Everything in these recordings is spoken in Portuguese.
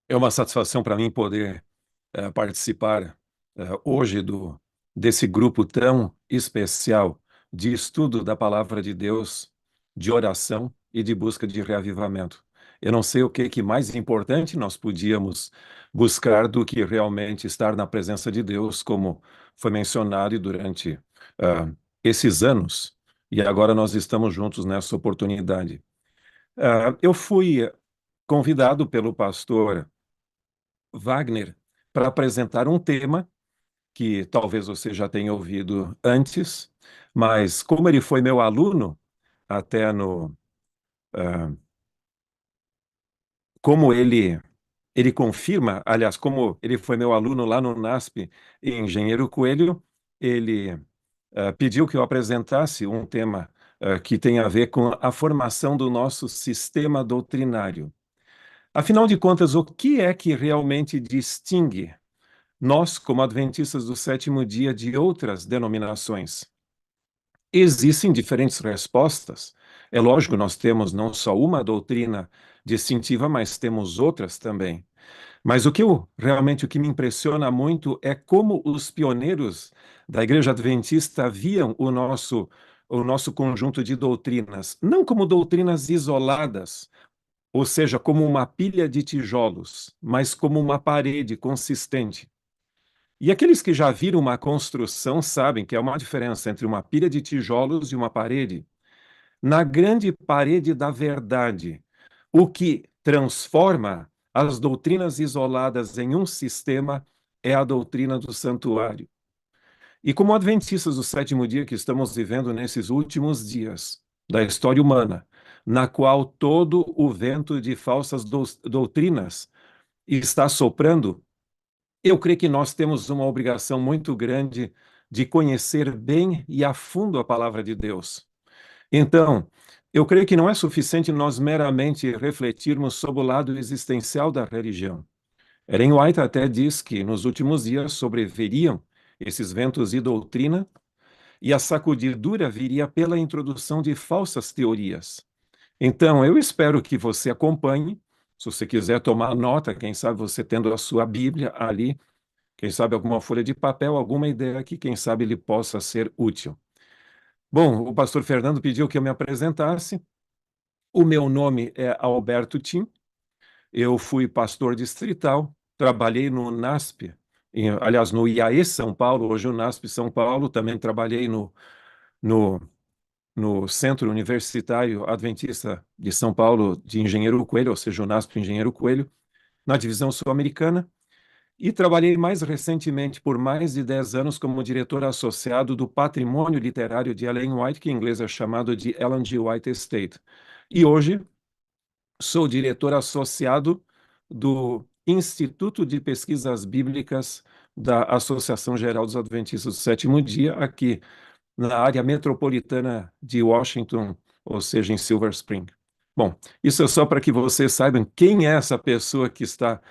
É uma satisfação para mim poder participar hoje desse grupo tão especial de estudo da palavra de Deus, de oração e de busca de reavivamento. Eu não sei o que mais importante nós podíamos buscar do que realmente estar na presença de Deus, como foi mencionado durante esses anos, e agora nós estamos juntos nessa oportunidade. Eu fui convidado pelo pastor Wagner para apresentar um tema que talvez você já tenha ouvido antes, mas como ele foi meu aluno, até no. ah, como ele confirma, aliás, como ele foi meu aluno lá no NASP, em Engenheiro Coelho, ele pediu que eu apresentasse um tema que tem a ver com a formação do nosso sistema doutrinário. Afinal de contas, o que é que realmente distingue nós, como adventistas do sétimo dia, de outras denominações? Existem diferentes respostas. É lógico, nós temos não só uma doutrina distintiva, mas temos outras também. Mas o que me impressiona muito é como os pioneiros da Igreja Adventista viam o nosso conjunto de doutrinas, não como doutrinas isoladas, ou seja, como uma pilha de tijolos, mas como uma parede consistente. E aqueles que já viram uma construção sabem que há uma diferença entre uma pilha de tijolos e uma parede. Na grande parede da verdade, o que transforma as doutrinas isoladas em um sistema é a doutrina do santuário. E como adventistas do sétimo dia que estamos vivendo nesses últimos dias da história humana, na qual todo o vento de falsas doutrinas está soprando, eu creio que nós temos uma obrigação muito grande de conhecer bem e a fundo a palavra de Deus. Então, eu creio que não é suficiente nós meramente refletirmos sobre o lado existencial da religião. Ellen White até diz que nos últimos dias sobreviriam esses ventos de doutrina e a sacudidura viria pela introdução de falsas teorias. Então, eu espero que você acompanhe. Se você quiser tomar nota, quem sabe você tendo a sua Bíblia ali, quem sabe alguma folha de papel, alguma ideia que, quem sabe, lhe possa ser útil. Bom, o pastor Fernando pediu que eu me apresentasse. O meu nome é Alberto Tim. Eu fui pastor distrital, trabalhei no NASP, aliás, no IAE São Paulo, hoje o NASP São Paulo, também trabalhei no, no Centro Universitário Adventista de São Paulo de Engenheiro Coelho, ou seja, o NASP Engenheiro Coelho, na divisão sul-americana. E trabalhei mais recentemente por mais de 10 anos como diretor associado do Patrimônio Literário de Ellen White, que em inglês é chamado de Ellen G. White Estate. E hoje sou diretor associado do Instituto de Pesquisas Bíblicas da Associação Geral dos Adventistas do Sétimo Dia, aqui na área metropolitana de Washington, ou seja, em Silver Spring. Bom, isso é só para que vocês saibam quem é essa pessoa que está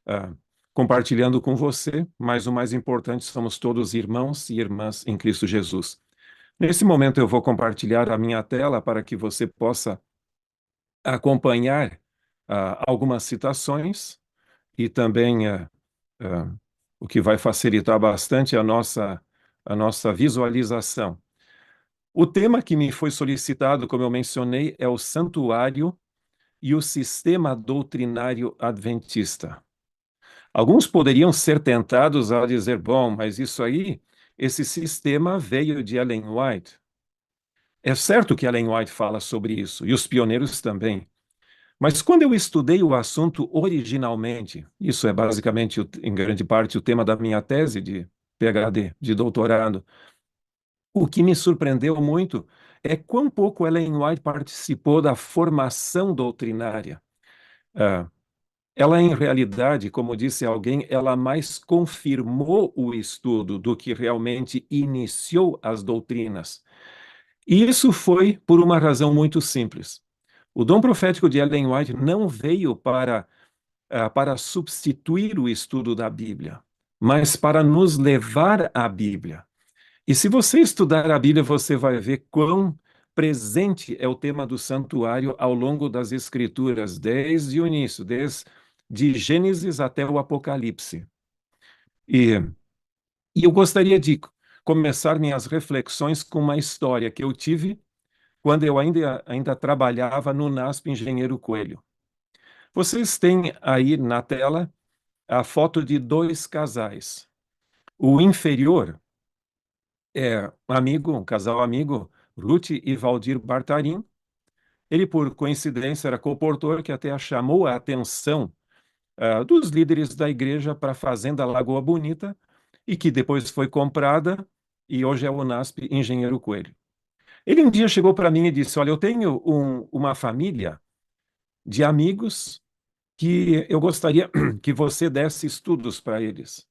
ah, compartilhando com você, mas o mais importante, somos todos irmãos e irmãs em Cristo Jesus. Nesse momento eu vou compartilhar a minha tela para que você possa acompanhar algumas citações e também o que vai facilitar bastante a nossa visualização. O tema que me foi solicitado, como eu mencionei, é o santuário e o sistema doutrinário adventista. Alguns poderiam ser tentados a dizer, bom, mas isso aí, esse sistema veio de Ellen White. É certo que Ellen White fala sobre isso, e os pioneiros também. Mas quando eu estudei o assunto originalmente, isso é basicamente, em grande parte, o tema da minha tese de PhD, de doutorado, o que me surpreendeu muito é quão pouco Ellen White participou da formação doutrinária. Ah, ela, em realidade, como disse alguém, ela mais confirmou o estudo do que realmente iniciou as doutrinas. E isso foi por uma razão muito simples. O dom profético de Ellen White não veio para substituir o estudo da Bíblia, mas para nos levar à Bíblia. E se você estudar a Bíblia, você vai ver quão presente é o tema do santuário ao longo das Escrituras, desde o início, desde de Gênesis até o Apocalipse. E, e eu gostaria de começar minhas reflexões com uma história que eu tive quando eu ainda trabalhava no NASP Engenheiro Coelho. Vocês têm aí na tela a foto de dois casais. O inferior é um casal amigo, Ruth e Valdir Bartarim. Ele, por coincidência, era comportor que até chamou a atenção dos líderes da igreja para a Fazenda Lagoa Bonita e que depois foi comprada e hoje é o NASP Engenheiro Coelho. Ele um dia chegou para mim e disse: Olha, eu tenho uma família de amigos que eu gostaria que você desse estudos para eles.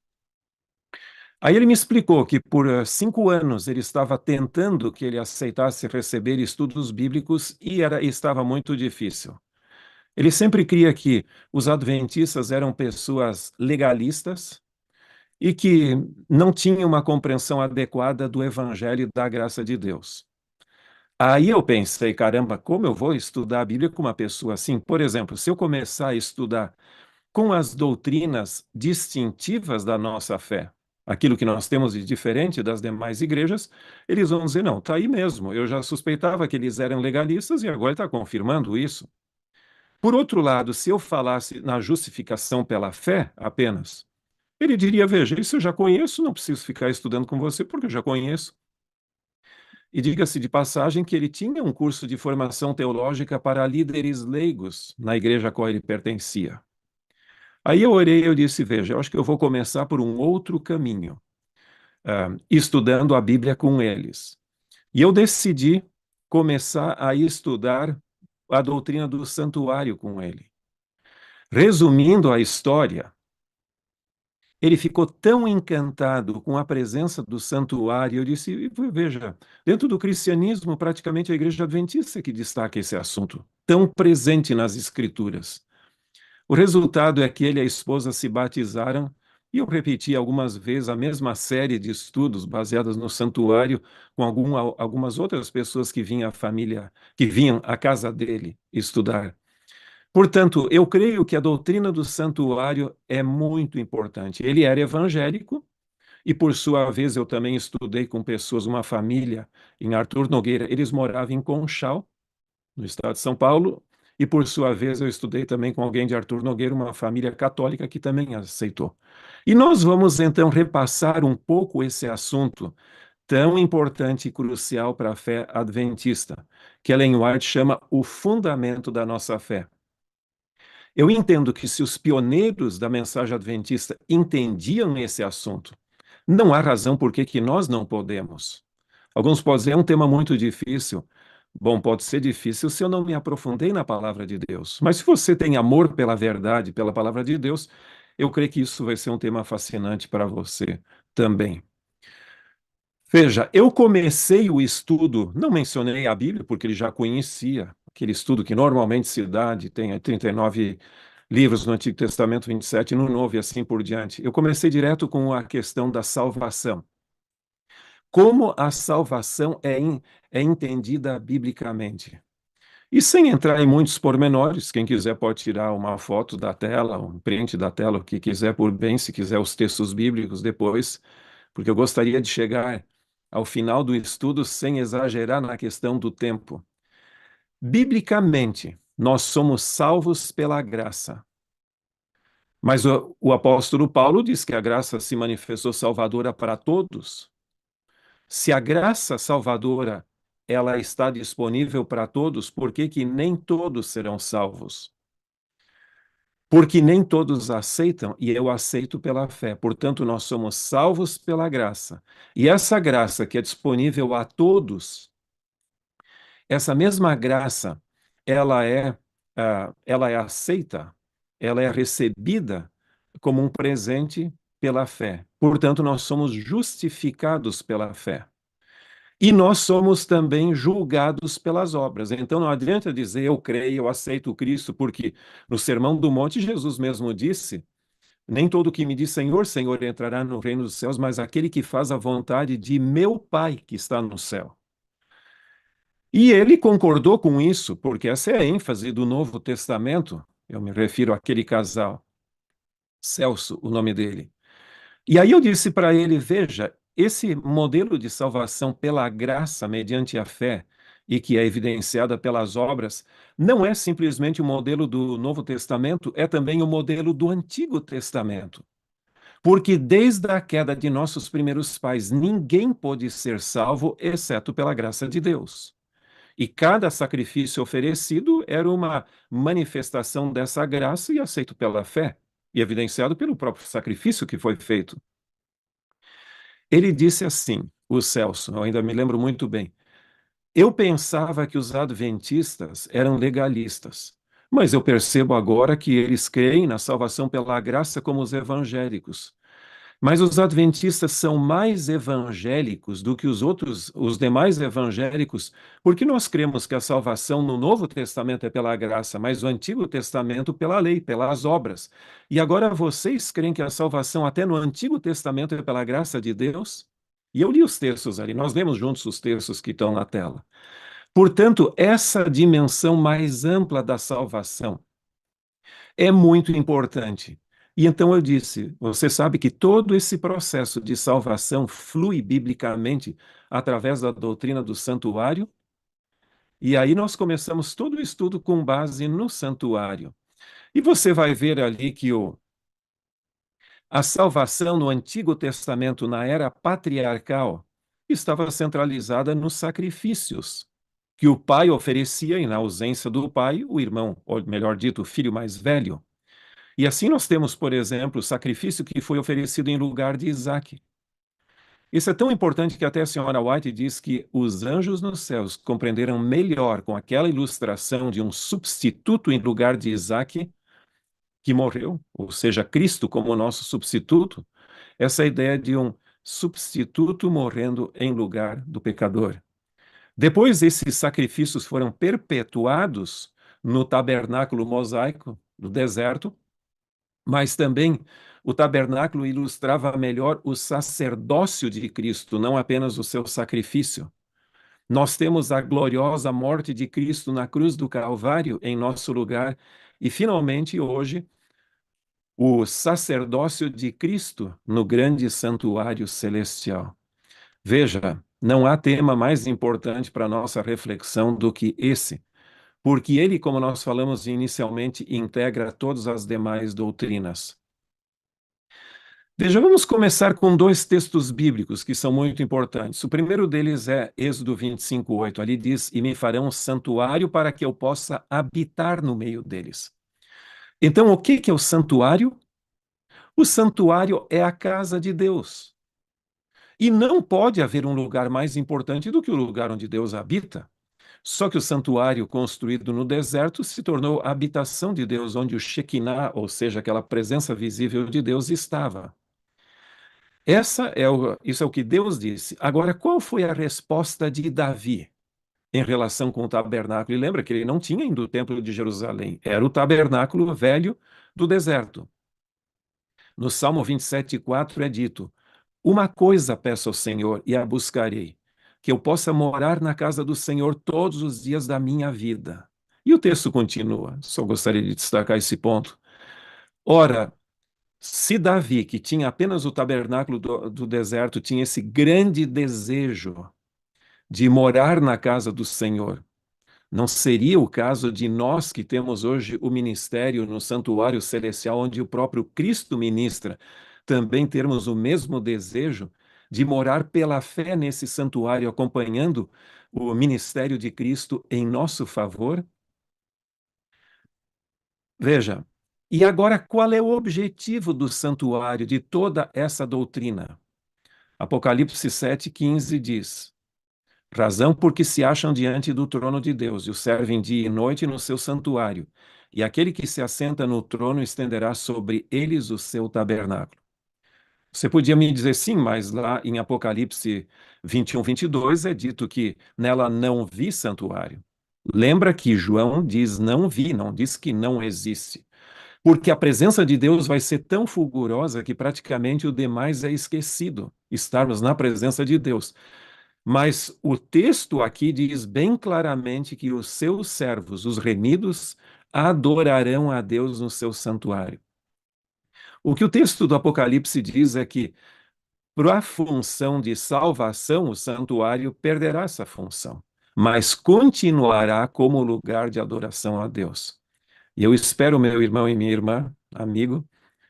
Aí ele me explicou que por 5 anos ele estava tentando que ele aceitasse receber estudos bíblicos e estava muito difícil. Ele sempre cria que os adventistas eram pessoas legalistas e que não tinham uma compreensão adequada do evangelho e da graça de Deus. Aí eu pensei, caramba, como eu vou estudar a Bíblia com uma pessoa assim? Por exemplo, se eu começar a estudar com as doutrinas distintivas da nossa fé, aquilo que nós temos de diferente das demais igrejas, eles vão dizer, não, está aí mesmo, eu já suspeitava que eles eram legalistas e agora ele está confirmando isso. Por outro lado, se eu falasse na justificação pela fé apenas, ele diria, veja, isso eu já conheço, não preciso ficar estudando com você porque eu já conheço. E diga-se de passagem que ele tinha um curso de formação teológica para líderes leigos na igreja a qual ele pertencia. Aí eu orei e eu disse, veja, eu acho que eu vou começar por um outro caminho, estudando a Bíblia com eles. E eu decidi começar a estudar a doutrina do santuário com ele. Resumindo a história, ele ficou tão encantado com a presença do santuário, eu disse, veja, dentro do cristianismo, praticamente a igreja adventista que destaca esse assunto, tão presente nas escrituras. O resultado é que ele e a esposa se batizaram, e eu repeti algumas vezes a mesma série de estudos baseadas no santuário com algumas outras pessoas que vinham à família, que vinham à casa dele estudar. Portanto, eu creio que a doutrina do santuário é muito importante. Ele era evangélico e, por sua vez, eu também estudei com pessoas, uma família em Arthur Nogueira. Eles moravam em Conchal, no estado de São Paulo, e, por sua vez, eu estudei também com alguém de Arthur Nogueira, uma família católica que também aceitou. E nós vamos, então, repassar um pouco esse assunto tão importante e crucial para a fé adventista, que Ellen White chama o fundamento da nossa fé. Eu entendo que se os pioneiros da mensagem adventista entendiam esse assunto, não há razão por que nós não podemos. Alguns podem dizer, é um tema muito difícil. Bom, pode ser difícil se eu não me aprofundei na palavra de Deus. Mas se você tem amor pela verdade, pela palavra de Deus, eu creio que isso vai ser um tema fascinante para você também. Veja, eu comecei o estudo, não mencionei a Bíblia, porque ele já conhecia, aquele estudo que normalmente se dá, tem 39 livros no Antigo Testamento, 27 no Novo e assim por diante. Eu comecei direto com a questão da salvação. Como a salvação é entendida biblicamente. E sem entrar em muitos pormenores, quem quiser pode tirar uma foto da tela, um print da tela, o que quiser por bem, se quiser os textos bíblicos depois, porque eu gostaria de chegar ao final do estudo sem exagerar na questão do tempo. Biblicamente, nós somos salvos pela graça. Mas o apóstolo Paulo diz que a graça se manifestou salvadora para todos. Se a graça salvadora ela está disponível para todos, por que que nem todos serão salvos? Porque nem todos aceitam, e eu aceito pela fé. Portanto, nós somos salvos pela graça. E essa graça que é disponível a todos, essa mesma graça, ela é, ela é aceita, ela é recebida como um presente pela fé. Portanto, nós somos justificados pela fé. E nós somos também julgados pelas obras. Então não adianta dizer eu creio, eu aceito Cristo, porque no Sermão do Monte Jesus mesmo disse: nem todo que me diz Senhor, Senhor entrará no reino dos céus, mas aquele que faz a vontade de meu Pai que está no céu. E ele concordou com isso, porque essa é a ênfase do Novo Testamento. Eu me refiro àquele casal. Celso, o nome dele. E aí eu disse para ele: veja, esse modelo de salvação pela graça mediante a fé e que é evidenciada pelas obras, não é simplesmente o modelo do Novo Testamento, é também o modelo do Antigo Testamento. Porque desde a queda de nossos primeiros pais, ninguém pôde ser salvo exceto pela graça de Deus. E cada sacrifício oferecido era uma manifestação dessa graça e aceito pela fé, e evidenciado pelo próprio sacrifício que foi feito. Ele disse assim, o Celso, eu ainda me lembro muito bem: eu pensava que os adventistas eram legalistas, mas eu percebo agora que eles creem na salvação pela graça como os evangélicos. Mas os adventistas são mais evangélicos do que os demais evangélicos, porque nós cremos que a salvação no Novo Testamento é pela graça, mas o Antigo Testamento pela lei, pelas obras. E agora vocês creem que a salvação até no Antigo Testamento é pela graça de Deus? E eu li os textos ali, nós lemos juntos os textos que estão na tela. Portanto, essa dimensão mais ampla da salvação é muito importante. E então eu disse: você sabe que todo esse processo de salvação flui biblicamente através da doutrina do santuário? E aí nós começamos todo o estudo com base no santuário. E você vai ver ali que a salvação no Antigo Testamento, na era patriarcal, estava centralizada nos sacrifícios que o pai oferecia, e na ausência do pai, o irmão, ou melhor dito, o filho mais velho. E assim nós temos, por exemplo, o sacrifício que foi oferecido em lugar de Isaac. Isso é tão importante que até a senhora White diz que os anjos nos céus compreenderam melhor com aquela ilustração de um substituto em lugar de Isaac, que morreu, ou seja, Cristo como nosso substituto, essa ideia de um substituto morrendo em lugar do pecador. Depois, esses sacrifícios foram perpetuados no tabernáculo mosaico do deserto, mas também o tabernáculo ilustrava melhor o sacerdócio de Cristo, não apenas o seu sacrifício. Nós temos a gloriosa morte de Cristo na cruz do Calvário em nosso lugar, e finalmente hoje o sacerdócio de Cristo no grande santuário celestial. Veja, não há tema mais importante para a nossa reflexão do que esse, porque ele, como nós falamos inicialmente, integra todas as demais doutrinas. Veja, vamos começar com dois textos bíblicos que são muito importantes. O primeiro deles é Êxodo 25:8. Ali diz: e me farão um santuário para que eu possa habitar no meio deles. Então, o que é o santuário? O santuário é a casa de Deus. E não pode haver um lugar mais importante do que o lugar onde Deus habita. Só que o santuário construído no deserto se tornou a habitação de Deus, onde o Shekinah, ou seja, aquela presença visível de Deus, estava. Isso é o que Deus disse. Agora, qual foi a resposta de Davi em relação com o tabernáculo? E lembra que ele não tinha ainda o templo de Jerusalém, era o tabernáculo velho do deserto. No Salmo 27:4 é dito: uma coisa peço ao Senhor e a buscarei, que eu possa morar na casa do Senhor todos os dias da minha vida. E o texto continua, só gostaria de destacar esse ponto. Ora, se Davi, que tinha apenas o tabernáculo do deserto, tinha esse grande desejo de morar na casa do Senhor, não seria o caso de nós que temos hoje o ministério no santuário celestial, onde o próprio Cristo ministra, também termos o mesmo desejo de morar pela fé nesse santuário, acompanhando o ministério de Cristo em nosso favor? Veja, e agora qual é o objetivo do santuário, de toda essa doutrina? Apocalipse 7:15 diz: razão porque se acham diante do trono de Deus e o servem dia e noite no seu santuário, e aquele que se assenta no trono estenderá sobre eles o seu tabernáculo. Você podia me dizer sim, mas lá em Apocalipse 21:22 é dito que nela não vi santuário. Lembra que João diz não vi, não diz que não existe. Porque a presença de Deus vai ser tão fulgurosa que praticamente o demais é esquecido, estarmos na presença de Deus. Mas o texto aqui diz bem claramente que os seus servos, os remidos, adorarão a Deus no seu santuário. O que o texto do Apocalipse diz é que, para a função de salvação, o santuário perderá essa função, mas continuará como lugar de adoração a Deus. E eu espero, meu irmão e minha irmã, amigo,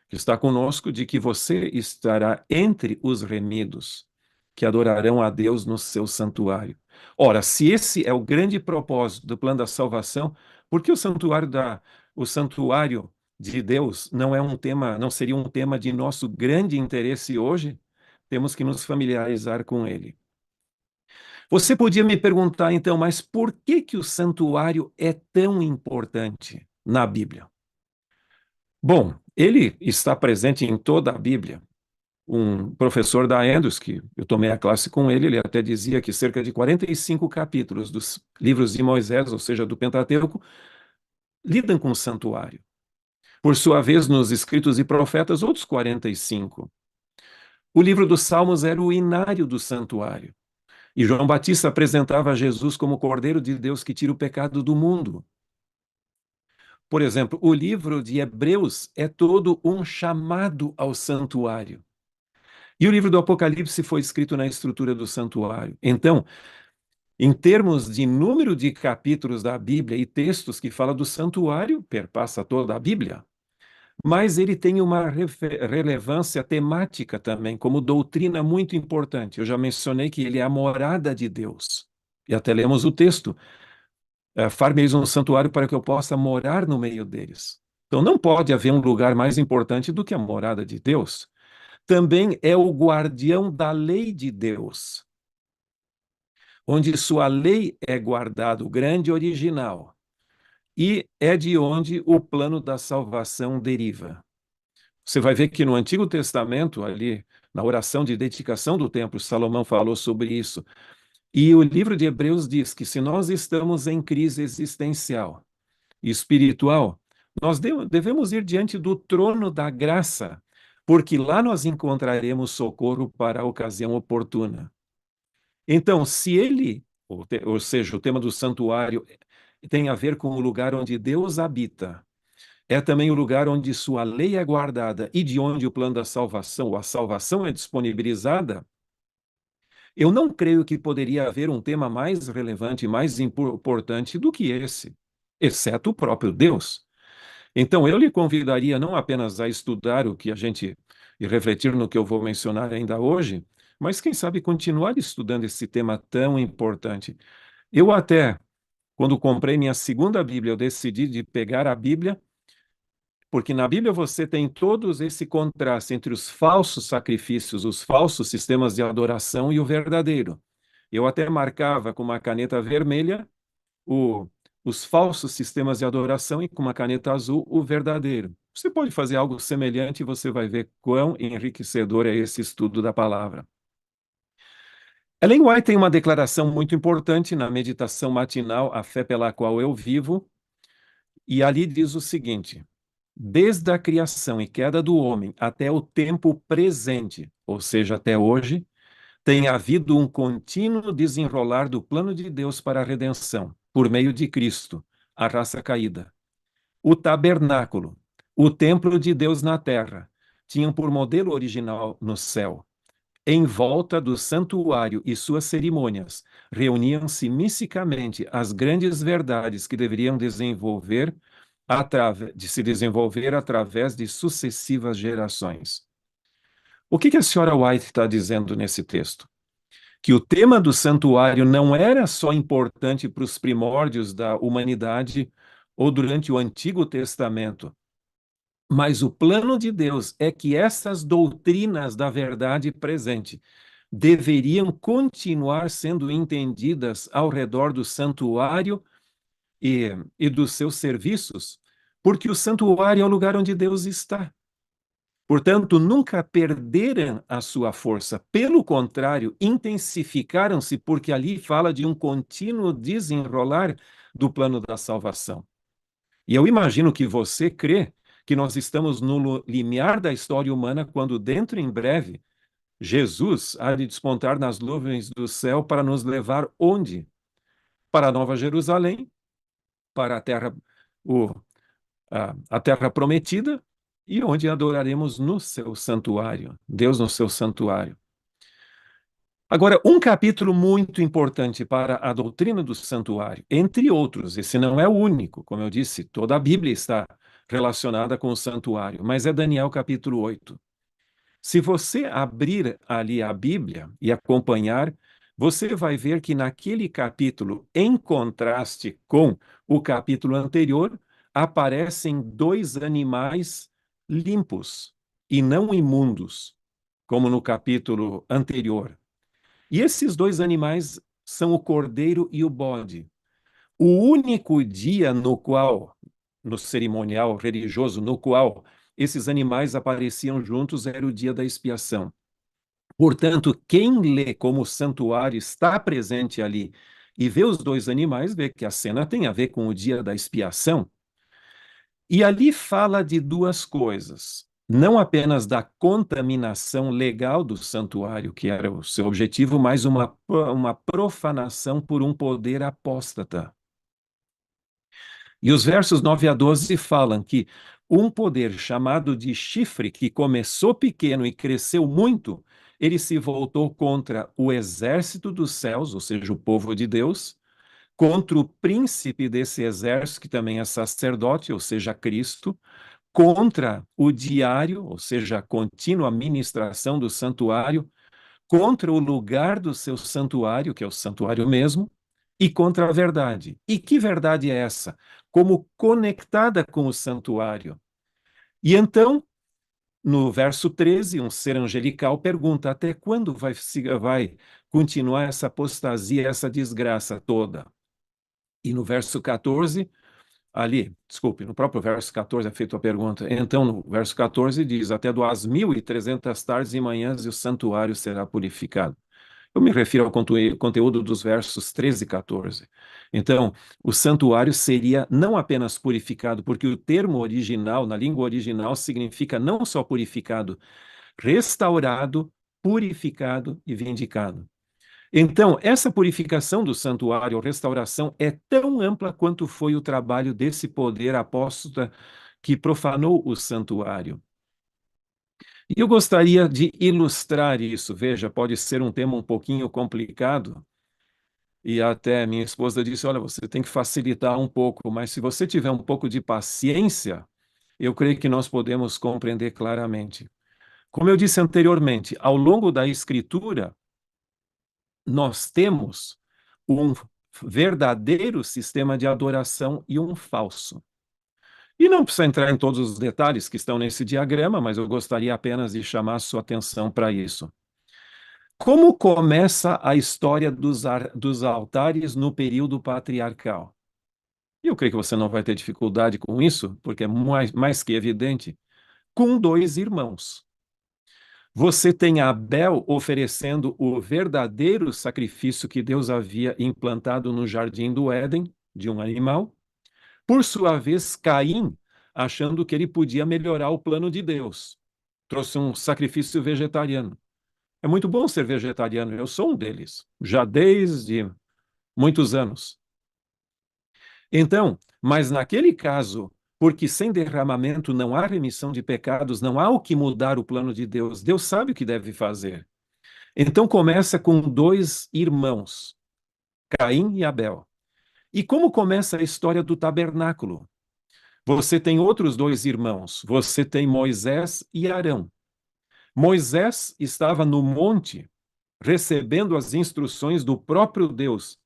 que está conosco, de que você estará entre os remidos, que adorarão a Deus no seu santuário. Ora, se esse é o grande propósito do plano da salvação, por que o santuário de Deus não é um tema, não seria um tema de nosso grande interesse hoje? Temos que nos familiarizar com ele. Você podia me perguntar, então, mas por que que o santuário é tão importante na Bíblia? Bom, ele está presente em toda a Bíblia. Um professor da Andrews, que eu tomei a classe com ele, ele até dizia que cerca de 45 capítulos dos livros de Moisés, ou seja, do Pentateuco, lidam com o santuário. Por sua vez, nos escritos de profetas, outros 45. O livro dos Salmos era o inário do santuário. E João Batista apresentava Jesus como o Cordeiro de Deus que tira o pecado do mundo. Por exemplo, o livro de Hebreus é todo um chamado ao santuário. E o livro do Apocalipse foi escrito na estrutura do santuário. Então, em termos de número de capítulos da Bíblia e textos que fala do santuário, perpassa toda a Bíblia. Mas ele tem uma relevância temática também, como doutrina muito importante. Eu já mencionei que ele é a morada de Deus. E até lemos o texto: far-me-eis um santuário para que eu possa morar no meio deles. Então não pode haver um lugar mais importante do que a morada de Deus. Também é o guardião da lei de Deus, onde sua lei é guardada, o grande original, e é de onde o plano da salvação deriva. Você vai ver que no Antigo Testamento, ali, na oração de dedicação do templo, Salomão falou sobre isso. E o livro de Hebreus diz que se nós estamos em crise existencial e espiritual, nós devemos ir diante do trono da graça, porque lá nós encontraremos socorro para a ocasião oportuna. Então, se ele, ou seja, o tema do santuário tem a ver com o lugar onde Deus habita, é também o lugar onde sua lei é guardada e de onde o plano da salvação, ou a salvação é disponibilizada, eu não creio que poderia haver um tema mais relevante, mais importante do que esse, exceto o próprio Deus. Então, eu lhe convidaria não apenas a estudar o que a gente e refletir no que eu vou mencionar ainda hoje, mas quem sabe continuar estudando esse tema tão importante. Eu até, quando comprei minha segunda Bíblia, eu decidi de pegar a Bíblia, porque na Bíblia você tem todos esse contraste entre os falsos sacrifícios, os falsos sistemas de adoração e o verdadeiro. Eu até marcava com uma caneta vermelha o, os falsos sistemas de adoração e com uma caneta azul o verdadeiro. Você pode fazer algo semelhante e você vai ver quão enriquecedor é esse estudo da palavra. Ellen White tem uma declaração muito importante na meditação matinal, A Fé pela Qual Eu Vivo, e ali diz o seguinte: desde a criação e queda do homem até o tempo presente, ou seja, até hoje, tem havido um contínuo desenrolar do plano de Deus para a redenção, por meio de Cristo, a raça caída. O tabernáculo, o templo de Deus na terra, tinham por modelo original no céu. Em volta do santuário e suas cerimônias, reuniam-se misticamente as grandes verdades que deveriam se desenvolver através de sucessivas gerações. O que a senhora White está dizendo nesse texto? Que o tema do santuário não era só importante para os primórdios da humanidade ou durante o Antigo Testamento, mas o plano de Deus é que essas doutrinas da verdade presente deveriam continuar sendo entendidas ao redor do santuário e dos seus serviços, porque o santuário é o lugar onde Deus está. Portanto, nunca perderam a sua força. Pelo contrário, intensificaram-se, porque ali fala de um contínuo desenrolar do plano da salvação. E eu imagino que você crê que nós estamos no limiar da história humana, quando dentro em breve, Jesus há de despontar nas nuvens do céu para nos levar onde? Para a Nova Jerusalém, para a terra, a terra prometida, e onde adoraremos no seu santuário, Deus no seu santuário. Agora, um capítulo muito importante para a doutrina do santuário, entre outros, esse não é o único, como eu disse, toda a Bíblia está relacionada com o santuário, mas é Daniel capítulo 8. Se você abrir ali a Bíblia e acompanhar, você vai ver que naquele capítulo, em contraste com o capítulo anterior, aparecem dois animais limpos e não imundos, como no capítulo anterior. E esses dois animais são o cordeiro e o bode. O único dia no qual, no cerimonial religioso, no qual esses animais apareciam juntos era o dia da expiação. Portanto, quem lê como o santuário está presente ali e vê os dois animais, vê que a cena tem a ver com o dia da expiação. E ali fala de duas coisas. Não apenas da contaminação legal do santuário, que era o seu objetivo, mas uma profanação por um poder apóstata. E os versos 9 a 12 falam que um poder chamado de chifre, que começou pequeno e cresceu muito, ele se voltou contra o exército dos céus, ou seja, o povo de Deus, contra o príncipe desse exército, que também é sacerdote, ou seja, Cristo, contra o diário, ou seja, a contínua ministração do santuário, contra o lugar do seu santuário, que é o santuário mesmo, e contra a verdade. E que verdade é essa? Como conectada com o santuário. E então, no verso 13, um ser angelical pergunta: até quando vai continuar essa apostasia, essa desgraça toda? E no verso 14, ali, desculpe, no próprio verso 14 é feita a pergunta. Então, no verso 14 diz: até 2.300 tardes e manhãs e o santuário será purificado. Eu me refiro ao conteúdo dos versos 13 e 14. Então, o santuário seria não apenas purificado, porque o termo original, na língua original, significa não só purificado, restaurado, purificado e vindicado. Então, essa purificação do santuário, ou restauração, é tão ampla quanto foi o trabalho desse poder apóstata que profanou o santuário. E eu gostaria de ilustrar isso. Veja, pode ser um tema um pouquinho complicado, e até minha esposa disse: olha, você tem que facilitar um pouco, mas se você tiver um pouco de paciência, eu creio que nós podemos compreender claramente. Como eu disse anteriormente, ao longo da Escritura, nós temos um verdadeiro sistema de adoração e um falso. E não precisa entrar em todos os detalhes que estão nesse diagrama, mas eu gostaria apenas de chamar a sua atenção para isso. Como começa a história dos altares no período patriarcal? E eu creio que você não vai ter dificuldade com isso, porque é mais que evidente. Com dois irmãos. Você tem Abel oferecendo o verdadeiro sacrifício que Deus havia implantado no jardim do Éden, de um animal. Por sua vez, Caim, achando que ele podia melhorar o plano de Deus, trouxe um sacrifício vegetariano. É muito bom ser vegetariano, eu sou um deles, já desde muitos anos. Então, mas naquele caso, porque sem derramamento não há remissão de pecados, não há o que mudar o plano de Deus, Deus sabe o que deve fazer. Então começa com dois irmãos, Caim e Abel. E como começa a história do tabernáculo? Você tem outros dois irmãos, você tem Moisés e Arão. Moisés estava no monte recebendo as instruções do próprio Deus,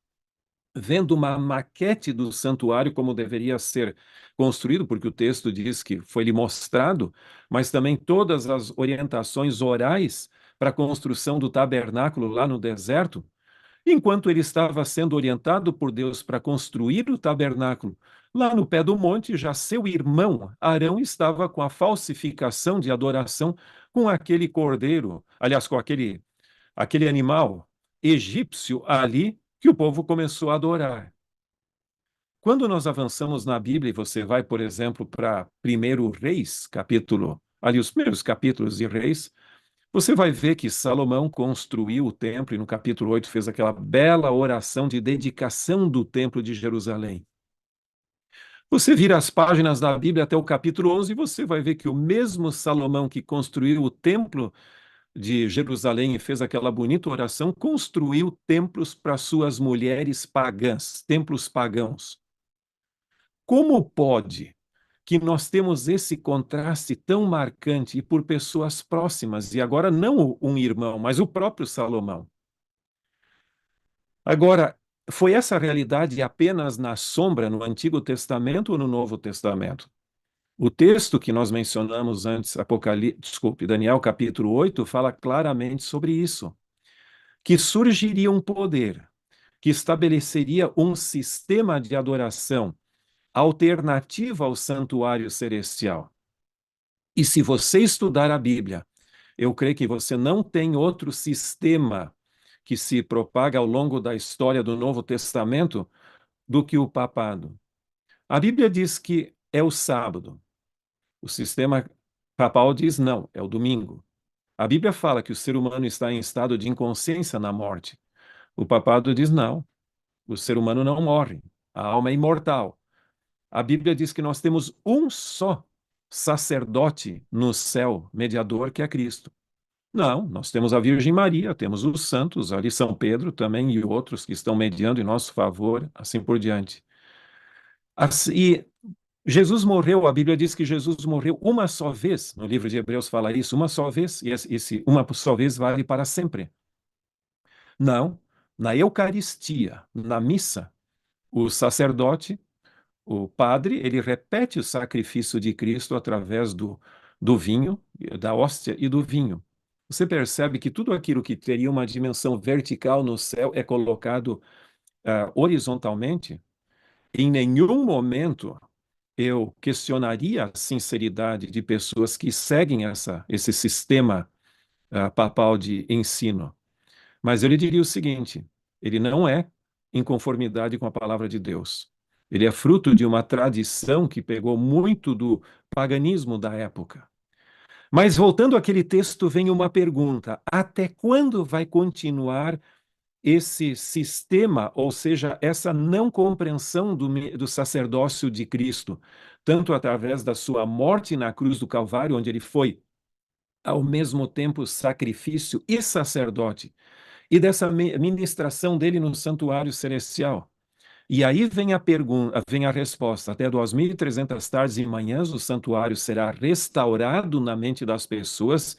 vendo uma maquete do santuário como deveria ser construído, porque o texto diz que foi-lhe mostrado, mas também todas as orientações orais para a construção do tabernáculo lá no deserto. Enquanto ele estava sendo orientado por Deus para construir o tabernáculo, lá no pé do monte, já seu irmão Arão estava com a falsificação de adoração com aquele cordeiro, aliás, com aquele animal egípcio ali que o povo começou a adorar. Quando nós avançamos na Bíblia, e você vai, por exemplo, para 1 Reis, capítulo, ali os primeiros capítulos de Reis, você vai ver que Salomão construiu o templo e no capítulo 8 fez aquela bela oração de dedicação do templo de Jerusalém. Você vira as páginas da Bíblia até o capítulo 11 e você vai ver que o mesmo Salomão que construiu o templo de Jerusalém e fez aquela bonita oração, construiu templos para suas mulheres pagãs, templos pagãos. Como pode que nós temos esse contraste tão marcante e por pessoas próximas, e agora não um irmão, mas o próprio Salomão? Agora, foi essa realidade apenas na sombra no Antigo Testamento ou no Novo Testamento? O texto que nós mencionamos antes, Daniel capítulo 8, fala claramente sobre isso, que surgiria um poder que estabeleceria um sistema de adoração alternativo ao santuário celestial. E se você estudar a Bíblia, eu creio que você não tem outro sistema que se propaga ao longo da história do Novo Testamento do que o papado. A Bíblia diz que é o sábado. O sistema papal diz não, é o domingo. A Bíblia fala que o ser humano está em estado de inconsciência na morte. O papado diz não, o ser humano não morre, a alma é imortal. A Bíblia diz que nós temos um só sacerdote no céu, mediador, que é Cristo. Não, nós temos a Virgem Maria, temos os santos, ali São Pedro também e outros que estão mediando em nosso favor, assim por diante. E Jesus morreu, a Bíblia diz que Jesus morreu uma só vez, no livro de Hebreus fala isso, uma só vez, e esse uma só vez vale para sempre. Não, na Eucaristia, na missa, o sacerdote, o padre, ele repete o sacrifício de Cristo através do vinho, da hóstia e do vinho. Você percebe que tudo aquilo que teria uma dimensão vertical no céu é colocado horizontalmente? Em nenhum momento eu questionaria a sinceridade de pessoas que seguem esse sistema papal de ensino. Mas eu lhe diria o seguinte: ele não é em conformidade com a palavra de Deus. Ele é fruto de uma tradição que pegou muito do paganismo da época. Mas voltando àquele texto, vem uma pergunta: até quando vai continuar esse sistema, ou seja, essa não compreensão do sacerdócio de Cristo, tanto através da sua morte na cruz do Calvário, onde ele foi ao mesmo tempo sacrifício e sacerdote, e dessa ministração dele no santuário celestial? E aí vem a pergunta, vem a resposta. Até 2.300 tardes e manhãs o santuário será restaurado na mente das pessoas.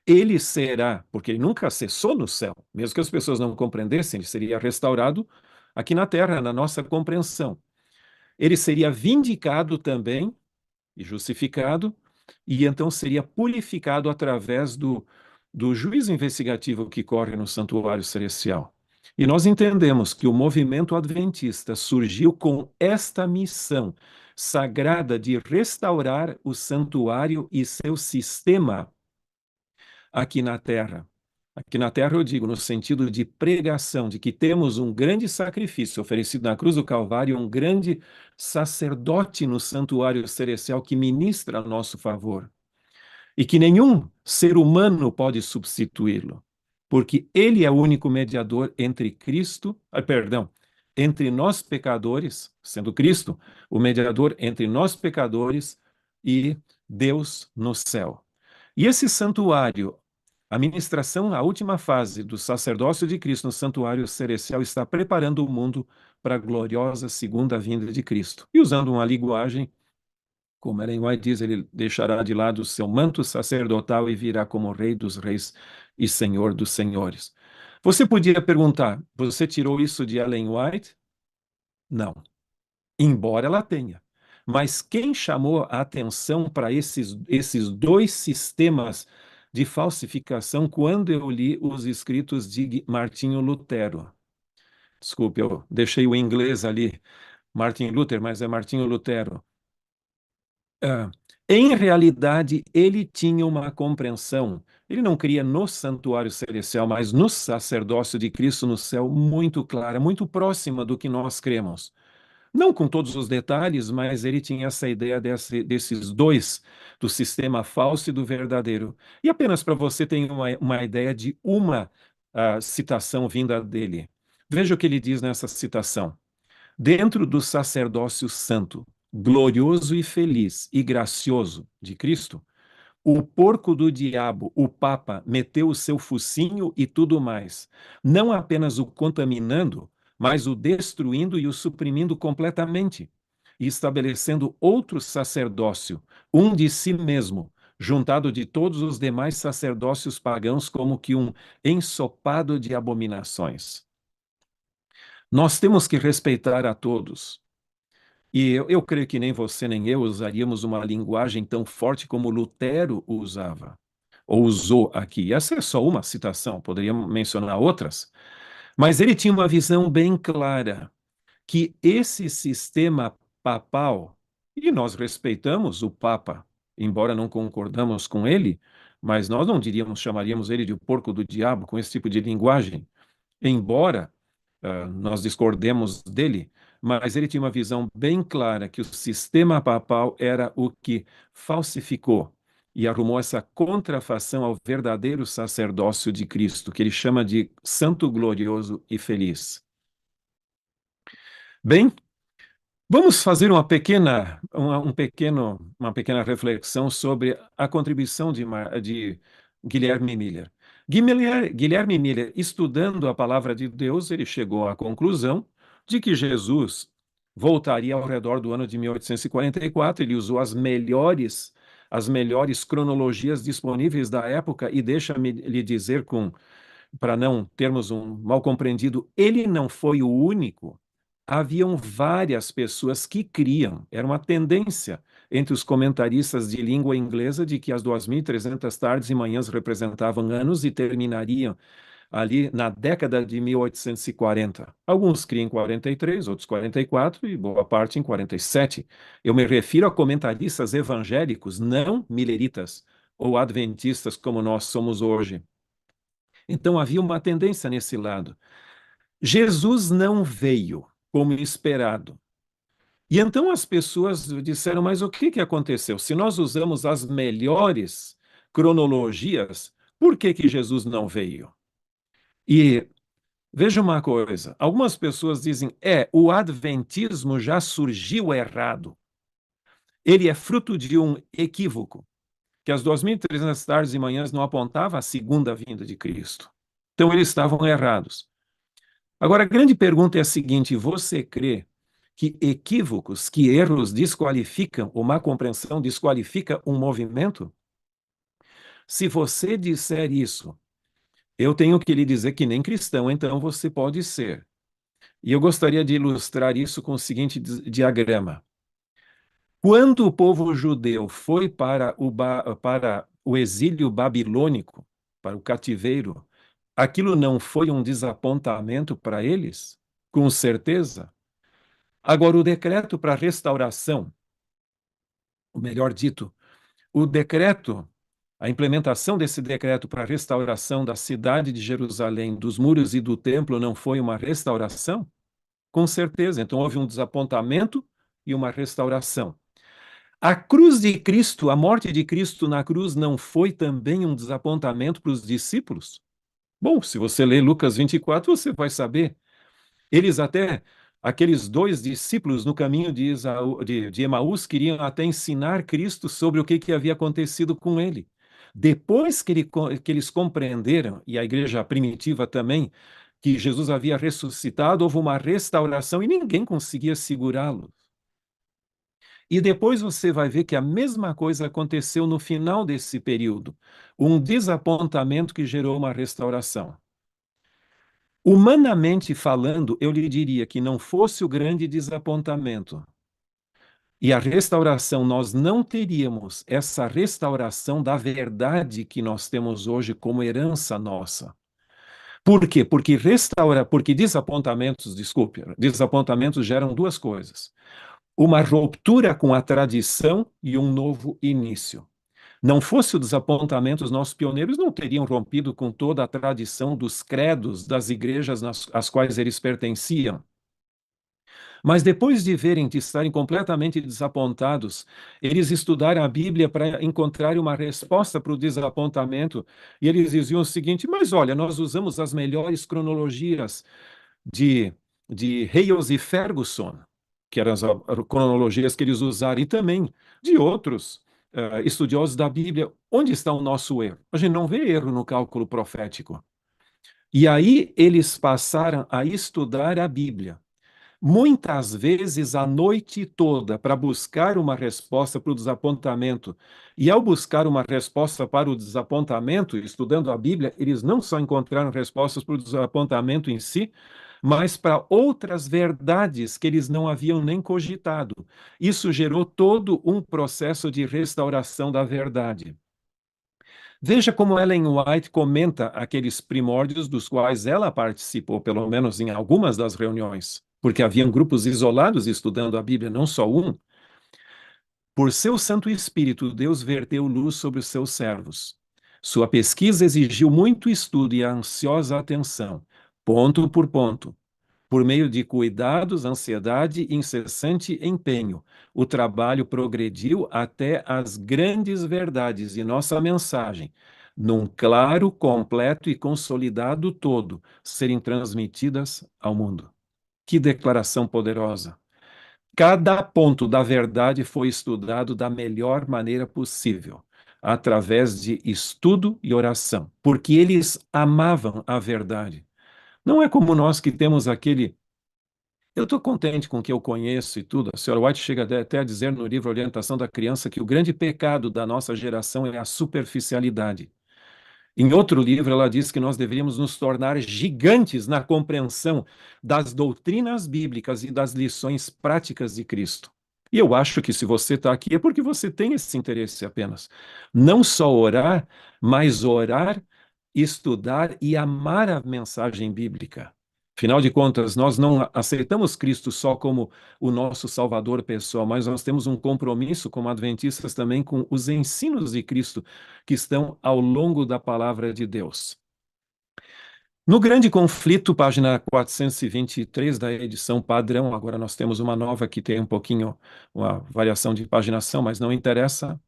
Ele será, porque ele nunca cessou no céu, mesmo que as pessoas não compreendessem, ele seria restaurado aqui na terra, na nossa compreensão. Ele seria vindicado também e justificado, e então seria purificado através do juízo investigativo que corre no santuário celestial. E nós entendemos que o movimento adventista surgiu com esta missão sagrada de restaurar o santuário e seu sistema aqui na terra. Aqui na terra eu digo no sentido de pregação, de que temos um grande sacrifício oferecido na cruz do Calvário, um grande sacerdote no santuário celestial que ministra a nosso favor. E que nenhum ser humano pode substituí-lo, porque ele é o único mediador entre Cristo, entre nós pecadores, sendo Cristo o mediador entre nós pecadores e Deus no céu. E esse santuário, a ministração, a última fase do sacerdócio de Cristo no santuário celestial está preparando o mundo para a gloriosa segunda vinda de Cristo. E usando uma linguagem, como Ellen White diz, ele deixará de lado o seu manto sacerdotal e virá como Rei dos Reis e Senhor dos Senhores. Você podia perguntar, você tirou isso de Ellen White? Não, embora ela tenha. Mas quem chamou a atenção para esses dois sistemas de falsificação quando eu li os escritos de Martinho Lutero? Desculpe, eu deixei o inglês ali, Martin Luther, mas é Martinho Lutero. Ah, em realidade, ele tinha uma compreensão. Ele não cria no santuário celestial, mas no sacerdócio de Cristo no céu, muito clara, muito próxima do que nós cremos. Não com todos os detalhes, mas ele tinha essa ideia desses dois, do sistema falso e do verdadeiro. E apenas para você ter uma ideia de uma citação vinda dele. Veja o que ele diz nessa citação. Dentro do sacerdócio santo, glorioso e feliz e gracioso de Cristo, o porco do diabo, o Papa, meteu o seu focinho e tudo mais, não apenas o contaminando, mas o destruindo e o suprimindo completamente, e estabelecendo outro sacerdócio, um de si mesmo, juntado de todos os demais sacerdócios pagãos, como que um ensopado de abominações. Nós temos que respeitar a todos. E eu creio que nem você nem eu usaríamos uma linguagem tão forte como Lutero usava, ou usou aqui. Essa é só uma citação, poderíamos mencionar outras. Mas ele tinha uma visão bem clara que esse sistema papal, e nós respeitamos o Papa, embora não concordamos com ele, mas nós não diríamos, chamaríamos ele de o porco do diabo com esse tipo de linguagem, embora nós discordemos dele, mas ele tinha uma visão bem clara que o sistema papal era o que falsificou e arrumou essa contrafação ao verdadeiro sacerdócio de Cristo, que ele chama de santo, glorioso e feliz. Bem, vamos fazer uma pequena reflexão sobre a contribuição de Guilherme Miller. Guilherme Miller, estudando a palavra de Deus, ele chegou à conclusão de que Jesus voltaria ao redor do ano de 1844. Ele usou as melhores cronologias disponíveis da época, e deixa-me lhe dizer, para não termos um mal compreendido, ele não foi o único. Haviam várias pessoas que criam, era uma tendência entre os comentaristas de língua inglesa de que as 2.300 tardes e manhãs representavam anos e terminariam ali na década de 1840. Alguns criam em 43, outros 44 e boa parte em 47. Eu me refiro a comentaristas evangélicos, não mileritas ou adventistas como nós somos hoje. Então havia uma tendência nesse lado. Jesus não veio como esperado. E então as pessoas disseram, mas o que aconteceu? Se nós usamos as melhores cronologias, por que Jesus não veio? E veja uma coisa, algumas pessoas dizem, o adventismo já surgiu errado. Ele é fruto de um equívoco, que as 2.300 tardes e manhãs não apontava a segunda vinda de Cristo. Então eles estavam errados. Agora, a grande pergunta é a seguinte: você crê que equívocos, que erros desqualificam, ou má compreensão desqualifica um movimento? Se você disser isso, eu tenho que lhe dizer que nem cristão, então você pode ser. E eu gostaria de ilustrar isso com o seguinte diagrama. Quando o povo judeu foi para o exílio babilônico, para o cativeiro, aquilo não foi um desapontamento para eles? Com certeza. Agora, o decreto para restauração, ou melhor dito, o decreto, a implementação desse decreto para a restauração da cidade de Jerusalém, dos muros e do templo, não foi uma restauração? Com certeza. Então, houve um desapontamento e uma restauração. A cruz de Cristo, a morte de Cristo na cruz, não foi também um desapontamento para os discípulos? Bom, se você ler Lucas 24, você vai saber. Eles até, aqueles dois discípulos no caminho de Emaús, queriam até ensinar Cristo sobre o que havia acontecido com ele. Depois que eles compreenderam, e a igreja primitiva também, que Jesus havia ressuscitado, houve uma restauração e ninguém conseguia segurá-lo. E depois você vai ver que a mesma coisa aconteceu no final desse período, um desapontamento que gerou uma restauração. Humanamente falando, eu lhe diria que não fosse o grande desapontamento e a restauração, nós não teríamos essa restauração da verdade que nós temos hoje como herança nossa. Por quê? Porque desapontamentos geram duas coisas: uma ruptura com a tradição e um novo início. Não fosse o desapontamento, os nossos pioneiros não teriam rompido com toda a tradição dos credos das igrejas às quais eles pertenciam. Mas depois de estarem completamente desapontados, eles estudaram a Bíblia para encontrar uma resposta para o desapontamento, e eles diziam o seguinte: mas olha, nós usamos as melhores cronologias de Hales e Ferguson, que eram as cronologias que eles usaram, e também de outros estudiosos da Bíblia. Onde está o nosso erro? A gente não vê erro no cálculo profético. E aí eles passaram a estudar a Bíblia, muitas vezes a noite toda, para buscar uma resposta para o desapontamento. E ao buscar uma resposta para o desapontamento, estudando a Bíblia, eles não só encontraram respostas para o desapontamento em si, mas para outras verdades que eles não haviam nem cogitado. Isso gerou todo um processo de restauração da verdade. Veja como Ellen White comenta aqueles primórdios dos quais ela participou, pelo menos em algumas das reuniões, porque haviam grupos isolados estudando a Bíblia, não só um. Por seu Santo Espírito, Deus verteu luz sobre os seus servos. Sua pesquisa exigiu muito estudo e ansiosa atenção, ponto por ponto. Por meio de cuidados, ansiedade e incessante empenho, o trabalho progrediu até as grandes verdades de nossa mensagem, num claro, completo e consolidado todo, serem transmitidas ao mundo. Que declaração poderosa! Cada ponto da verdade foi estudado da melhor maneira possível, através de estudo e oração, porque eles amavam a verdade. Não é como nós que temos aquele eu estou contente com o que eu conheço e tudo. A senhora White chega até a dizer no livro Orientação da Criança que o grande pecado da nossa geração é a superficialidade. Em outro livro, ela diz que nós deveríamos nos tornar gigantes na compreensão das doutrinas bíblicas e das lições práticas de Cristo. E eu acho que se você está aqui é porque você tem esse interesse apenas. Não só orar, mas orar, estudar e amar a mensagem bíblica. Afinal de contas, nós não aceitamos Cristo só como o nosso Salvador pessoal, mas nós temos um compromisso como adventistas também com os ensinos de Cristo que estão ao longo da palavra de Deus. No Grande Conflito, página 423 da edição padrão, agora nós temos uma nova que tem um pouquinho uma variação de paginação, mas não interessa.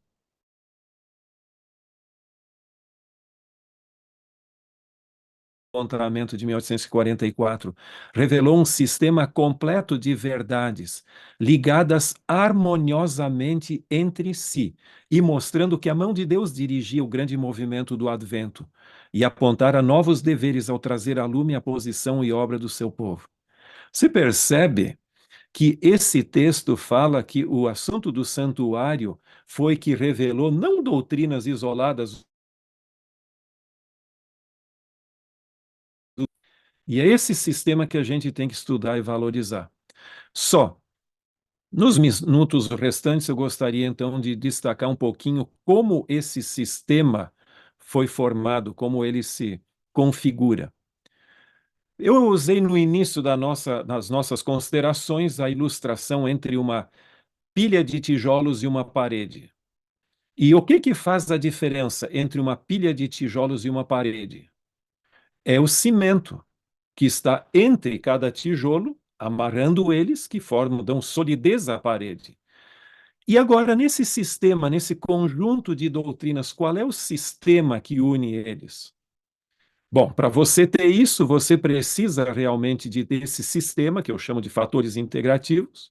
Encontramento de 1844 revelou um sistema completo de verdades ligadas harmoniosamente entre si e mostrando que a mão de Deus dirigia o grande movimento do Advento e apontara novos deveres ao trazer à lume a posição e obra do seu povo. Se percebe que esse texto fala que o assunto do santuário foi que revelou não doutrinas isoladas. E é esse sistema que a gente tem que estudar e valorizar. Só, nos minutos restantes, eu gostaria então de destacar um pouquinho como esse sistema foi formado, como ele se configura. Eu usei no início das nossas considerações a ilustração entre uma pilha de tijolos e uma parede. E o que que faz a diferença entre uma pilha de tijolos e uma parede? É o cimento que está entre cada tijolo, amarrando eles, que formam, dão solidez à parede. E agora, nesse sistema, nesse conjunto de doutrinas, qual é o sistema que une eles? Bom, para você ter isso, você precisa realmente de ter esse sistema, que eu chamo de fatores integrativos,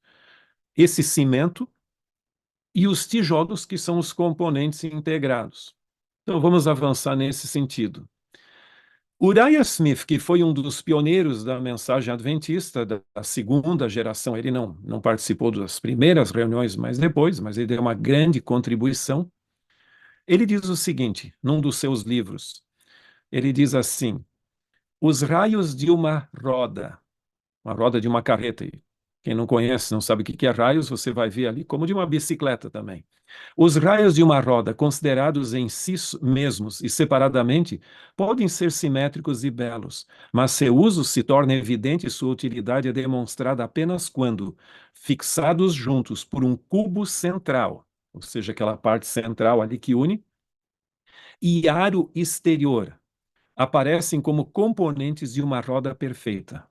esse cimento e os tijolos, que são os componentes integrados. Então, vamos avançar nesse sentido. Uriah Smith, que foi um dos pioneiros da mensagem adventista da segunda geração, ele não participou das primeiras reuniões, mas depois, mas ele deu uma grande contribuição. Ele diz o seguinte, num dos seus livros, ele diz assim, os raios de uma roda de uma carreta, e quem não conhece, não sabe o que é raios, você vai ver ali como de uma bicicleta também. Os raios de uma roda, considerados em si mesmos e separadamente, podem ser simétricos e belos, mas seu uso se torna evidente e sua utilidade é demonstrada apenas quando, fixados juntos por um cubo central, ou seja, aquela parte central ali que une, e aro exterior, aparecem como componentes de uma roda perfeita.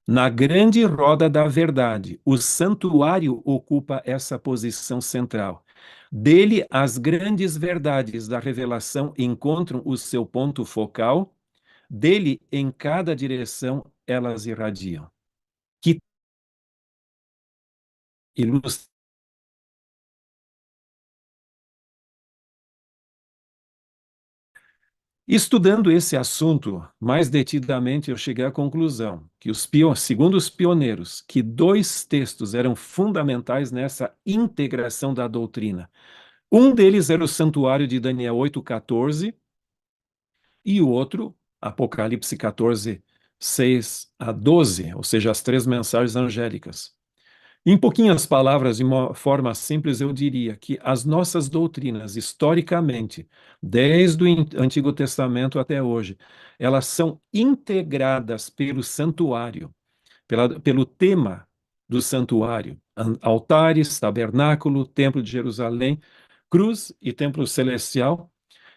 Na grande roda da verdade, o santuário ocupa essa posição central. Dele, as grandes verdades da revelação encontram o seu ponto focal, dele, em cada direção, elas irradiam. Que ilus- Estudando esse assunto mais detidamente, eu cheguei à conclusão que segundo os pioneiros, que dois textos eram fundamentais nessa integração da doutrina. Um deles era o Santuário de Daniel 8,14 e o outro, Apocalipse 14, 6 a 12, ou seja, as três mensagens angélicas. Em pouquinhas palavras, de uma forma simples, eu diria que as nossas doutrinas, historicamente, desde o Antigo Testamento até hoje, elas são integradas pelo santuário, pelo tema do santuário: altares, tabernáculo, templo de Jerusalém, cruz e templo celestial,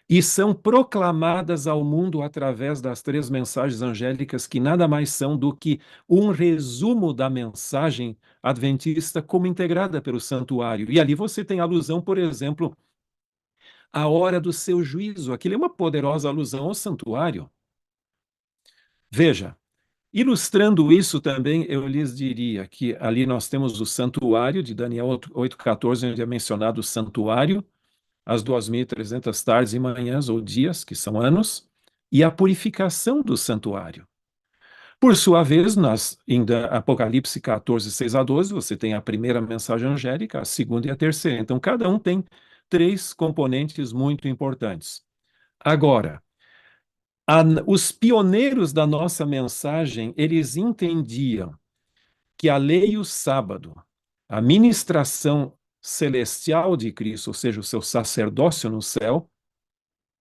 e são proclamadas ao mundo através das três mensagens angélicas, que nada mais são do que um resumo da mensagem adventista como integrada pelo santuário. E ali você tem alusão, por exemplo, à hora do seu juízo. Aquilo é uma poderosa alusão ao santuário. Veja, ilustrando isso também, eu lhes diria que ali nós temos o santuário de Daniel 8,14, onde é mencionado o santuário, as 2.300 tardes e manhãs ou dias, que são anos, e a purificação do santuário. Por sua vez, em Apocalipse 14, 6 a 12, você tem a primeira mensagem angélica, a segunda e a terceira. Então, cada um tem três componentes muito importantes. Agora, os pioneiros da nossa mensagem, eles entendiam que a lei e o sábado, a ministração celestial de Cristo, ou seja, o seu sacerdócio no céu,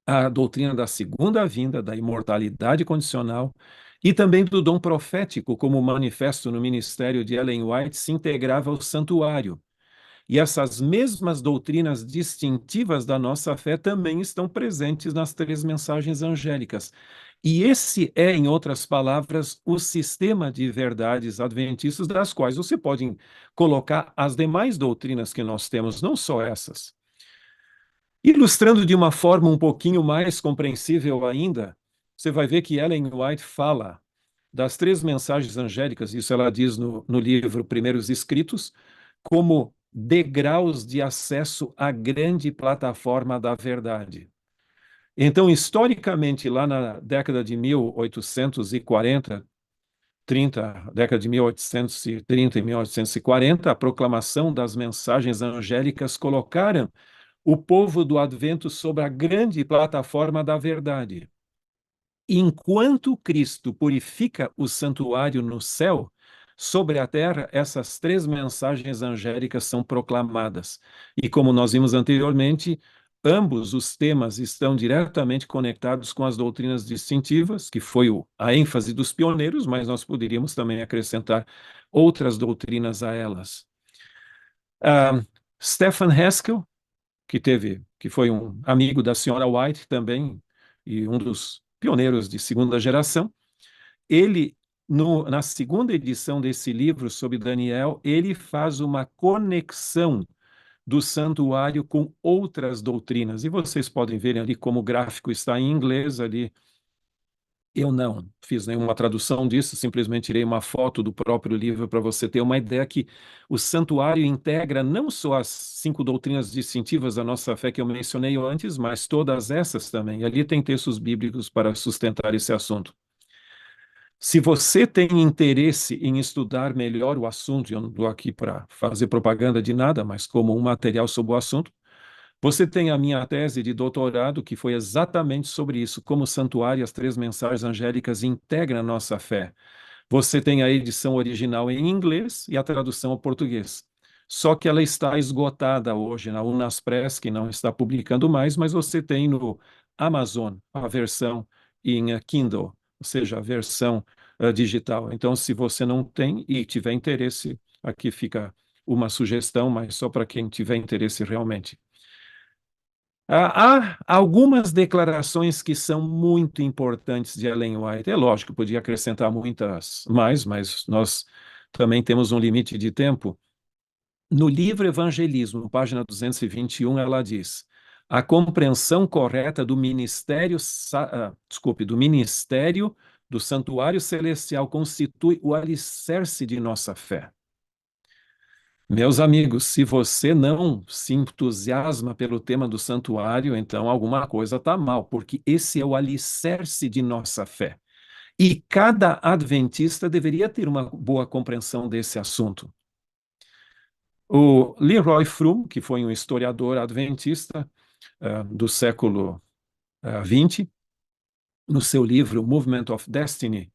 a doutrina da segunda vinda, da imortalidade condicional e também do dom profético, como manifesto no ministério de Ellen White, se integrava ao santuário. E essas mesmas doutrinas distintivas da nossa fé também estão presentes nas três mensagens angélicas. E esse é, em outras palavras, o sistema de verdades adventistas, das quais você pode colocar as demais doutrinas que nós temos, não só essas. Ilustrando de uma forma um pouquinho mais compreensível ainda, você vai ver que Ellen White fala das três mensagens angélicas, isso ela diz no livro Primeiros Escritos, como degraus de acesso à grande plataforma da verdade. Então, historicamente, lá na década de 1840, década de 1830 e 1840, a proclamação das mensagens angélicas colocaram o povo do Advento sobre a grande plataforma da verdade. Enquanto Cristo purifica o santuário no céu, sobre a terra, essas três mensagens angélicas são proclamadas. E como nós vimos anteriormente, ambos os temas estão diretamente conectados com as doutrinas distintivas, que foi a ênfase dos pioneiros, mas nós poderíamos também acrescentar outras doutrinas a elas. Stephen Haskell, que foi um amigo da senhora White também, e um dos pioneiros de segunda geração, ele, na segunda edição desse livro sobre Daniel, ele faz uma conexão do santuário com outras doutrinas. E vocês podem ver ali como o gráfico está em inglês ali. Eu não fiz nenhuma tradução disso, simplesmente tirei uma foto do próprio livro para você ter uma ideia que o santuário integra não só as 5 doutrinas distintivas da nossa fé que eu mencionei antes, mas todas essas também. E ali tem textos bíblicos para sustentar esse assunto. Se você tem interesse em estudar melhor o assunto, eu não estou aqui para fazer propaganda de nada, mas como um material sobre o assunto, você tem a minha tese de doutorado, que foi exatamente sobre isso, como o santuário e as três mensagens angélicas integram a nossa fé. Você tem a edição original em inglês e a tradução ao português. Só que ela está esgotada hoje na Unaspress, que não está publicando mais, mas você tem no Amazon a versão em Kindle, ou seja, a versão digital. Então, se você não tem e tiver interesse, aqui fica uma sugestão, mas só para quem tiver interesse realmente. Há algumas declarações que são muito importantes de Ellen White. É lógico, podia acrescentar muitas mais, mas nós também temos um limite de tempo. No livro Evangelismo, página 221, ela diz: a compreensão correta do ministério, do ministério do santuário celestial constitui o alicerce de nossa fé. Meus amigos, se você não se entusiasma pelo tema do santuário, então alguma coisa está mal, porque esse é o alicerce de nossa fé. E cada adventista deveria ter uma boa compreensão desse assunto. O Leroy Froom, que foi um historiador adventista do século XX, no seu livro Movement of Destiny,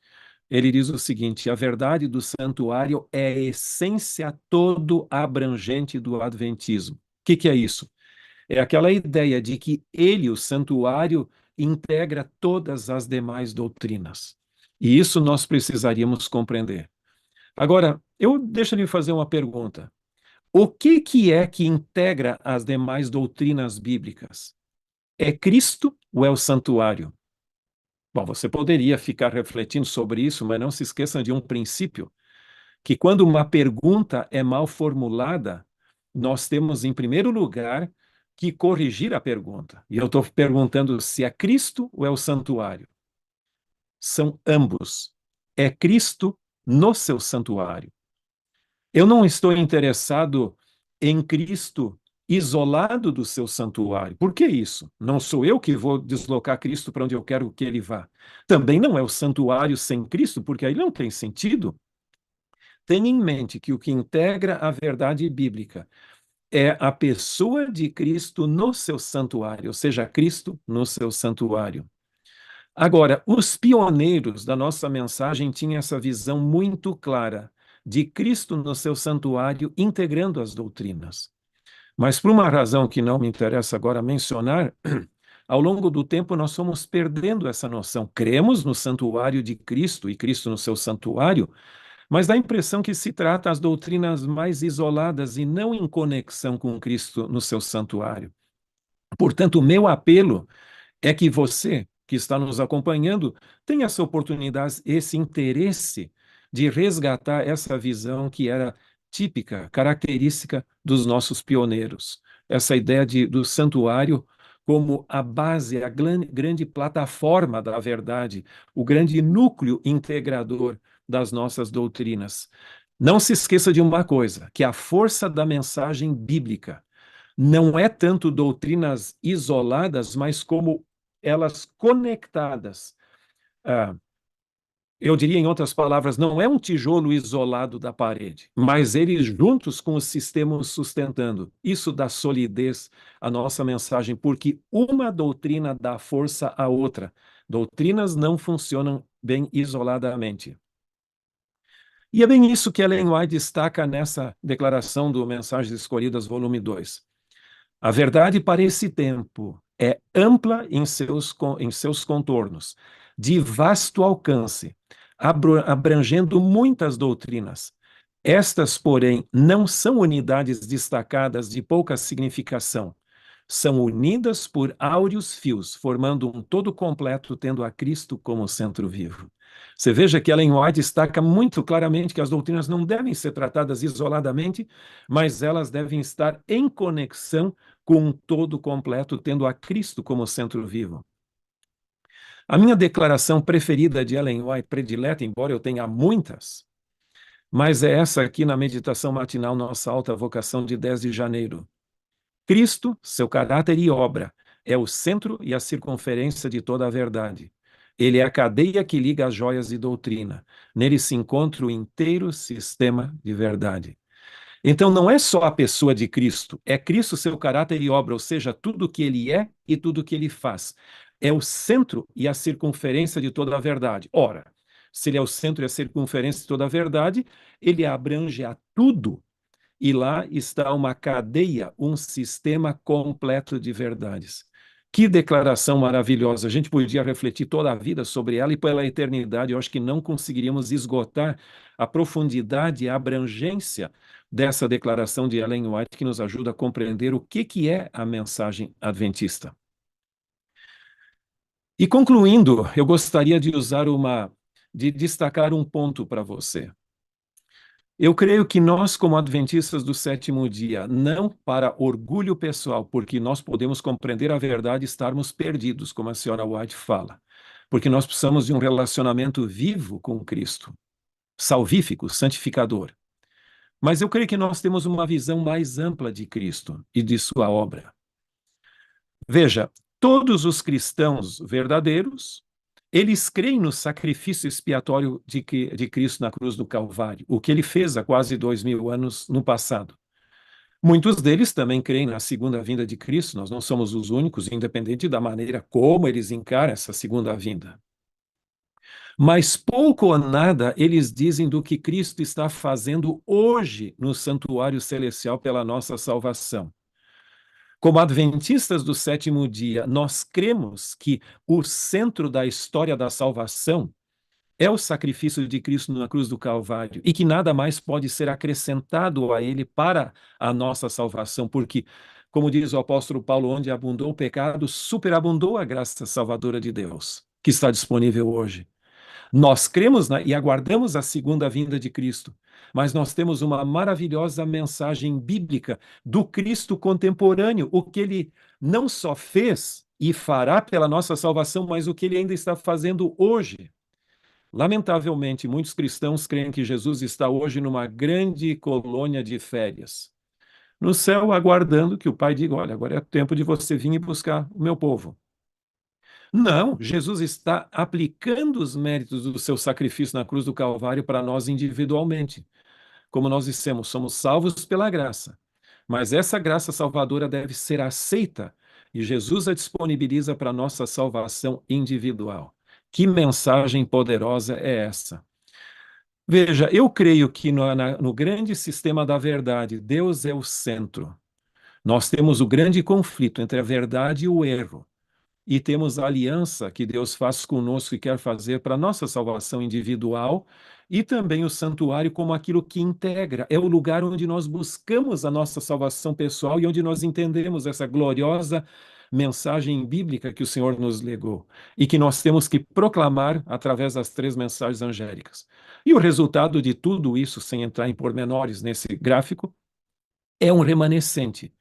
ele diz o seguinte: a verdade do santuário é a essência todo abrangente do adventismo. O que é isso? É aquela ideia de que ele, o santuário, integra todas as demais doutrinas. E isso nós precisaríamos compreender. Agora, deixa-me fazer uma pergunta. O que é que integra as demais doutrinas bíblicas? É Cristo ou é o santuário? Bom, você poderia ficar refletindo sobre isso, mas não se esqueçam de um princípio, que quando uma pergunta é mal formulada, nós temos, em primeiro lugar, que corrigir a pergunta. E eu estou perguntando se é Cristo ou é o santuário. São ambos. É Cristo no seu santuário. Eu não estou interessado em Cristo isolado do seu santuário. Por que isso? Não sou eu que vou deslocar Cristo para onde eu quero que ele vá. Também não é o santuário sem Cristo, porque aí não tem sentido. Tenha em mente que o que integra a verdade bíblica é a pessoa de Cristo no seu santuário, ou seja, Cristo no seu santuário. Agora, os pioneiros da nossa mensagem tinham essa visão muito clara de Cristo no seu santuário, integrando as doutrinas. Mas por uma razão que não me interessa agora mencionar, ao longo do tempo nós fomos perdendo essa noção. Cremos no santuário de Cristo e Cristo no seu santuário, mas dá a impressão que se trata as doutrinas mais isoladas e não em conexão com Cristo no seu santuário. Portanto, o meu apelo é que você, que está nos acompanhando, tenha essa oportunidade, esse interesse de resgatar essa visão que era típica, característica dos nossos pioneiros. Essa ideia do santuário como a base, a grande plataforma da verdade, o grande núcleo integrador das nossas doutrinas. Não se esqueça de uma coisa, que a força da mensagem bíblica não é tanto doutrinas isoladas, mas como elas conectadas. Ah, eu diria, em outras palavras, não é um tijolo isolado da parede, mas eles juntos com o sistema os sustentando. Isso dá solidez à nossa mensagem, porque uma doutrina dá força à outra. Doutrinas não funcionam bem isoladamente. E é bem isso que Ellen White destaca nessa declaração do Mensagens Escolhidas, volume 2. A verdade para esse tempo é ampla em seus contornos, de vasto alcance, abrangendo muitas doutrinas. Estas, porém, não são unidades destacadas de pouca significação. São unidas por áureos fios, formando um todo completo, tendo a Cristo como centro vivo. Você veja que Ellen White destaca muito claramente que as doutrinas não devem ser tratadas isoladamente, mas elas devem estar em conexão com um todo completo, tendo a Cristo como centro vivo. A minha declaração preferida de Ellen White, predileta, embora eu tenha muitas, mas é essa aqui na meditação matinal, nossa alta vocação de 10 de janeiro. Cristo, seu caráter e obra, é o centro e a circunferência de toda a verdade. Ele é a cadeia que liga as joias de doutrina. Nele se encontra o inteiro sistema de verdade. Então, não é só a pessoa de Cristo, é Cristo, seu caráter e obra, ou seja, tudo o que ele é e tudo o que ele faz. É o centro e a circunferência de toda a verdade. Ora, se ele é o centro e a circunferência de toda a verdade, ele abrange a tudo. E lá está uma cadeia, um sistema completo de verdades. Que declaração maravilhosa! A gente podia refletir toda a vida sobre ela e pela eternidade. Eu acho que não conseguiríamos esgotar a profundidade e a abrangência dessa declaração de Ellen White, que nos ajuda a compreender o que é a mensagem adventista. E concluindo, eu gostaria de destacar um ponto para você. Eu creio que nós, como adventistas do sétimo dia, não para orgulho pessoal, porque nós podemos compreender a verdade e estarmos perdidos, como a senhora White fala, porque nós precisamos de um relacionamento vivo com Cristo, salvífico, santificador. Mas eu creio que nós temos uma visão mais ampla de Cristo e de sua obra. Veja, todos os cristãos verdadeiros, eles creem no sacrifício expiatório de Cristo na cruz do Calvário, o que ele fez há quase 2000 anos no passado. Muitos deles também creem na segunda vinda de Cristo, nós não somos os únicos, independente da maneira como eles encaram essa segunda vinda. Mas pouco ou nada eles dizem do que Cristo está fazendo hoje no santuário celestial pela nossa salvação. Como adventistas do sétimo dia, nós cremos que o centro da história da salvação é o sacrifício de Cristo na cruz do Calvário e que nada mais pode ser acrescentado a ele para a nossa salvação, porque, como diz o apóstolo Paulo, onde abundou o pecado, superabundou a graça salvadora de Deus, que está disponível hoje. Nós cremos e aguardamos a segunda vinda de Cristo, mas nós temos uma maravilhosa mensagem bíblica do Cristo contemporâneo, o que ele não só fez e fará pela nossa salvação, mas o que ele ainda está fazendo hoje. Lamentavelmente, muitos cristãos creem que Jesus está hoje numa grande colônia de férias, no céu, aguardando que o Pai diga: olha, agora é tempo de você vir e buscar o meu povo. Não, Jesus está aplicando os méritos do seu sacrifício na cruz do Calvário para nós individualmente. Como nós dissemos, somos salvos pela graça, mas essa graça salvadora deve ser aceita e Jesus a disponibiliza para a nossa salvação individual. Que mensagem poderosa é essa? Veja, eu creio que no grande sistema da verdade, Deus é o centro. Nós temos o grande conflito entre a verdade e o erro. E temos a aliança que Deus faz conosco e quer fazer para a nossa salvação individual, e também o santuário como aquilo que integra. É o lugar onde nós buscamos a nossa salvação pessoal e onde nós entendemos essa gloriosa mensagem bíblica que o Senhor nos legou e que nós temos que proclamar através das três mensagens angélicas. E o resultado de tudo isso, sem entrar em pormenores nesse gráfico, é um remanescente.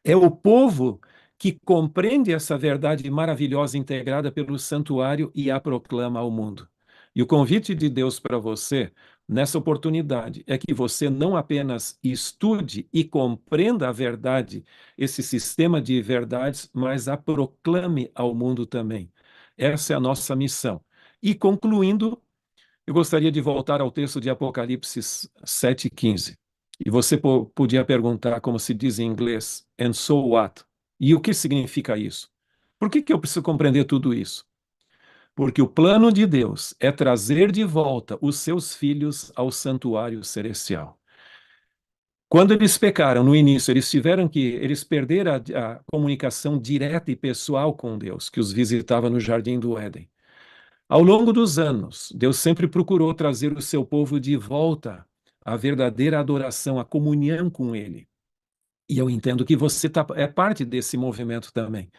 É o povo que compreende essa verdade maravilhosa integrada pelo santuário e a proclama ao mundo. E o convite de Deus para você, nessa oportunidade, é que você não apenas estude e compreenda a verdade, esse sistema de verdades, mas a proclame ao mundo também. Essa é a nossa missão. E concluindo, eu gostaria de voltar ao texto de Apocalipse 7:15. E você podia perguntar, como se diz em inglês, and so what? E o que significa isso? Por que eu preciso compreender tudo isso? Porque o plano de Deus é trazer de volta os seus filhos ao santuário celestial. Quando eles pecaram no início, eles perderam a comunicação direta e pessoal com Deus, que os visitava no jardim do Éden. Ao longo dos anos, Deus sempre procurou trazer o seu povo de volta à verdadeira adoração, à comunhão com Ele. E eu entendo que você é parte desse movimento também.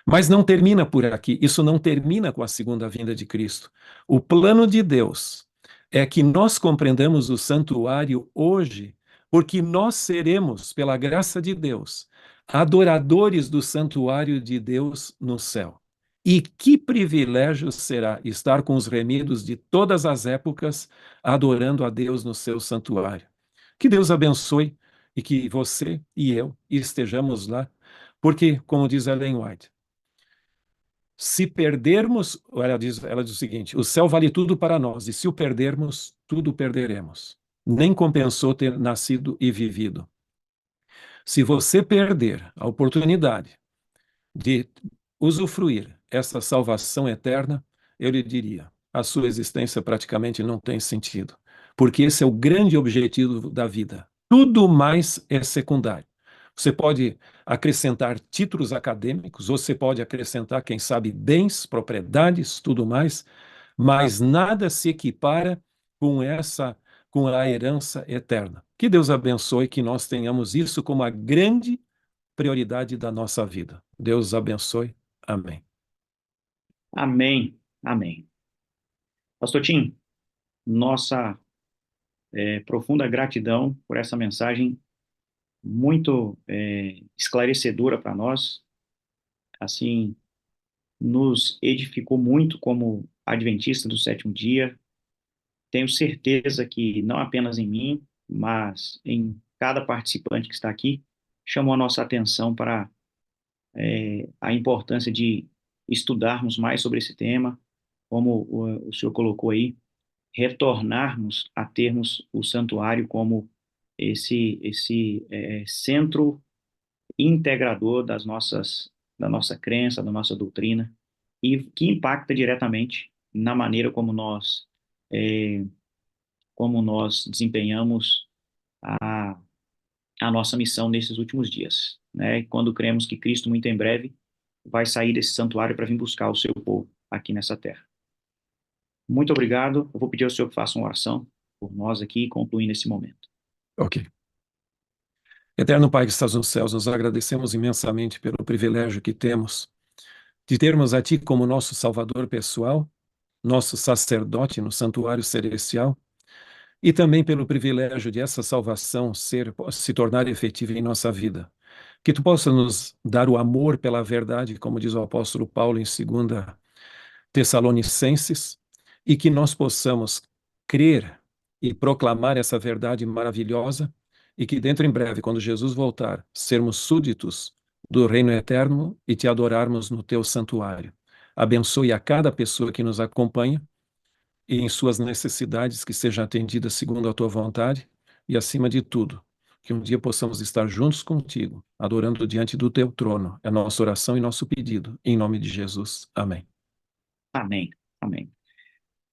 Mas não termina por aqui. Isso não termina com a segunda vinda de Cristo. O plano de Deus é que nós compreendamos o santuário hoje, porque nós seremos, pela graça de Deus, adoradores do santuário de Deus no céu. E que privilégio será estar com os remidos de todas as épocas, adorando a Deus no seu santuário. Que Deus abençoe e que você e eu estejamos lá, porque, como diz Ellen White, se perdermos, ela diz o seguinte: o céu vale tudo para nós, e se o perdermos, tudo perderemos. Nem compensou ter nascido e vivido. Se você perder a oportunidade de usufruir essa salvação eterna, eu lhe diria, a sua existência praticamente não tem sentido, porque esse é o grande objetivo da vida. Tudo mais é secundário. Você pode acrescentar títulos acadêmicos, você pode acrescentar, quem sabe, bens, propriedades, tudo mais, mas nada se equipara com a herança eterna. Que Deus abençoe que nós tenhamos isso como a grande prioridade da nossa vida. Deus abençoe. Amém. Amém. Amém. Pastor Tim, nossa profunda gratidão por essa mensagem muito esclarecedora para nós. Assim, nos edificou muito como adventista do sétimo dia. Tenho certeza que não apenas em mim, mas em cada participante que está aqui, chamou a nossa atenção para a importância de estudarmos mais sobre esse tema, como o senhor colocou aí, retornarmos a termos o santuário como esse centro integrador da nossa crença, da nossa doutrina, e que impacta diretamente na maneira eh, como nós desempenhamos a, a nossa missão nesses últimos dias, né? Quando cremos que Cristo, muito em breve, vai sair desse santuário para vir buscar o seu povo aqui nessa terra. Muito obrigado. Eu vou pedir ao senhor que faça uma oração por nós aqui, concluindo esse momento. Ok. Eterno Pai que estás nos céus, nos agradecemos imensamente pelo privilégio que temos de termos a Ti como nosso Salvador pessoal, nosso sacerdote no santuário celestial, e também pelo privilégio de essa salvação se tornar efetiva em nossa vida. Que Tu possa nos dar o amor pela verdade, como diz o apóstolo Paulo em 2 Tessalonicenses, e que nós possamos crer e proclamar essa verdade maravilhosa, e que dentro em breve, quando Jesus voltar, sermos súditos do reino eterno e te adorarmos no teu santuário. Abençoe a cada pessoa que nos acompanha e em suas necessidades que seja atendida segundo a tua vontade, e acima de tudo, que um dia possamos estar juntos contigo, adorando diante do teu trono. É nossa oração e nosso pedido, em nome de Jesus. Amém. Amém. Amém.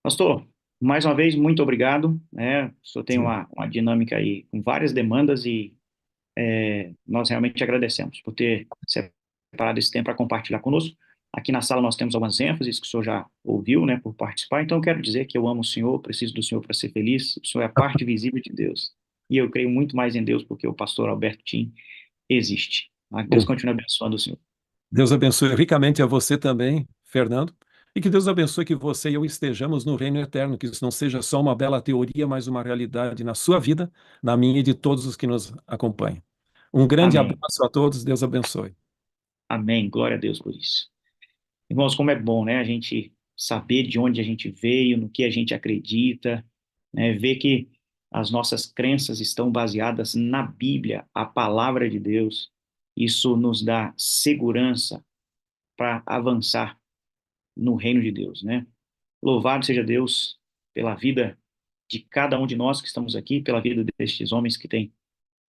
Pastor, mais uma vez, muito obrigado, né? O senhor tem Sim. uma dinâmica aí com várias demandas e nós realmente agradecemos por ter separado esse tempo para compartilhar conosco. Aqui na sala nós temos algumas ênfases que o senhor já ouviu, né, por participar. Então eu quero dizer que eu amo o senhor, preciso do senhor para ser feliz. O senhor é a parte visível de Deus. E eu creio muito mais em Deus porque o pastor Alberto Tim existe. Mas Deus Oh, continue abençoando o senhor. Deus abençoe ricamente a você também, Fernando, e que Deus abençoe que você e eu estejamos no reino eterno, que isso não seja só uma bela teoria, mas uma realidade na sua vida, na minha e de todos os que nos acompanham. Um grande Amém. abraço a todos, Deus abençoe. Amém. Glória a Deus por isso. Irmãos, como é bom, né? A gente saber de onde a gente veio, no que a gente acredita, né? Ver que as nossas crenças estão baseadas na Bíblia, a palavra de Deus. Isso nos dá segurança para avançar no reino de Deus, né? Louvado seja Deus pela vida de cada um de nós que estamos aqui, pela vida destes homens que têm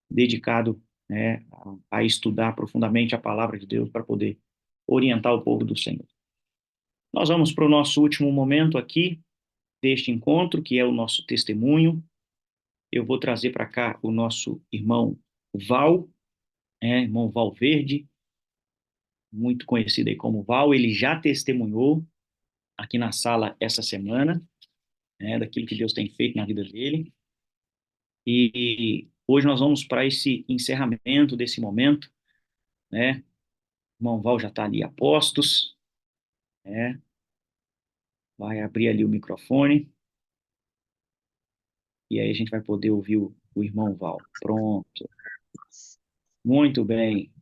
dedicado, né, a estudar profundamente a palavra de Deus para poder orientar o povo do Senhor. Nós vamos para o nosso último momento aqui deste encontro, que é o nosso testemunho. Eu vou trazer para cá o nosso irmão Val, irmão Val Verde, muito conhecido aí como Val. Ele já testemunhou aqui na sala essa semana, daquilo que Deus tem feito na vida dele. E hoje nós vamos para esse encerramento desse momento, né? O irmão Val já está ali a postos, né? Vai abrir ali o microfone e aí a gente vai poder ouvir o irmão Val. Pronto. Muito bem.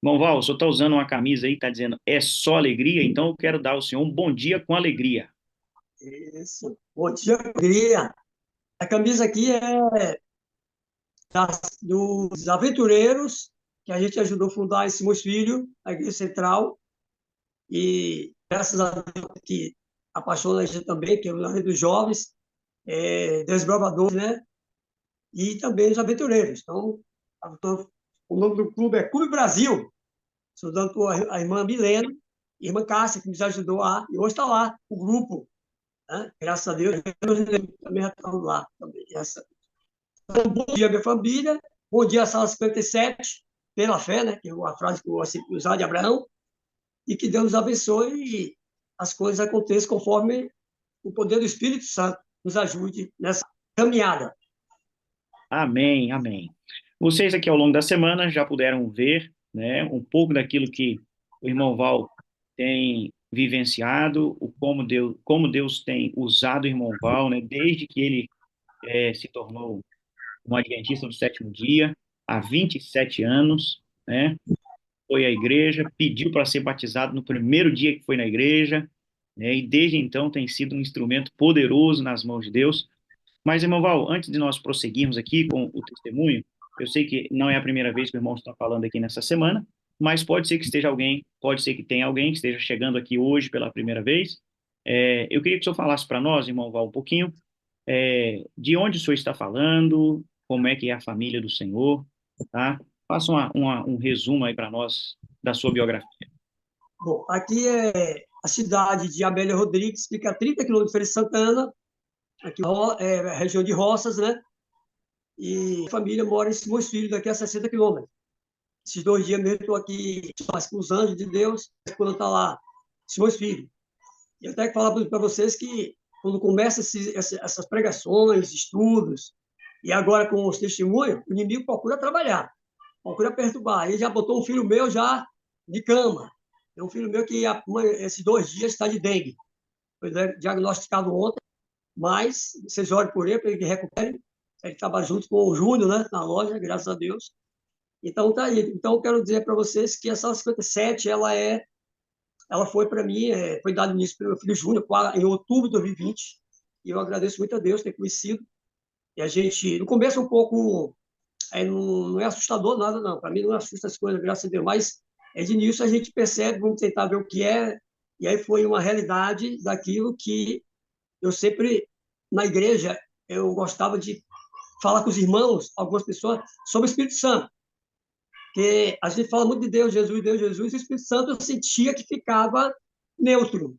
Irmão Val, o senhor está usando uma camisa aí, está dizendo é só alegria, então eu quero dar ao senhor um bom dia com alegria. Isso. Bom dia, alegria. A camisa aqui é dos aventureiros, que a gente ajudou a fundar em Simões Filho, a Igreja Central, e graças a Deus que apaixona a gente também, que é o Lei dos Jovens, Desbravadores, né? E também os aventureiros. Então, o nome do clube é Clube Brasil, estudando a irmã Milena, e a irmã Cássia, que nos ajudou lá, e hoje está lá, o grupo, né? Graças a Deus, também já estamos lá. Também. Então, bom dia, minha família. Bom dia, Sala 57, pela fé, né? Que é uma frase que eu gosto de usar de Abraão. E que Deus nos abençoe e as coisas aconteçam conforme o poder do Espírito Santo nos ajude nessa caminhada. Amém, amém. Vocês aqui ao longo da semana já puderam ver, né, um pouco daquilo que o irmão Val tem vivenciado, como Deus tem usado o irmão Val, né, desde que ele se tornou um adventista do sétimo dia, há 27 anos, né, foi à igreja, pediu para ser batizado no primeiro dia que foi na igreja, né, e desde então tem sido um instrumento poderoso nas mãos de Deus Mas, irmão Val, antes de nós prosseguirmos aqui com o testemunho, eu sei que não é a primeira vez que o irmão está falando aqui nessa semana, mas pode ser que esteja alguém, pode ser que tenha alguém que esteja chegando aqui hoje pela primeira vez. Eu queria que o senhor falasse para nós, irmão Val, um pouquinho, de onde o senhor está falando, como é que é a família do senhor, tá? Faça um resumo aí para nós da sua biografia. Bom, aqui é a cidade de Amélia Rodrigues, fica a 30 quilômetros de Feira de Santana, aqui é a região de Roças, né? E a família mora em Simões Filho, daqui a 60 quilômetros. Esses 2 dias mesmo estou aqui, mais com os anjos de Deus, quando está lá, Simões Filho. E eu tenho que falar para vocês que, quando começa essas pregações, estudos, e agora com os testemunhos, o inimigo procura trabalhar, procura perturbar. Ele já botou um filho meu já de cama. É um filho meu que esses 2 dias está de dengue. Foi diagnosticado ontem, mas vocês orem por ele, para ele que recupere. Ele trabalha junto com o Júnior, né, na loja, graças a Deus. Então, tá aí. Então, eu quero dizer para vocês que essa 57, ela foi para mim, foi dado início pelo meu filho Júnior, em outubro de 2020, e eu agradeço muito a Deus ter conhecido. E a gente, no começo, um pouco, não é assustador nada, não. Para mim, não assusta as coisas, graças a Deus, mas de início a gente percebe, vamos tentar ver o que é, e aí foi uma realidade daquilo que eu sempre, na igreja, eu gostava de falar com os irmãos, algumas pessoas, sobre o Espírito Santo. Porque a gente fala muito de Deus, Jesus, e o Espírito Santo eu sentia que ficava neutro,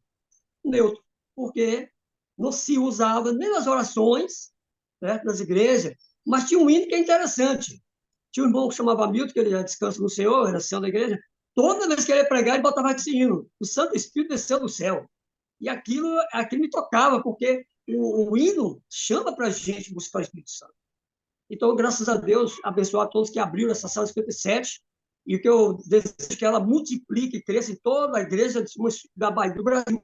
neutro, porque não se usava nem nas orações, né, nas igrejas, mas tinha um hino que é interessante. Tinha um irmão que chamava Milton, que ele já descansa no Senhor, era ancião da igreja, toda vez que ele ia pregar, ele botava esse hino, o Santo Espírito desceu do céu. E aquilo me tocava, porque o hino chama para a gente buscar o Espírito Santo. Então, graças a Deus, abençoar a todos que abriram essa sala 57, e o que eu desejo é que ela multiplique e cresça em toda a igreja da Bahia do Brasil.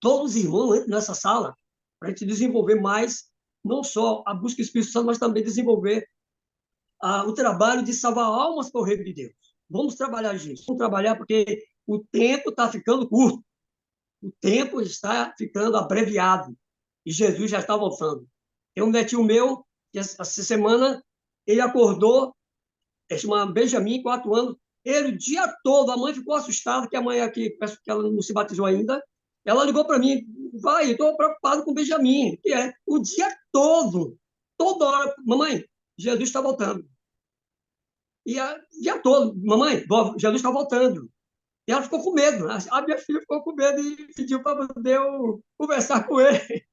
Todos os irmãos entram nessa sala para a gente desenvolver mais, não só a busca do Espírito Santo, mas também desenvolver o trabalho de salvar almas para o reino de Deus. Vamos trabalhar, gente. Vamos trabalhar porque o tempo está ficando curto. O tempo está ficando abreviado. E Jesus já está voltando. Tem um netinho meu, que essa semana, ele acordou, chama Benjamin, 4 anos, ele o dia todo, a mãe ficou assustada, que a mãe aqui, peço que ela não se batizou ainda, ela ligou para mim, vai, eu estou preocupado com o Benjamin, que é o dia todo, toda hora, mamãe, Jesus está voltando. E o dia todo, mamãe, Jesus está voltando. E ela ficou com medo, a minha filha ficou com medo e pediu para poder eu conversar com ele.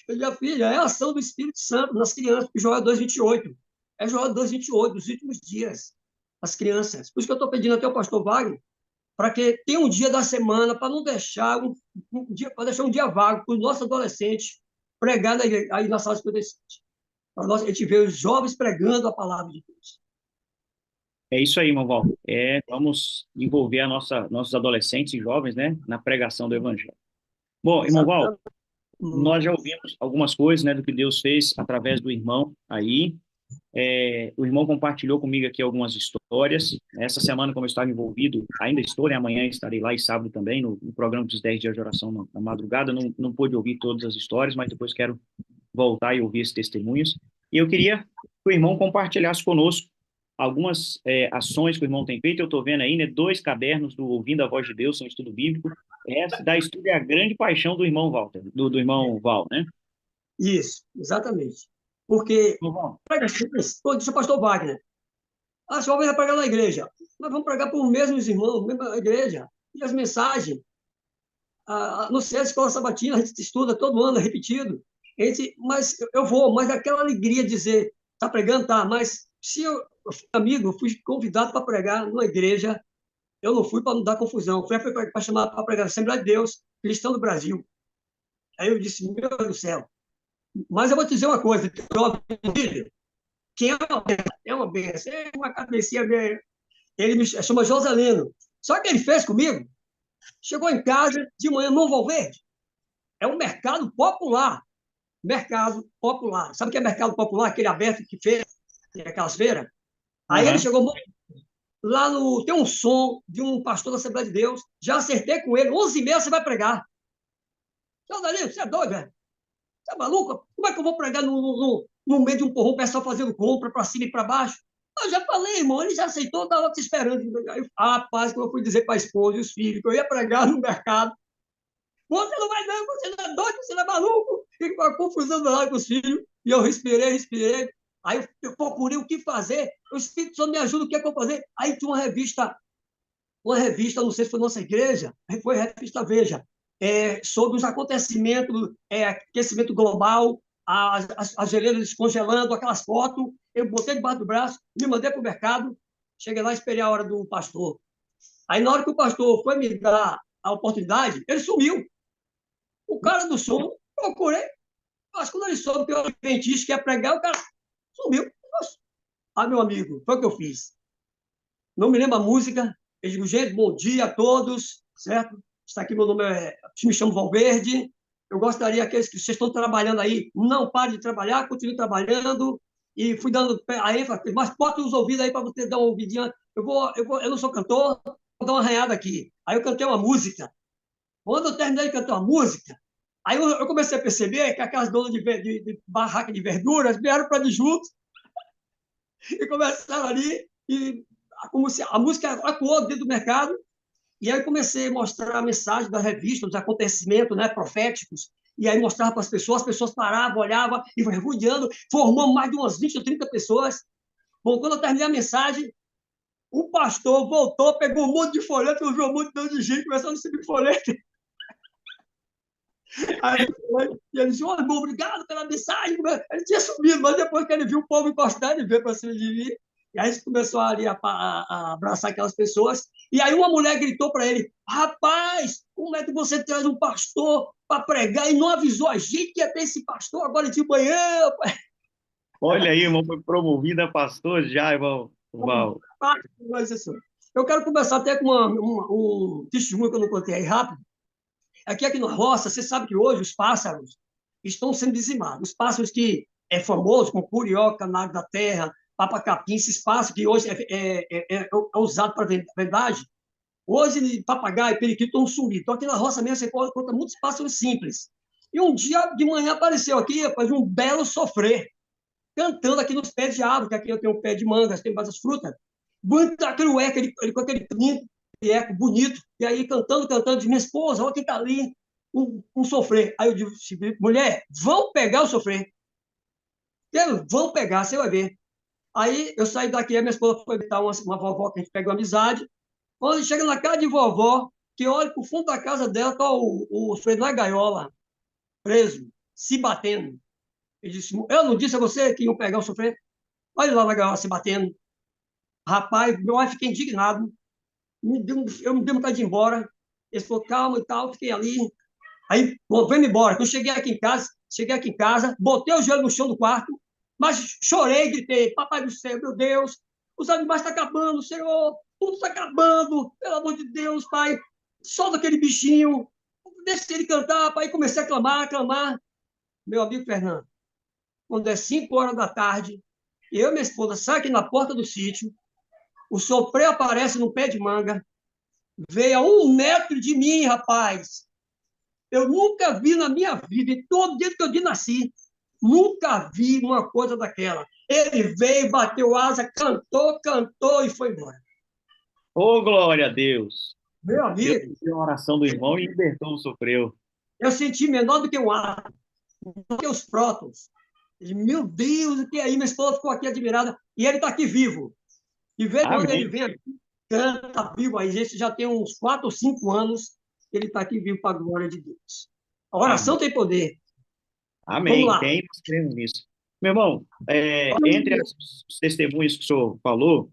Minha filha, é a ação do Espírito Santo nas crianças, que Joel 2:28. É Joel 2:28, dos últimos dias, as crianças. Por isso que eu estou pedindo até ao pastor Wagner, para que tenha um dia da semana, para não deixar dia, para deixar um dia vago para os nossos adolescentes pregar aí na sala 57. Para nós, a gente ver os jovens pregando a palavra de Deus. É isso aí, irmão Val. Vamos envolver nossos adolescentes e jovens, né, na pregação do Evangelho. Bom, irmão Val, nós já ouvimos algumas coisas, né, do que Deus fez através do irmão aí. O irmão compartilhou comigo aqui algumas histórias. Essa semana, como eu estava envolvido, ainda estou, né, amanhã estarei lá e sábado também, no programa dos 10 dias de oração na madrugada. Não pude ouvir todas as histórias, mas depois quero voltar e ouvir esses testemunhos. E eu queria que o irmão compartilhasse conosco algumas ações que o irmão tem feito. Eu estou vendo aí, né, 2 cadernos do Ouvindo a Voz de Deus, são estudo bíblico. Essa da estudo é a grande paixão do irmão Walter, do irmão Val, né? Isso, exatamente. Porque, deixa o pastor Wagner, a senhora vai pregar na igreja. Nós vamos pregar para os mesmos irmãos, mesma igreja. E as mensagens, no centro da escola sabatina, a gente estuda todo ano, é repetido. Mas eu vou, mas aquela alegria de dizer, está pregando, tá, mas se eu fui amigo, eu fui convidado para pregar numa igreja, eu não fui para não dar confusão, fui para chamar para pregar na Assembleia de Deus, Cristão do Brasil. Aí eu disse, meu Deus do céu. Mas eu vou te dizer uma coisa, que é uma benção, é uma cabecinha, ele me chama Joselino. Sabe o que ele fez comigo? Chegou em casa, de manhã, não vou verde. É um mercado popular. Mercado popular. Sabe o que é mercado popular? Aquele aberto que fez, aquelas feiras? Aí ele chegou lá tem um som de um pastor da Assembleia de Deus, já acertei com ele, 11h30 você vai pregar. Joselino, você é doido, velho? Tá maluco? Como é que eu vou pregar no meio de um porrão, o pessoal fazendo compra para cima e para baixo? Eu já falei, irmão, ele já aceitou, estava te esperando. Aí, rapaz, quando eu fui dizer para a esposa e os filhos que eu ia pregar no mercado, você não vai não, você não é doido, você não é maluco. Fica com a confusão lá com os filhos. E eu respirei. Aí eu procurei o que fazer. O Espírito Santo me ajuda, o que é que eu vou fazer? Aí tinha uma revista, não sei se foi nossa igreja, foi a revista Veja, sobre os acontecimentos, aquecimento global, as geleiras descongelando, aquelas fotos. Eu botei debaixo do braço, me mandei para o mercado, cheguei lá e esperei a hora do pastor. Aí, na hora que o pastor foi me dar a oportunidade, ele sumiu. O cara do som, procurei, mas quando ele soube que eu era adventista, que ia pregar, o cara sumiu. Ah, meu amigo, foi o que eu fiz. Não me lembro a música. Eu digo, gente, bom dia a todos, certo? Está aqui, meu nome me chamo Valverde. Eu gostaria que aqueles que vocês estão trabalhando aí, não parem de trabalhar, continuem trabalhando. E fui dando a ênfase, mas bote os ouvidos aí para você dar uma ouvidinha. Eu não sou cantor, vou dar uma arranhada aqui. Aí eu cantei uma música. Quando eu terminei de cantar uma música, aí eu comecei a perceber que aquelas donas de barraca de verduras vieram para mim junto e começaram ali, e como se a música ecoou dentro do mercado, e aí eu comecei a mostrar a mensagem da revista, dos acontecimentos, né, proféticos, e aí mostrava para as pessoas paravam, olhavam, e rodeando, formou mais de umas 20 ou 30 pessoas. Bom, quando eu terminei a mensagem, o pastor voltou, pegou um monte de folheto, eu vi um monte de gente começando a distribuir folheto. Aí ele disse, oh, irmão, obrigado pela mensagem. Ele tinha subido, mas depois que ele viu o povo encostar, ele veio para cima de mim. E aí começou ali a abraçar aquelas pessoas. E aí uma mulher gritou para ele, rapaz, como é que você traz um pastor para pregar e não avisou a gente que ia ter esse pastor agora de manhã? Olha aí, irmão, foi promovido a pastor já, irmão. Uau. Eu quero começar até com um testemunho que eu não contei aí rápido. Aqui na roça, você sabe que hoje os pássaros estão sendo dizimados. Os pássaros que é famoso, como curió, canário da terra, papacapim, esses pássaros que hoje é usado para vendagem. Hoje, papagaio, periquito estão sumindo. Então, aqui na roça mesmo, você encontra muitos pássaros simples. E um dia de manhã apareceu aqui, rapaz, um belo sofrer, cantando aqui nos pés de árvore, que aqui eu tenho um pé de manga, tem várias frutas. Bonito, aquele eco, ele com aquele trinco, eco bonito, e aí cantando, diz, minha esposa, olha quem está ali, um sofrer. Aí eu digo, mulher, vão pegar o sofrer. Vão pegar, você vai ver. Aí eu saí daqui, a minha esposa foi visitar uma vovó que a gente pegou amizade. Quando chega na casa de vovó, que olha para o fundo da casa dela, está o sofrer na gaiola, preso, se batendo. Ele disse, eu não disse a você que iam pegar o sofrer? Olha lá na gaiola se batendo. Rapaz, meu pai fiquei indignado. Eu me dei vontade de ir embora. Ele falou, calma e tal, fiquei ali. Aí, bom, vem embora. Quando cheguei aqui em casa, botei o joelho no chão do quarto, mas chorei, gritei, papai do céu, meu Deus, os animais estão acabando, Senhor, tudo está acabando, pelo amor de Deus, pai, solta aquele bichinho, deixa ele cantar, pai. E comecei a clamar. Meu amigo Fernando, quando é 5 horas da tarde, eu e minha esposa saem aqui na porta do sítio, o sofrê aparece no pé de manga, veio a 1 metro de mim, rapaz. Eu nunca vi na minha vida, e todo dia que eu nasci, nunca vi uma coisa daquela. Ele veio, bateu asa, cantou e foi embora. Ô, glória a Deus. Meu Deus amigo, ouviu a oração do irmão e libertou o sofreu. eu senti menor do que um ar, do que os prótons. Meu Deus, o que é aí? Minha esposa ficou aqui admirada. E ele está aqui vivo. E vez quando ele Amém. vem aqui, canta vivo aí. Gente, já tem uns 4 ou 5 anos que ele está aqui vivo para a glória de Deus. A oração Amém. tem poder. Vamos Amém. lá. Tem, nós cremos nisso. Meu irmão, entre os testemunhos que o senhor falou,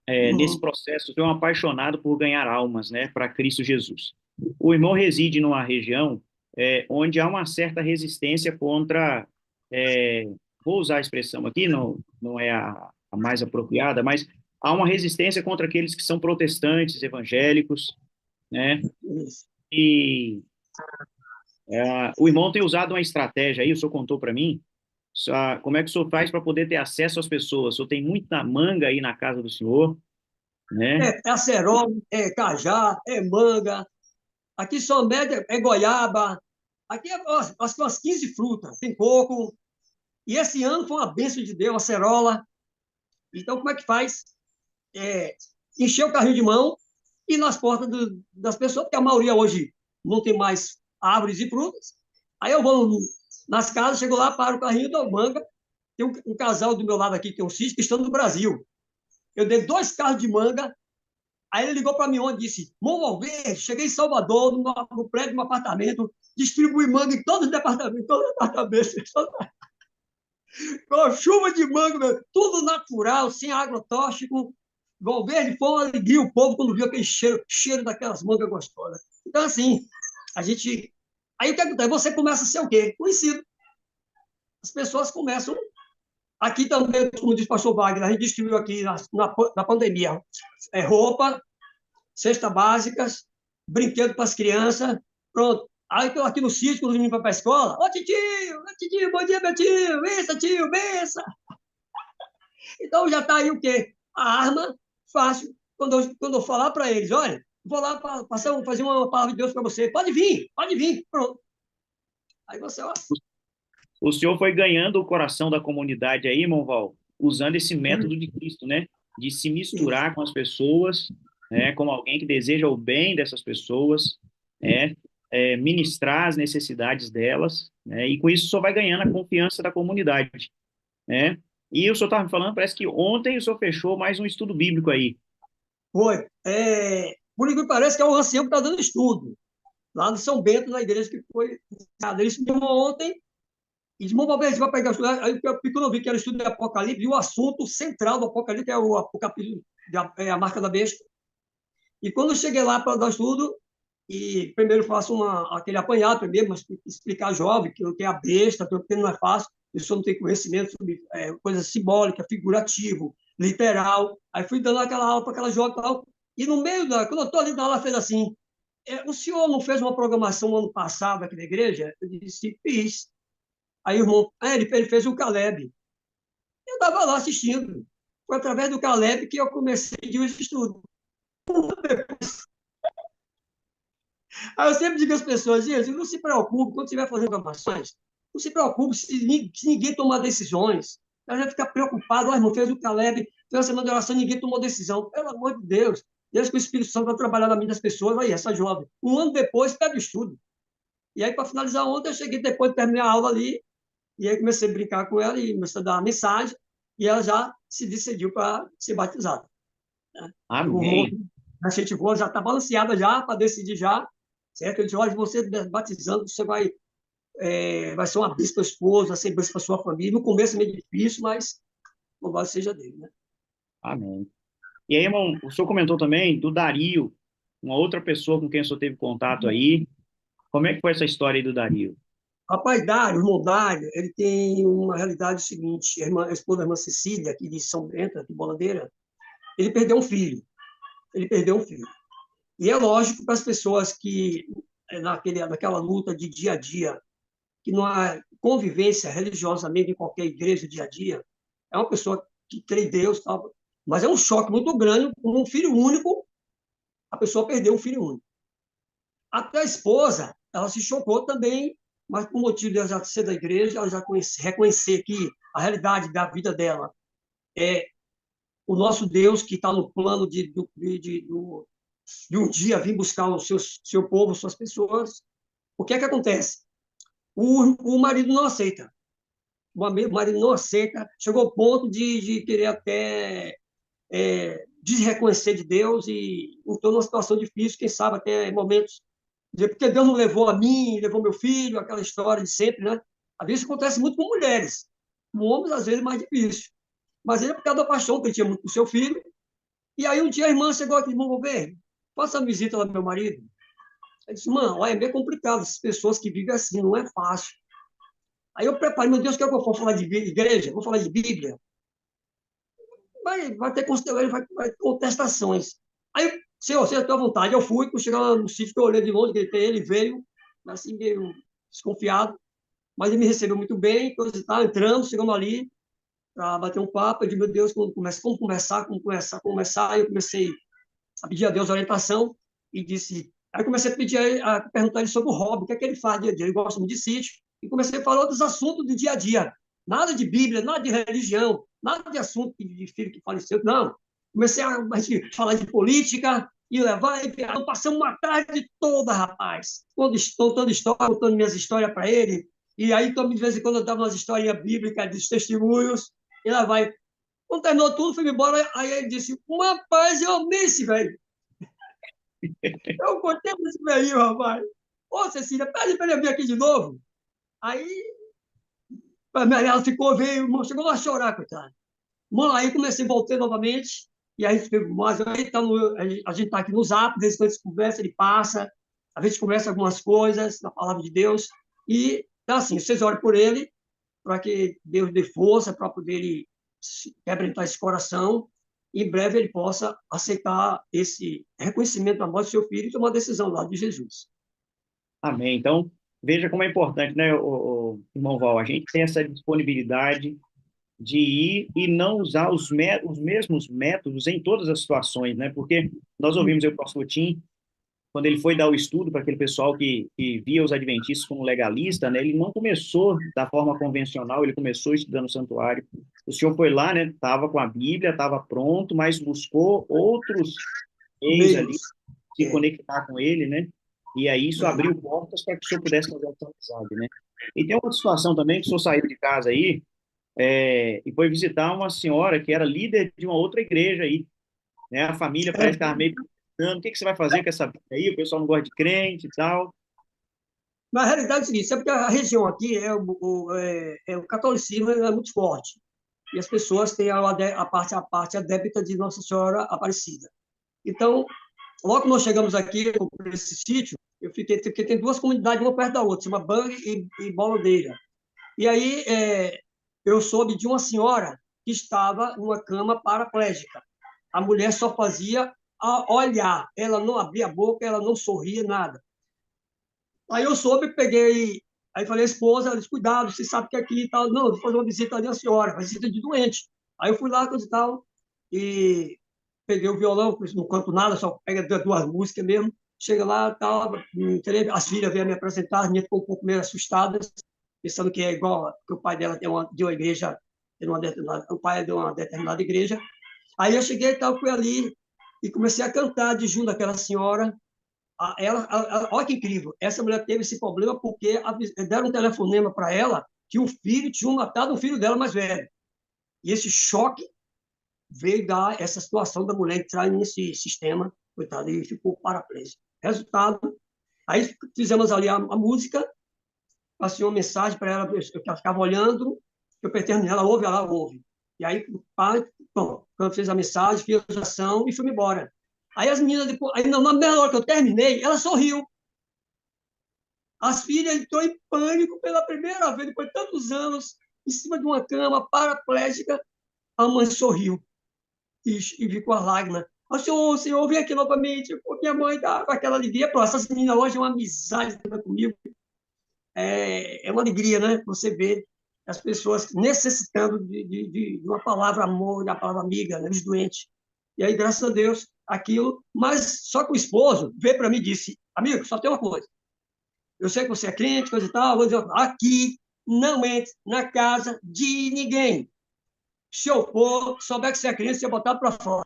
nesse processo, o senhor é um apaixonado por ganhar almas, né, para Cristo Jesus. O irmão reside numa região onde há uma certa resistência contra, vou usar a expressão aqui, não é a mais apropriada, mas há uma resistência contra aqueles que são protestantes, evangélicos, né, Isso. e o irmão tem usado uma estratégia aí, o senhor contou para mim, como é que o senhor faz para poder ter acesso às pessoas? O senhor tem muita manga aí na casa do senhor, né? É acerola, é cajá, é manga. Aqui só média é goiaba, Aqui, acho que umas 15 frutas. Tem coco. E esse ano foi uma bênção de Deus, acerola. Então, como é que faz? Encher o carrinho de mão e nas portas das pessoas, porque a maioria hoje não tem mais árvores e frutas. Aí eu vou nas casas, chego lá, paro o carrinho, dou manga. Tem um casal do meu lado aqui, que tem um sítio, que estão no Brasil. Eu dei 2 carros de manga. Aí ele ligou para mim ontem e disse: Valverde, cheguei em Salvador, no prédio de um apartamento, distribuí manga em todos os departamentos, todos os apartamentos. Com chuva de manga, meu, tudo natural, sem agrotóxico. Valverde foi uma alegria o povo quando viu aquele cheiro daquelas mangas gostosas. Então, assim, a gente. Aí o que acontece? Você começa a ser o quê? Conhecido. As pessoas começam. Aqui também, como diz o pastor Wagner, a gente distribuiu aqui na pandemia roupa, cesta básicas, brinquedo para as crianças. Pronto. Aí estou aqui no sítio, quando os meninos vão para a escola. Ô tio, bom dia, meu tio, bença, tio, bença. Então já está aí o quê? A arma fácil. Quando eu falar para eles, olha, vou lá fazer uma palavra de Deus para você. Pode vir. Pronto. Aí você, ó. O senhor foi ganhando o coração da comunidade aí, irmão Val, usando esse método de Cristo, né? De se misturar com as pessoas, né? Como alguém que deseja o bem dessas pessoas, né? Ministrar as necessidades delas, né? E com isso o senhor vai ganhando a confiança da comunidade, né? E o senhor estava me falando, parece que ontem o senhor fechou mais um estudo bíblico aí. Foi. Por incrível que parece que é o ancião que está dando estudo, lá no São Bento, na igreja que foi. Ele se formou ontem e disse: Vamos ver se vai pegar o estudo. Aí quando eu vi que era o estudo de Apocalipse, e o assunto central do Apocalipse é o capítulo, a marca da besta. E quando eu cheguei lá para dar estudo, e primeiro faço aquele apanhado primeiro, mas explicar jovem que o que é a besta, porque não é fácil, eu só não tenho conhecimento sobre coisa simbólica, figurativo, literal. Aí fui dando aquela aula para aquela jovem e tal. E no meio quando eu estou ali na aula, fez assim: o senhor não fez uma programação no ano passado aqui na igreja? Eu disse: fiz. Aí o irmão, ele fez o Caleb. Eu estava lá assistindo. Foi através do Caleb que eu comecei o estudo. Aí eu sempre digo às pessoas: gente, não se preocupe quando estiver fazendo programações, não se preocupe se ninguém tomar decisões. Ela já fica preocupado: irmão, fez o Caleb, fez a semana de oração, ninguém tomou decisão. Pelo amor de Deus, Deus que o Espírito Santo vai trabalhar na mente das pessoas. Aí, essa jovem, um ano depois, pega o estudo. E aí, para finalizar ontem, eu cheguei depois de terminar a aula ali, e aí comecei a brincar com ela e comecei a dar uma mensagem, e ela já se decidiu para ser batizada. Né? Amém. A gente voa já está balanceada já para decidir já, certo? Eu disse: olha, você batizando, você vai ser uma bênção para o esposo, vai ser bênção para sua família. No começo é meio difícil, mas louvado seja Deus, né? Amém. E aí, irmão, o senhor comentou também do Dario, uma outra pessoa com quem o senhor teve contato aí. Como é que foi essa história aí do Dario? Rapaz, Dário, o irmão Dário, ele tem uma realidade seguinte: a esposa da irmã Cecília, aqui de São Bento, aqui de Bolandeira, ele perdeu um filho. Ele perdeu um filho. E é lógico para as pessoas que, naquela luta de dia a dia, que não há convivência religiosamente em qualquer igreja dia a dia, é uma pessoa que crê em Deus, tal, mas é um choque muito grande com um filho único, a pessoa perdeu um filho único. Até a esposa, ela se chocou também, mas por motivo de ela já ser da igreja, ela já reconhecer que a realidade da vida dela é o nosso Deus que está no plano de um dia vir buscar o seu povo, suas pessoas. O que é que acontece? O marido não aceita. O marido não aceita, chegou ao ponto de querer até desreconhecer de Deus e entrou numa situação difícil, quem sabe até momentos de porque Deus não levou a mim, levou meu filho, aquela história de sempre, né? Às vezes isso acontece muito com mulheres, com homens às vezes é mais difícil. Mas ele é por causa da paixão que ele tinha muito com seu filho. E aí um dia a irmã chegou aqui: irmão Governo, faça uma visita lá do meu marido. Ele disse: mano, olha, é meio complicado, essas pessoas que vivem assim, não é fácil. Aí eu preparei: meu Deus, quer que eu for falar de igreja? Vou falar de Bíblia? Vai ter contestações. Aí, senhor, você tem à vontade. Eu fui, quando chegar lá no sítio, que eu olhei de longe, gritei, ele veio, assim, meio desconfiado, mas ele me recebeu muito bem, coisa e tal, entramos, chegamos ali para bater um papo. Eu disse: meu Deus, vamos conversar. Aí eu comecei a pedir a Deus orientação e disse: Aí comecei a pedir, a perguntar ele sobre o hobby, o que é que ele faz dia a dia. Ele gosta muito de sítio. E comecei a falar dos assuntos do dia a dia. Nada de Bíblia, nada de religião, nada de assunto de filho que faleceu. Não. Comecei a gente falar de política e levar. E passamos uma tarde toda, rapaz. Contando história, contando minhas histórias para ele. E aí, de vez em quando, eu dava umas histórias bíblicas, dos testemunhos. E lá vai. Quando terminou tudo, fui embora. Aí ele disse: rapaz, eu amei esse velho. Eu contei para esse velhinho, rapaz. Ô, Cecília, pede para ele vir aqui de novo. Aí, ela ficou, veio, chegou a chorar, coitada. Bom, aí comecei, voltei novamente. E aí, mas aí tá a gente está aqui no Zap, desde que a gente conversa, ele passa. A gente conversa algumas coisas da palavra de Deus. E, então, assim, vocês orem por ele, para que Deus dê força para poder ele quebrantar esse coração. E em breve ele possa aceitar esse reconhecimento da morte do seu filho e tomar uma decisão lá de Jesus. Amém. Então, veja como é importante, né, o irmão Val, a gente tem essa disponibilidade de ir e não usar os mesmos métodos em todas as situações, né? Porque nós ouvimos o pastor Tim, quando ele foi dar o estudo para aquele pessoal que via os adventistas como legalista, né? Ele não começou da forma convencional, ele começou estudando o santuário. O senhor foi lá, né? Estava com a Bíblia, estava pronto, mas buscou outros meios ali se conectar com ele, né? E aí isso abriu portas para que o senhor pudesse fazer essa amizade, né? E tem outra situação também que o senhor saiu de casa aí, e foi visitar uma senhora que era líder de uma outra igreja aí, né? A família parece que estava meio pensando, o que que você vai fazer com essa vida aí? O pessoal não gosta de crente e tal. Na realidade é o seguinte, sabe que a região aqui o catolicismo é muito forte. E as pessoas têm a parte adepta de Nossa Senhora Aparecida. Então, logo que nós chegamos aqui, nesse sítio, porque tem duas comunidades, uma perto da outra, chama Bang e Bolodeira. E aí eu soube de uma senhora que estava numa cama paraplégica. A mulher só fazia olhar, ela não abria a boca, ela não sorria, nada. Aí eu soube, peguei, aí falei à esposa, ela disse, cuidado, você sabe que aqui e tal. Não, vou fazer uma visita ali à senhora, uma visita de doente. Aí eu fui lá, coisa e tal, e peguei o violão, não canto nada, só pega duas músicas mesmo. Chega lá, tal, as filhas vieram me apresentar, as minhas ficou um pouco meio assustadas, pensando que é igual, que o pai dela de uma igreja, o pai é de uma determinada igreja. Aí eu cheguei e tal, fui ali e comecei a cantar de junto àquela senhora. Olha que incrível, essa mulher teve esse problema porque deram um telefonema para ela que o filho tinha matado o filho dela mais velho. E esse choque veio dar essa situação da mulher entrar nesse sistema, coitada, e ficou paraplégica. Resultado, aí fizemos ali a música, passei uma mensagem para ela, que ela ficava olhando, eu apertei ela ouve, ela ouve. E aí, bom, quando fez a mensagem, fiz a oração e fui embora. Aí as meninas, depois, aí, na mesma hora que eu terminei, ela sorriu. As filhas entrou em pânico pela primeira vez, depois de tantos anos, em cima de uma cama paraplégica. A mãe sorriu e ficou a lágrima. O senhor, vem aqui novamente, porque minha mãe está com aquela alegria. Pô, essas meninas hoje é uma amizade comigo. É uma alegria, né? Você vê as pessoas necessitando de uma palavra amor, de uma palavra amiga, né? Os doentes. E aí, graças a Deus, aquilo. Mas só que o esposo veio para mim e disse: amigo, só tem uma coisa. Eu sei que você é crente, coisa e tal, vou dizer, aqui não entre na casa de ninguém. Se eu for, souber que você é crente, você botar para fora.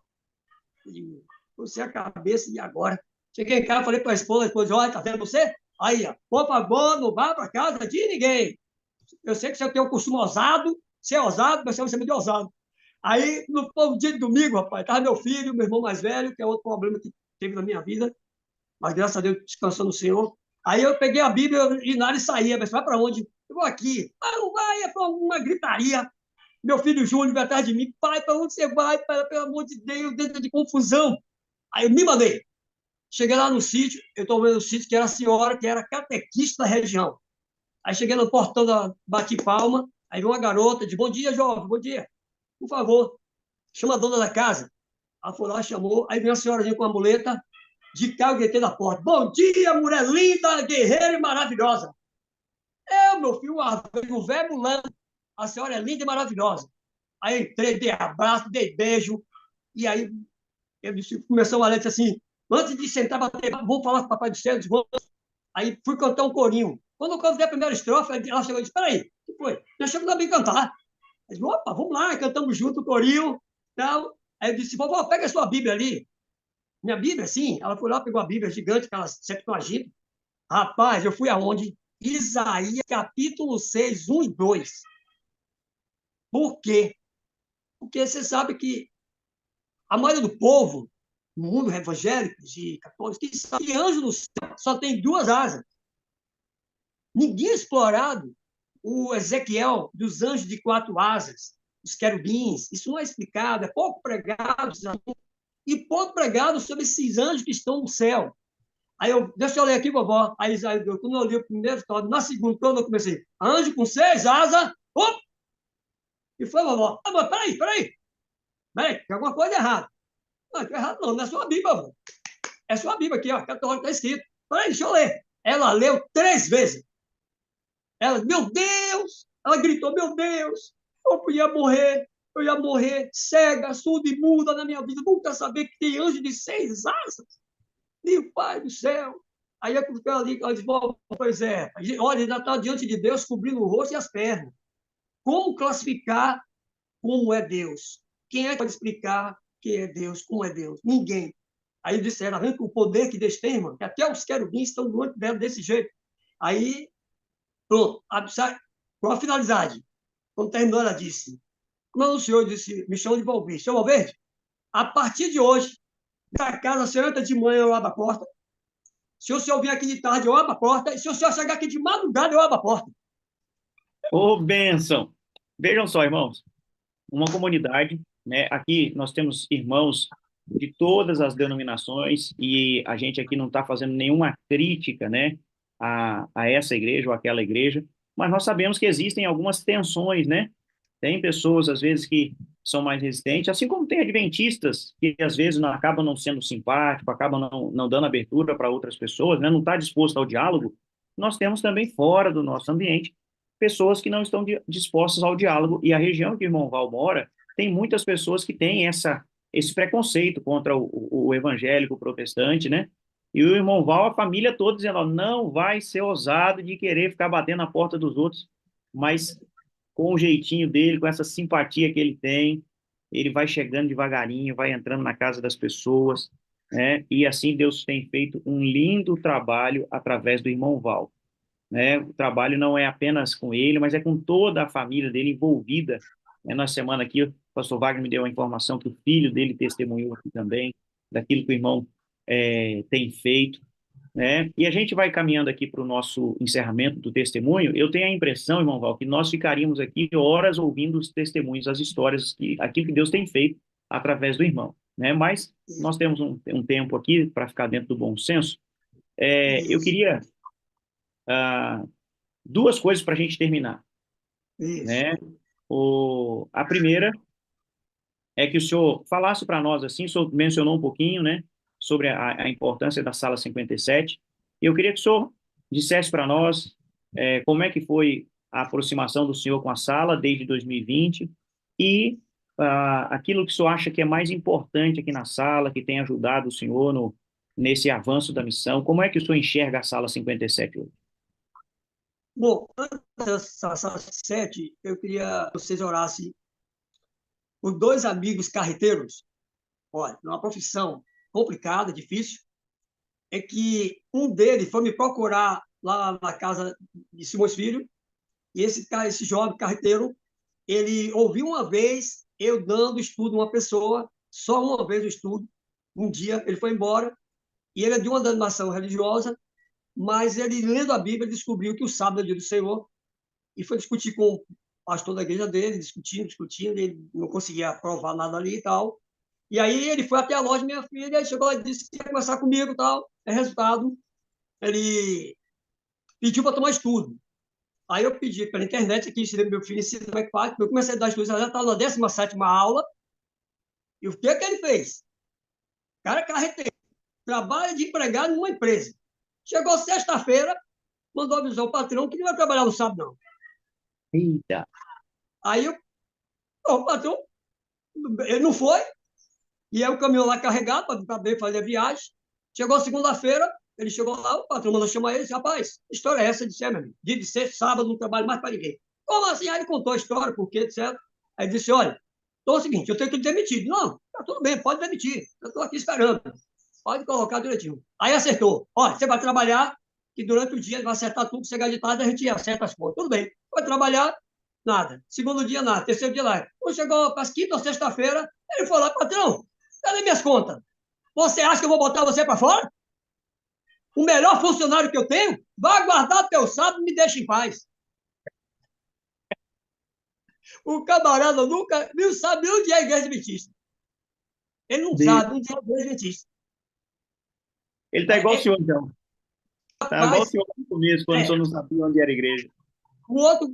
Você é a cabeça e agora. Cheguei em casa, falei para a esposa, olha, tá vendo você? Aí, ó, por favor, não vá para casa de ninguém. Eu sei que você tem um costume ousado, você é ousado, mas você é muito ousado. Aí, no dia de domingo, rapaz, estava meu filho, meu irmão mais velho, que é outro problema que teve na minha vida, mas graças a Deus descansando no Senhor. Aí eu peguei a Bíblia e nada saía, mas vai para onde? Eu vou aqui. Ah, não vai, é para uma gritaria. Meu filho Júnior vai atrás de mim. Pai, para onde você vai? Pai, pelo amor de Deus, dentro de confusão. Aí eu me mandei. Cheguei lá no sítio, eu estou vendo o sítio que era a senhora, que era catequista da região. Aí cheguei no portão, bati palma, aí veio uma garota, de bom dia, jovem, bom dia. Por favor, chama a dona da casa. Ela foi lá, chamou, aí veio a senhorazinha com a muleta, de cá eu gritei na porta. Bom dia, mulher linda, guerreira e maravilhosa. Meu filho, o velho mulando. A senhora é linda e maravilhosa. Aí entrei, dei abraço, dei beijo. E aí ele disse, começou a ler, disse assim, Antes de sentar para bater, vou falar com o Papai do Céu, vou. Aí fui cantar um corinho. Quando eu cantei a primeira estrofe, ela chegou e disse: Peraí, o que foi? Deixa eu também cantar. Eu disse: Opa, vamos lá, cantamos junto o corinho. Tal. Aí eu disse: Vovó, pega a sua Bíblia ali. Minha Bíblia, sim. Ela foi lá, pegou a Bíblia gigante, aquela Septuaginta. Rapaz, eu fui aonde? Isaías, capítulo 6, 1 e 2. Por quê? Porque você sabe que a maioria do povo, no mundo evangélico e católico, que sabe que anjo no céu só tem duas asas. Ninguém é explorado o Ezequiel dos anjos de quatro asas, os querubins. Isso não é explicado, é pouco pregado. E pouco pregado sobre esses anjos que estão no céu. Aí deixa eu ler aqui, vovó. Aí, quando eu li o primeiro todo, na segunda, quando eu comecei, anjo com 6 asas, op, e foi, vovó. Ah, mas peraí, tem alguma coisa errada. Não, não é errado não, não é sua Bíblia, vovó. É sua Bíblia aqui, ó, católica, está escrito. Peraí, deixa eu ler. Ela leu 3 vezes. Ela, meu Deus! Ela gritou, meu Deus! Eu ia morrer cega, surda e muda na minha vida. Nunca saber que tem anjo de 6 asas. Meu Pai do céu! Aí eu fiquei ali, ela disse, pois é, olha, ainda está diante de Deus cobrindo o rosto e as pernas. Como classificar como é Deus? Quem é que pode explicar quem é Deus, como é Deus? Ninguém. Aí disseram, vendo o poder que Deus tem, irmão, que até os querubins estão doentes dela desse jeito. Aí, pronto, com a finalidade. Quando terminou, ela disse, como anunciou, disse, me chama de Valverde. Seu Valverde, a partir de hoje, da casa, se entra de manhã, eu abro a porta. Se o senhor vir aqui de tarde, eu abro a porta. E se o senhor chegar aqui de madrugada, eu abro a porta. Ô, bênção! Vejam só, irmãos, uma comunidade, né? Aqui nós temos irmãos de todas as denominações e a gente aqui não está fazendo nenhuma crítica, né, a essa igreja ou aquela igreja, mas nós sabemos que existem algumas tensões, né? Tem pessoas, às vezes, que são mais resistentes, assim como tem adventistas que, às vezes, não acabam não sendo simpáticos, acabam não dando abertura para outras pessoas, né? Não está disposto ao diálogo. Nós temos também, fora do nosso ambiente, pessoas que não estão dispostas ao diálogo, e a região que o irmão Val mora tem muitas pessoas que têm esse preconceito contra o evangélico protestante, né? E o irmão Val, a família toda dizendo, ó, não vai ser ousado de querer ficar batendo na porta dos outros, mas com o jeitinho dele, com essa simpatia que ele tem, ele vai chegando devagarinho, vai entrando na casa das pessoas, né? E assim Deus tem feito um lindo trabalho através do irmão Val, né? O trabalho não é apenas com ele, mas é com toda a família dele envolvida, né? Na semana aqui, o pastor Wagner me deu a informação que o filho dele testemunhou aqui também, daquilo que o irmão tem feito, né? E a gente vai caminhando aqui para o nosso encerramento do testemunho. Eu tenho a impressão, irmão Val, que nós ficaríamos aqui horas ouvindo os testemunhos, as histórias, aquilo que Deus tem feito através do irmão, né? Mas nós temos um tempo aqui para ficar dentro do bom senso. Eu Isso, queria ah, duas coisas para a gente terminar, isso. né? A primeira é que o senhor falasse para nós, assim, o senhor mencionou um pouquinho, né, sobre a importância da Sala 57. E eu queria que o senhor dissesse para nós como é que foi a aproximação do senhor com a sala desde 2020 e aquilo que o senhor acha que é mais importante aqui na sala, que tem ajudado o senhor nesse avanço da missão. Como é que o senhor enxerga a Sala 57 hoje? Bom, antes dessa sala 7, eu queria que vocês orassem por dois amigos carreteiros. Olha, é uma profissão complicada, difícil. É que um deles foi me procurar lá na casa de Simões Filho, e esse jovem carreteiro, ele ouviu uma vez eu dando estudo a uma pessoa, só uma vez o estudo, um dia ele foi embora, e ele é de uma denominação religiosa, mas ele, lendo a Bíblia, descobriu que o sábado é dia do Senhor, e foi discutir com o pastor da igreja dele, discutindo, ele não conseguia provar nada ali e tal. E aí ele foi até a loja, minha filha, e chegou lá e disse que ia conversar comigo e tal. Resultado, ele pediu para tomar estudo. Aí eu pedi pela internet, aqui ensinei meu filho, ensina como é que faz. Eu comecei a dar estudo, já estava na 17ª aula. E o que é que ele fez? O cara carreteiro, trabalha de empregado numa empresa. Chegou sexta-feira, mandou avisar o patrão que não vai trabalhar no sábado, não. Eita, Aí o patrão, ele não foi, e aí o caminhão lá carregado para fazer a viagem. Chegou segunda-feira, ele chegou lá, o patrão mandou chamar ele e disse, rapaz, que história é essa? Ele disse, meu amigo, dia de sexta, sábado, não trabalho mais para ninguém. Como assim? Aí ele contou a história, por quê, etc. Aí disse, olha, então é o seguinte, eu tenho que te demitir. Não, tá tudo bem, pode demitir. Eu estou aqui esperando. Pode colocar direitinho. Aí acertou. Olha, você vai trabalhar, que durante o dia ele vai acertar tudo, chegar de tarde, a gente acerta as contas. Tudo bem. Vai trabalhar, nada. Segundo dia, nada. Terceiro dia, lá. Quando chegou para as quinta ou sexta-feira, ele falou lá, patrão, cadê minhas contas? Você acha que eu vou botar você para fora? O melhor funcionário que eu tenho, vai guardar teu sábado e me deixa em paz. O camarada nunca não sabe onde é a igreja adventista. Ele não De... sabe onde é a igreja adventista. Ele está igual o senhor, então. Está igual o Rapaz, senhor no começo, quando o senhor não sabia onde era a igreja. o outro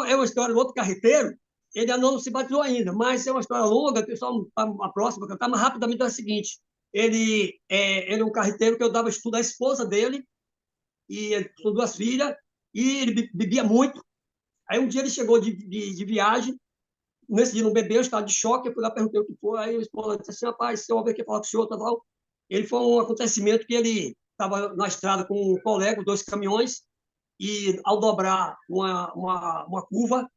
é uma história, o outro carreteiro, ele ainda não se batizou ainda, mas é uma história longa, que só a próxima cantar, mas rapidamente é o seguinte, ele é um carreteiro que eu dava estudo à esposa dele, e ele tinha duas filhas, e ele bebia muito. Aí um dia ele chegou de viagem, nesse dia não bebeu, eu estava de choque, eu fui lá, perguntei o que foi, aí o esposa disse assim, rapaz, se eu ver aqui falar com o senhor, tal. Ele foi um acontecimento que ele estava na estrada com um colega, dois caminhões, e ao dobrar uma curva,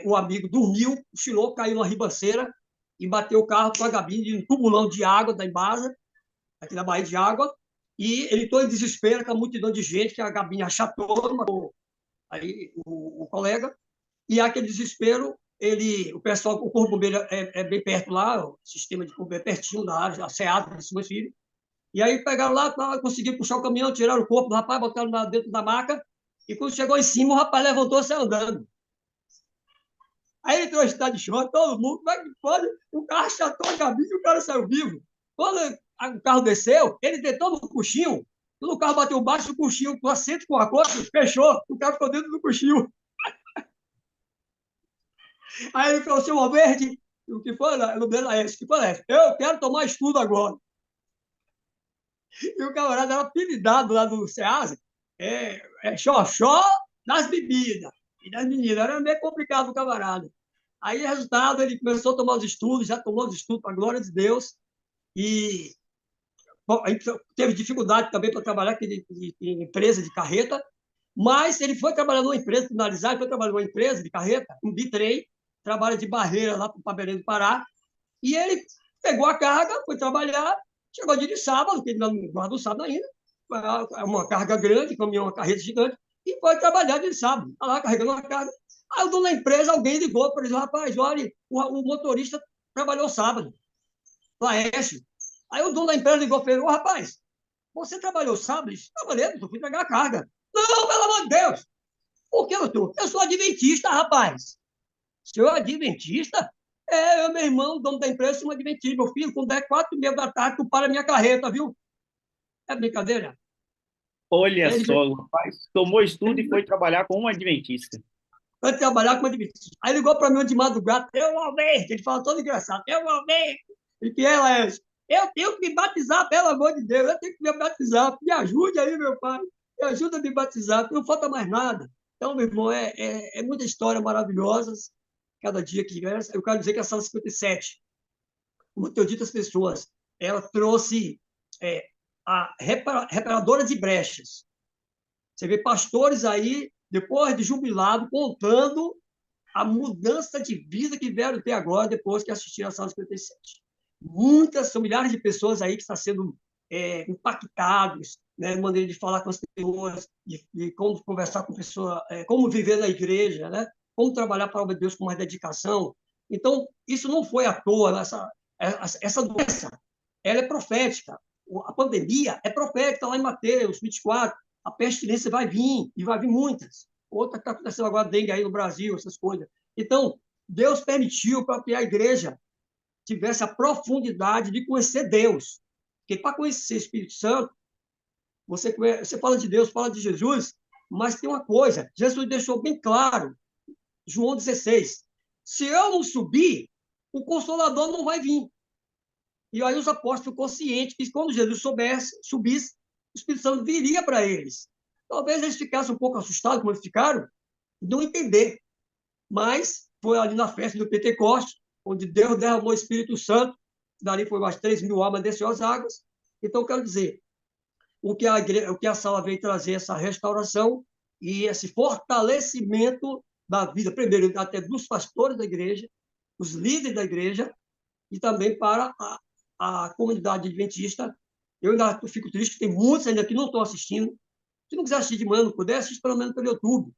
um amigo dormiu, cochilou, caiu numa ribanceira e bateu o carro com a gabine de um tubulão de água da Embasa, aqui na Baía de Água, e ele todo em desespero, com a multidão de gente, que a gabine achatou, matou aí o colega, e aquele desespero, o pessoal, o Corpo Bombeiro é bem perto lá, o sistema de bombeiro é pertinho da área, a SEAD, de meus filhos, e aí pegaram lá, conseguiram puxar o caminhão, tiraram o corpo do rapaz, botaram lá dentro da maca, e quando chegou em cima, o rapaz levantou e saiu andando. Aí ele entrou em estado de choque, todo mundo, como é que pode? O carro achatou a cabine e o cara saiu vivo. Quando o carro desceu, ele deitou no coxinho, quando o carro bateu baixo, o coxinho, o assento com a coxa, fechou, o carro ficou dentro do coxinho. Aí ele falou, seu Alberto, o que foi, no BLS, o que foi essa? Eu quero tomar estudo agora. E o camarada era apelidado lá do SEASA, Xoxó das bebidas e das meninas. Era meio complicado o camarada. Aí, resultado, ele começou a tomar os estudos, já tomou os estudos, para a glória de Deus, e bom, aí teve dificuldade também para trabalhar em empresa de carreta, mas ele foi trabalhar numa empresa, finalizar, foi trabalhar numa empresa de carreta, um bitrem, trabalha de barreira lá para Belém do Pará, e ele pegou a carga, foi trabalhar, chegou dia de sábado, que ele não guarda o sábado ainda, uma carga grande, caminhão, uma carreta gigante, e foi trabalhar dia de sábado, está lá carregando uma carga. Aí o dono da empresa, alguém ligou para ele, rapaz, olha, o motorista trabalhou sábado, Laércio. Aí o dono da empresa ligou para ele, ô rapaz, você trabalhou sábado? Eu disse, trabalhei, eu fui pegar a carga. Não, pelo amor de Deus! Por que, doutor? Eu sou adventista, rapaz. Senhor adventista? Meu irmão, dono da empresa, sou adventista. Meu filho, quando der 4h30 da tarde, tu para a minha carreta, viu? É brincadeira? Olha Ele só, o rapaz tomou estudo e foi trabalhar com um adventista. vai trabalhar como adventista. Aí ligou para mim de madrugada, eu Alberto, ele fala todo engraçado, eu Alberto, e que ela é, eu tenho que me batizar, pelo amor de Deus, eu tenho que me batizar, me ajude aí, meu pai, me ajuda a me batizar, não falta mais nada. Então, meu irmão, é muita história maravilhosa, cada dia que vem. Eu quero dizer que a Sala 57, como eu tenho dito às pessoas, ela trouxe a reparadora de brechas. Você vê pastores aí, depois de jubilado, contando a mudança de vida que vieram ter agora, depois que assistiram a Sala 57. São milhares de pessoas aí que estão sendo impactados, né, maneira de falar com as pessoas, de como conversar com pessoas, como viver na igreja, né, como trabalhar para a obra de Deus com mais dedicação. Então, isso não foi à toa, essa doença, ela é profética. A pandemia é profética, lá em Mateus 24, a pestilência vai vir, e vai vir muitas. Outra que está acontecendo agora, dengue aí no Brasil, essas coisas. Então, Deus permitiu para que a igreja tivesse a profundidade de conhecer Deus. Porque para conhecer o Espírito Santo, você fala de Deus, fala de Jesus, mas tem uma coisa, Jesus deixou bem claro, João 16, se eu não subir, o Consolador não vai vir. E aí os apóstolos ficam conscientes que quando Jesus subisse, o Espírito Santo viria para eles. Talvez eles ficassem um pouco assustados, como eles ficaram, não entender. Mas foi ali na festa do Pentecoste, onde Deus derramou o Espírito Santo, dali foi mais 3.000 almas desceu as águas. Então, quero dizer, o que a sala veio trazer, essa restauração e esse fortalecimento da vida, primeiro, até dos pastores da igreja, os líderes da igreja, e também para a comunidade adventista. Eu ainda fico triste que tem muitos ainda que não estão assistindo. Se não quiser assistir de manhã, não puder, assiste pelo menos pelo YouTube,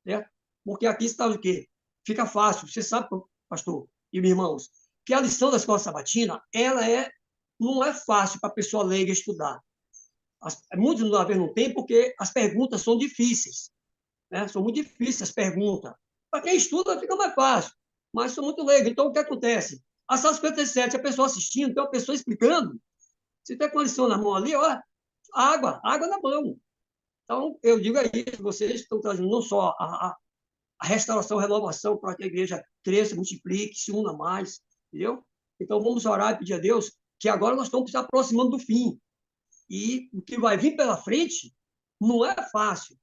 certo? Porque aqui está o quê? Fica fácil. Você sabe, pastor e meus irmãos, que a lição da escola sabatina, não é fácil para a pessoa leiga estudar. Muitos, às vezes, não tem, porque as perguntas são difíceis, né? São muito difíceis as perguntas. Para quem estuda, fica mais fácil, mas são muito leigos. Então, o que acontece? A sala 57, a pessoa assistindo, tem uma pessoa explicando. Se tem com a lição na mão ali, ó, água na mão. Então, eu digo aí, vocês estão trazendo não só a restauração, a renovação para que a igreja cresça, multiplique, se una mais, entendeu? Então, vamos orar e pedir a Deus que agora nós estamos se aproximando do fim. E o que vai vir pela frente não é fácil.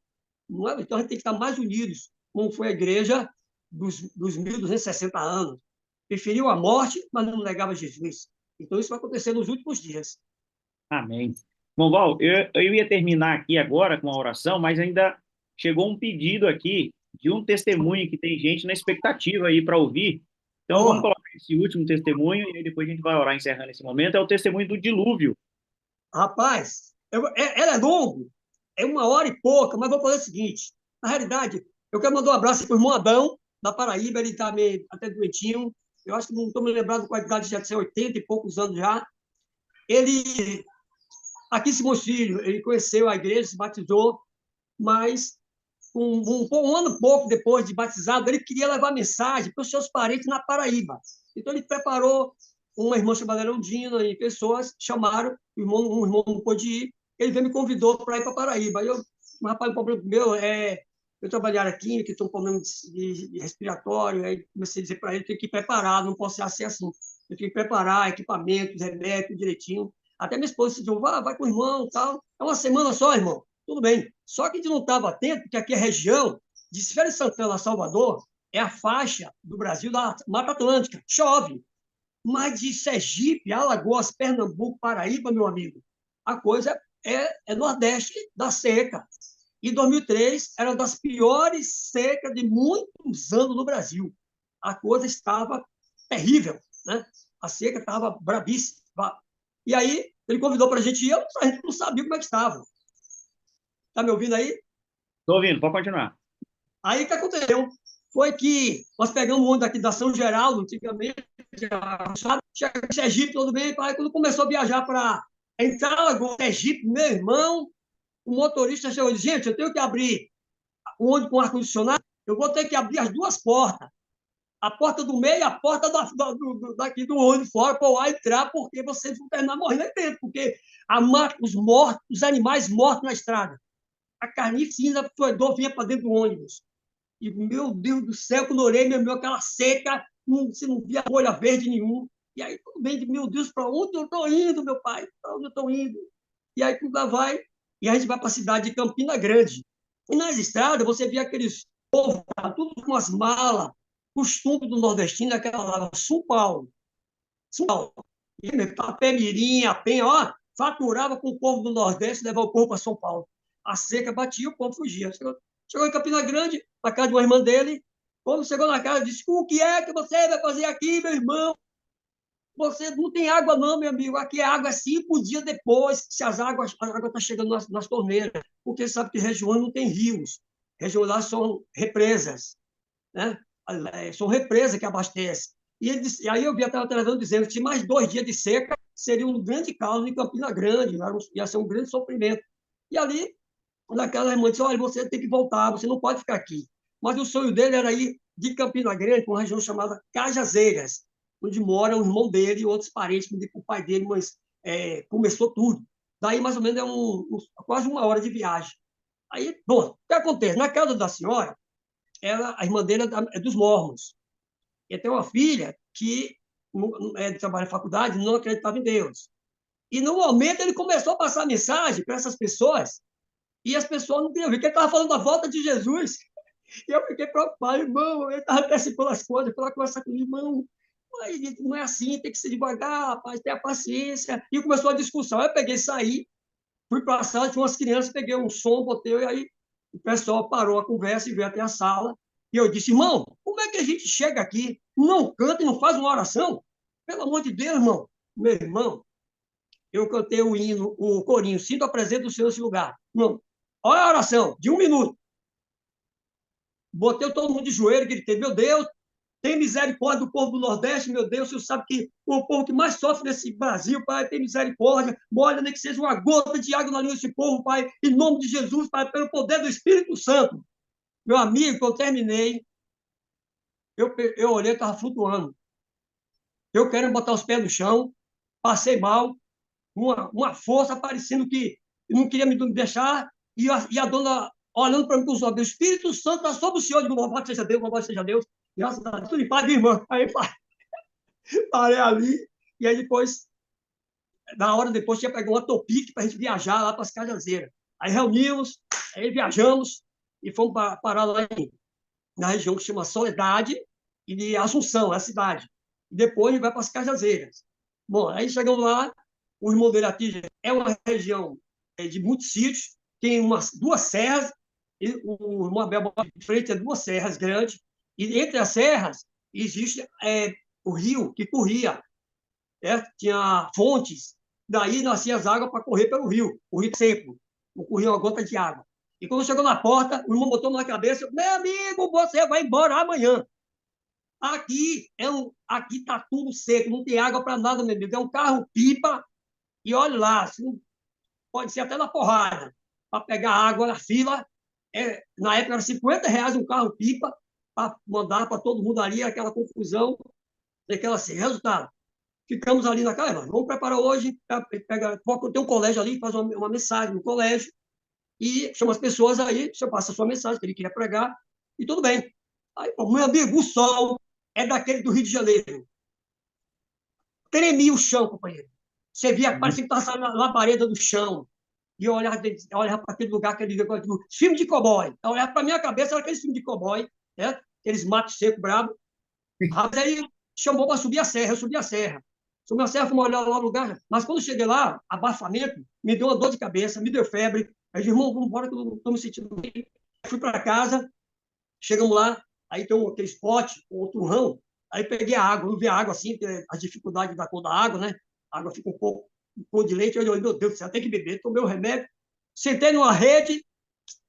Não é? Então, a gente tem que estar mais unidos, como foi a igreja dos 1260 anos. Preferiu a morte, mas não negava Jesus. Então, isso vai acontecer nos últimos dias. Amém. Bom, Val, eu ia terminar aqui agora com a oração, mas ainda chegou um pedido aqui de um testemunho que tem gente na expectativa aí para ouvir. Então, vamos colocar esse último testemunho e aí depois a gente vai orar encerrando esse momento. É o testemunho do dilúvio. Rapaz, ela é longo, é 1 hora e pouca, mas vou fazer o seguinte. Na realidade, eu quero mandar um abraço para o irmão Adão, da Paraíba, ele está meio até doentinho. Eu acho que não estou me lembrando com a idade, já de ser 80 e poucos anos já. Ele, aqui em Simões Filho, ele conheceu a igreja, se batizou, mas um ano e pouco depois de batizado, ele queria levar mensagem para os seus parentes na Paraíba. Então, ele preparou uma irmã chamada Leondina e pessoas chamaram, um irmão não pôde ir, ele veio me convidou para ir para Paraíba. Aí rapaz, o problema meu é eu trabalhar aqui, que estou com problema de respiratório, aí comecei a dizer para ele, tem que ir preparado, não posso ser assim. Eu tenho que preparar equipamentos, remédios direitinho. Até minha esposa disse, vai com o irmão, tal. É uma semana só, irmão. Tudo bem. Só que a gente não estava atento, porque aqui a região de Feira de Santana a Salvador é a faixa do Brasil da Mata Atlântica. Chove. Mas de Sergipe, Alagoas, Pernambuco, Paraíba, meu amigo, a coisa é Nordeste da seca. E 2003 era uma das piores secas de muitos anos no Brasil. A coisa estava terrível, né? A seca estava brabíssima. E aí, ele convidou para a gente ir, a gente não sabia como é que estava. Está me ouvindo aí? Estou ouvindo, pode continuar. Aí o que aconteceu? Foi que nós pegamos um ônibus aqui da São Geraldo, antigamente, chega em Sergipe, tudo bem. Aí quando começou a viajar para entrar agora em Sergipe, meu irmão, o motorista chegou e disse, gente, eu tenho que abrir o ônibus com ar-condicionado, eu vou ter que abrir as duas portas. A porta do meio e a porta daqui do ônibus fora para o ar entrar, porque vocês vão terminar morrendo aí dentro, porque os animais mortos na estrada. A carnificina fedor vinha para dentro do ônibus. E, meu Deus do céu, quando eu olhei, meu irmão, aquela seca, você não via folha verde nenhum. E aí, tudo bem, meu Deus, para onde eu estou indo, meu pai? Para onde eu estou indo? E aí, tudo lá vai, e a gente vai para a cidade de Campina Grande. E nas estradas, você via aqueles povos, tudo com as malas, costume do nordestino, aquela lá, São Paulo. São Paulo. E, a pé mirim, a penha, ó, faturava com o povo do Nordeste, levar o povo para São Paulo. A seca batia, o povo fugia. Chegou em Campina Grande, na casa de uma irmã dele. Quando chegou na casa, disse: o que é que você vai fazer aqui, meu irmão? Você não tem água, não, meu amigo. Aqui a água é 5 dias depois, se a água está chegando nas torneiras. Porque sabe que regiões não tem rios. Regiões lá são represas, né? São represas que abastecem. E aí eu vi até a televisão dizendo que mais 2 dias de seca seria um grande caos em Campina Grande, ia ser um grande sofrimento. E ali, naquela irmã disse, olha, você tem que voltar, você não pode ficar aqui. Mas o sonho dele era ir de Campina Grande para uma região chamada Cajazeiras, onde mora um irmão dele e outros parentes, o pai dele, mas começou tudo. Daí, mais ou menos, quase 1 hora de viagem. Aí, bom, o que acontece? Na casa da senhora, a irmã dele é dos mormons. E tem uma filha que trabalha na faculdade, não acreditava em Deus. E, no momento, ele começou a passar mensagem para essas pessoas, e as pessoas não queriam ver, porque ele estava falando da volta de Jesus. E eu fiquei preocupado, irmão, ele estava antecipando as coisas, eu falava, conversar com o irmão, mas não é assim, tem que ser devagar, rapaz, tenha paciência. E começou a discussão. Aí eu peguei e saí, Fui para a sala, tinha umas crianças, peguei um som, botei, e aí o pessoal parou a conversa e veio até a sala. E eu disse, irmão, como é que a gente chega aqui, não canta e não faz uma oração? Pelo amor de Deus, irmão. Meu irmão, eu cantei o hino, o corinho, sinto a presença do Senhor nesse lugar. Não. Olha a oração, de 1 minuto. Botei todo mundo de joelho, gritei, meu Deus, tem misericórdia do povo do Nordeste, meu Deus, o Senhor sabe que o povo que mais sofre nesse Brasil, Pai, tem misericórdia, molha nem que seja uma gota de água na língua desse povo, Pai, em nome de Jesus, Pai, pelo poder do Espírito Santo. Meu amigo, quando eu terminei, eu olhei, estava flutuando. Eu quero botar os pés no chão, passei mal, uma força parecendo que não queria me deixar, e a dona olhando para mim com os olhos, o Espírito Santo está sobre o Senhor, digo, louvado seja Deus, louvado seja Deus, graças a Deus, tudo em paz, minha irmã. Aí parei ali, e aí depois, na hora depois, tinha pegado uma topique para a gente viajar lá para as Cajazeiras. Aí reunimos, aí viajamos, e fomos parar lá na região que se chama Soledade, e de Assunção, a cidade. E depois a gente vai para as Cajazeiras. Bom, aí chegamos lá, o irmão dele Atige é uma região de muitos sítios, tem umas duas serras, e o irmão Abel de frente é duas serras grandes, e entre as serras existe o rio que corria, tinha fontes, daí nasciam as águas para correr pelo rio, o rio seco, não corria uma gota de água. E quando chegou na porta, o irmão botou na cabeça, meu amigo, você vai embora amanhã. Aqui está tudo seco, não tem água para nada, meu amigo. É um carro-pipa, e olha lá, pode ser até na porrada, para pegar água na fila. Na época era R$ 50 um carro-pipa, para mandar para todo mundo ali, aquela confusão, aquela assim. Resultado, ficamos ali na casa, vamos preparar hoje, tem um colégio ali, faz uma mensagem no colégio, e chama as pessoas aí, você passa a sua mensagem, que ele queria pregar, e tudo bem. Aí, pô, meu amigo, o sol é daquele do Rio de Janeiro. Tremia o chão, companheiro. Você via, parecia que passava na labareda do chão. E eu olhava para aquele lugar, aquele negócio de filme de cowboy. Eu olhava para minha cabeça, era aquele filme de cowboy, né? Aqueles matos secos, bravos. Mas aí chamou para subir a serra, eu subi a serra. Subi a serra, fomos olhar lá no lugar. Mas quando cheguei lá, abafamento, me deu uma dor de cabeça, me deu febre. Aí eu disse, irmão, vamos embora que eu não estou me sentindo bem. Fui para casa, chegamos lá, aí tem aquele pote, um turrão, aí peguei a água, não vi a água assim, as dificuldades da cor da água, né? A água fica um pouco cor de leite, eu olhei, meu Deus do céu, tem que beber, tomei o remédio, sentei numa rede,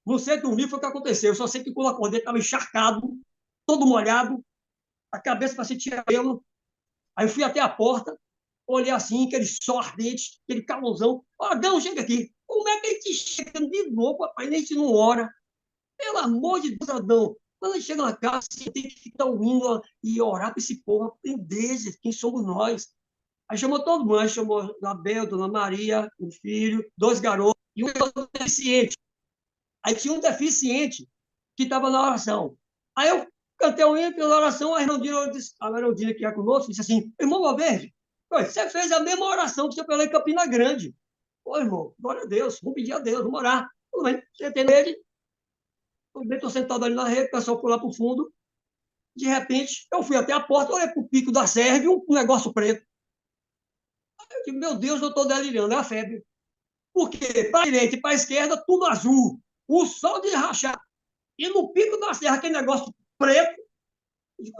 não sei dormir, foi o que aconteceu, eu só sei que quando acordei estava encharcado, todo molhado, a cabeça parecia tinha pelo, aí eu fui até a porta, olhei assim, aquele sol ardente, aquele calorzão, Adão, chega aqui, como é que a gente chega de novo, rapaz, nem se não ora, pelo amor de Deus, Adão. Quando a gente chega na casa, você tem que ficar ouvindo e orar para esse povo, aprender quem somos nós. Aí chamou todo mundo, aí chamou Abel, Dona Maria, um filho, dois garotos e um deficiente. Aí tinha um deficiente que estava na oração. Aí eu cantei o hino pela oração, a Herondina que é conosco, disse assim, irmão Valverde, você fez a mesma oração que você falou em Campina Grande. Ô, irmão, glória a Deus, vamos pedir a Deus, vamos orar. Tudo bem, sentei nele, estou sentado ali na rede, o pessoal foi lá para o fundo. De repente, eu fui até a porta, olhei para o pico da serra e vi um negócio preto. Eu digo, meu Deus, eu estou delirando, é a febre. Porque para a direita e para a esquerda, tudo azul. O sol de rachar. E no pico da serra, aquele negócio preto. Eu digo,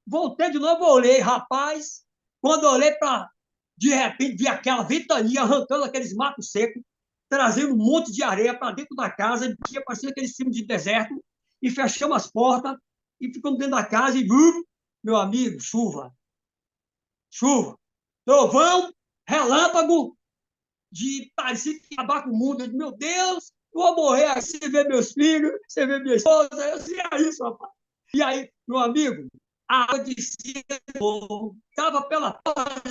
voltei de novo, olhei, rapaz. Quando eu olhei para. De repente, vi aquela ventania arrancando aqueles matos secos, trazendo um monte de areia para dentro da casa, e parecia aquele cimo de deserto. E fechamos as portas, e ficamos dentro da casa, e meu amigo, chuva, trovão, relâmpago, de parecer que ia acabar com o mundo. Eu disse, meu Deus, eu vou morrer aqui, você vê meus filhos, você vê minha esposa, eu disse, é isso, rapaz. E aí, meu amigo, a água descia, estava pela porta,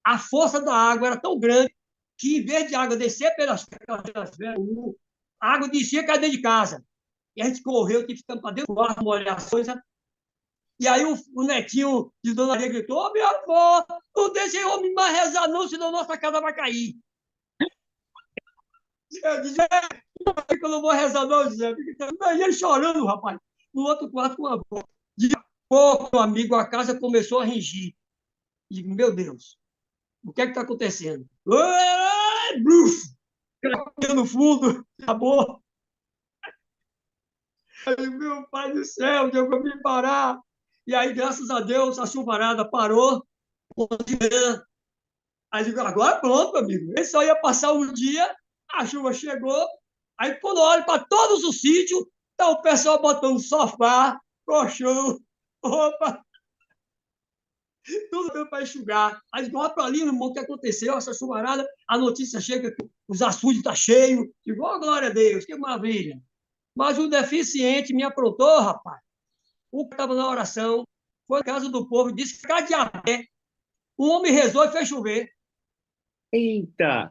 a força da água era tão grande que, em vez de água descer pelas a água descia e caía dentro de casa. E a gente correu, tive que ficar para dentro do quarto, molhar as coisas. E aí o netinho de Dona Maria gritou, ô, minha avó, não deixe o homem mais rezar não, senão nossa casa vai cair. Eu disse, que eu não vou rezar não, José. E ele chorando, rapaz, no outro quarto com a avó. De pouco, meu amigo, a casa começou a ringir. E, meu Deus, O que é que está acontecendo? Bluf! No fundo, acabou. Aí, meu pai do céu, deu para me parar. E aí, graças a Deus, a chuvarada parou. Aí digo, agora pronto, amigo. Ele só ia passar um dia, a chuva chegou. Aí, quando eu olho para todos os sítios, tá o pessoal botando sofá, colchão, roupa, tudo para enxugar. Aí digo, olha para ali, irmão, o que aconteceu? Essa chuvarada, a notícia chega que os açudes estão cheios. Digo, oh, glória a Deus, que maravilha. Mas o deficiente me aprontou, rapaz. O que estava na oração, foi na casa do povo, disse que de a pé, o homem rezou e fez chover. Eita!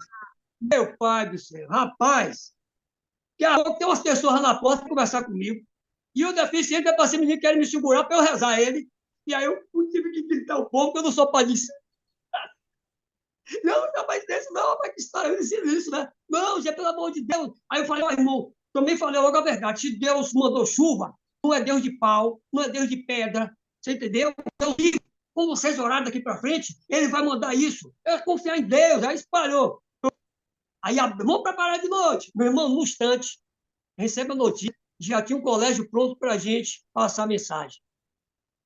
Meu pai do céu, rapaz, que a pouco tem umas pessoas lá na porta para conversar comigo. E o deficiente é para ser menino que quer me segurar para eu rezar ele. E aí eu tive que gritar um pouco, eu não sou padre. Não, não faz isso, não, vai que história isso, né? Não, já pelo amor de Deus. Aí eu falei, ó, irmão, também falei logo a verdade. Se Deus mandou chuva, não é Deus de pau, não é Deus de pedra. Você entendeu? Eu digo, quando vocês orarem daqui para frente, ele vai mandar isso. É confiar em Deus, aí espalhou. Aí vamos preparar de noite. Meu irmão, no instante, recebe a notícia, já tinha um colégio pronto para a gente passar a mensagem.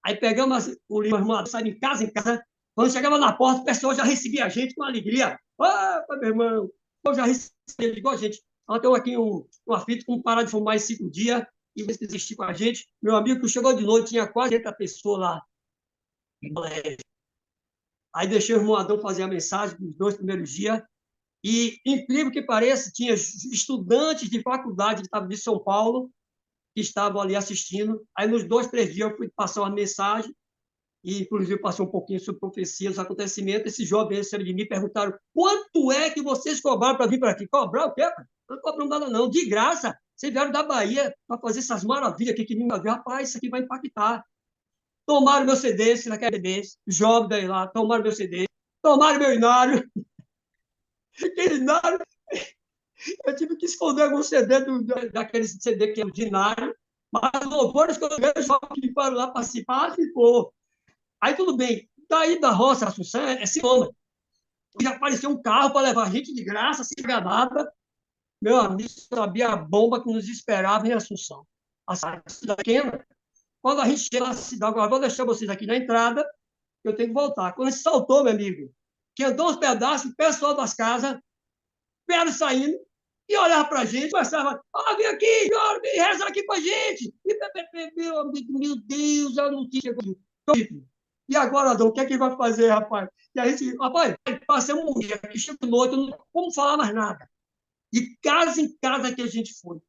Aí pegamos o livro, saímos em casa. Quando chegava na porta, o pessoal já recebia a gente com alegria. Opa, meu irmão, eu já recebi, igual a gente. Nós temos aqui uma fita com parar de fumar em 5 dias e eles desistir com a gente. Meu amigo que chegou de noite, tinha quase 80 pessoas lá no colégio. Aí deixei o irmão Adão fazer a mensagem nos 2 primeiros dias. E, incrível que pareça, tinha estudantes de faculdade que estavam de São Paulo, que estavam ali assistindo. Aí, nos 2, 3 dias, eu fui passar uma mensagem, e, inclusive, passei um pouquinho sobre profecia, os acontecimentos. Esses jovens receberam de mim e perguntaram: quanto é que vocês cobraram para vir para aqui? Cobrar o quê? Não cobramos nada, não. De graça. Vocês vieram da Bahia para fazer essas maravilhas aqui que ninguém viu. Rapaz, isso aqui vai impactar. Tomaram meu CD, naquele CD, jovem daí lá, tomaram meu CD, tomaram meu inário. Aquele inário, eu tive que esconder algum CD daquele CD que é o dinário, mas louvores que eu vejo que foram lá participar, ficou. Aí tudo bem. Daí da roça, Assunção, é Simona. Já apareceu um carro para levar a gente de graça, sem pagar nada. Meu amigo sabia a bomba que nos esperava em Assunção. A cidade pequena. Quando a gente chega na cidade, agora vou deixar vocês aqui na entrada, eu tenho que voltar. Quando a gente saltou, meu amigo, que andou uns pedaços, o pessoal das casas vieram saindo e olhava para a gente, começava, vem aqui, vem rezar aqui com a gente. E, meu amigo, meu Deus, a notícia chegou. E agora, Adão, o que é que vai fazer, rapaz? E a gente, rapaz, passamos um dia, que chegou noite, não vamos falar mais nada. De casa em casa que a gente foi.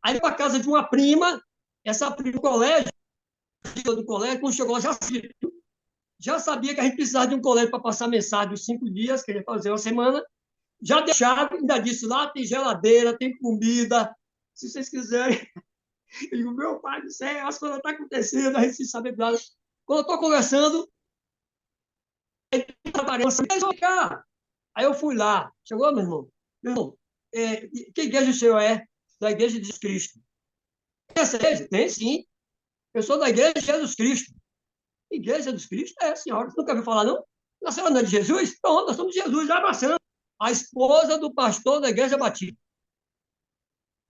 Aí, para a casa de uma prima, essa prima do colégio, quando chegou, já sabia que a gente precisava de um colégio para passar mensagem dos 5 dias, que ia fazer uma semana. Já deixaram, ainda disse, lá tem geladeira, tem comida, se vocês quiserem. Eu digo, meu pai do céu, as coisas estão acontecendo, a gente se sabe nada. Quando eu estou conversando, aí eu fui lá, chegou, meu irmão, que igreja o senhor é? Da Igreja de Jesus Cristo. Tem essa igreja? Tem, sim. Eu sou da Igreja de Jesus Cristo. Igreja de Jesus Cristo? É, senhora. Você nunca ouviu falar, não? A senhora não é de Jesus? Pronto, nós somos de Jesus, já abraçamos. A esposa do pastor da Igreja Batista.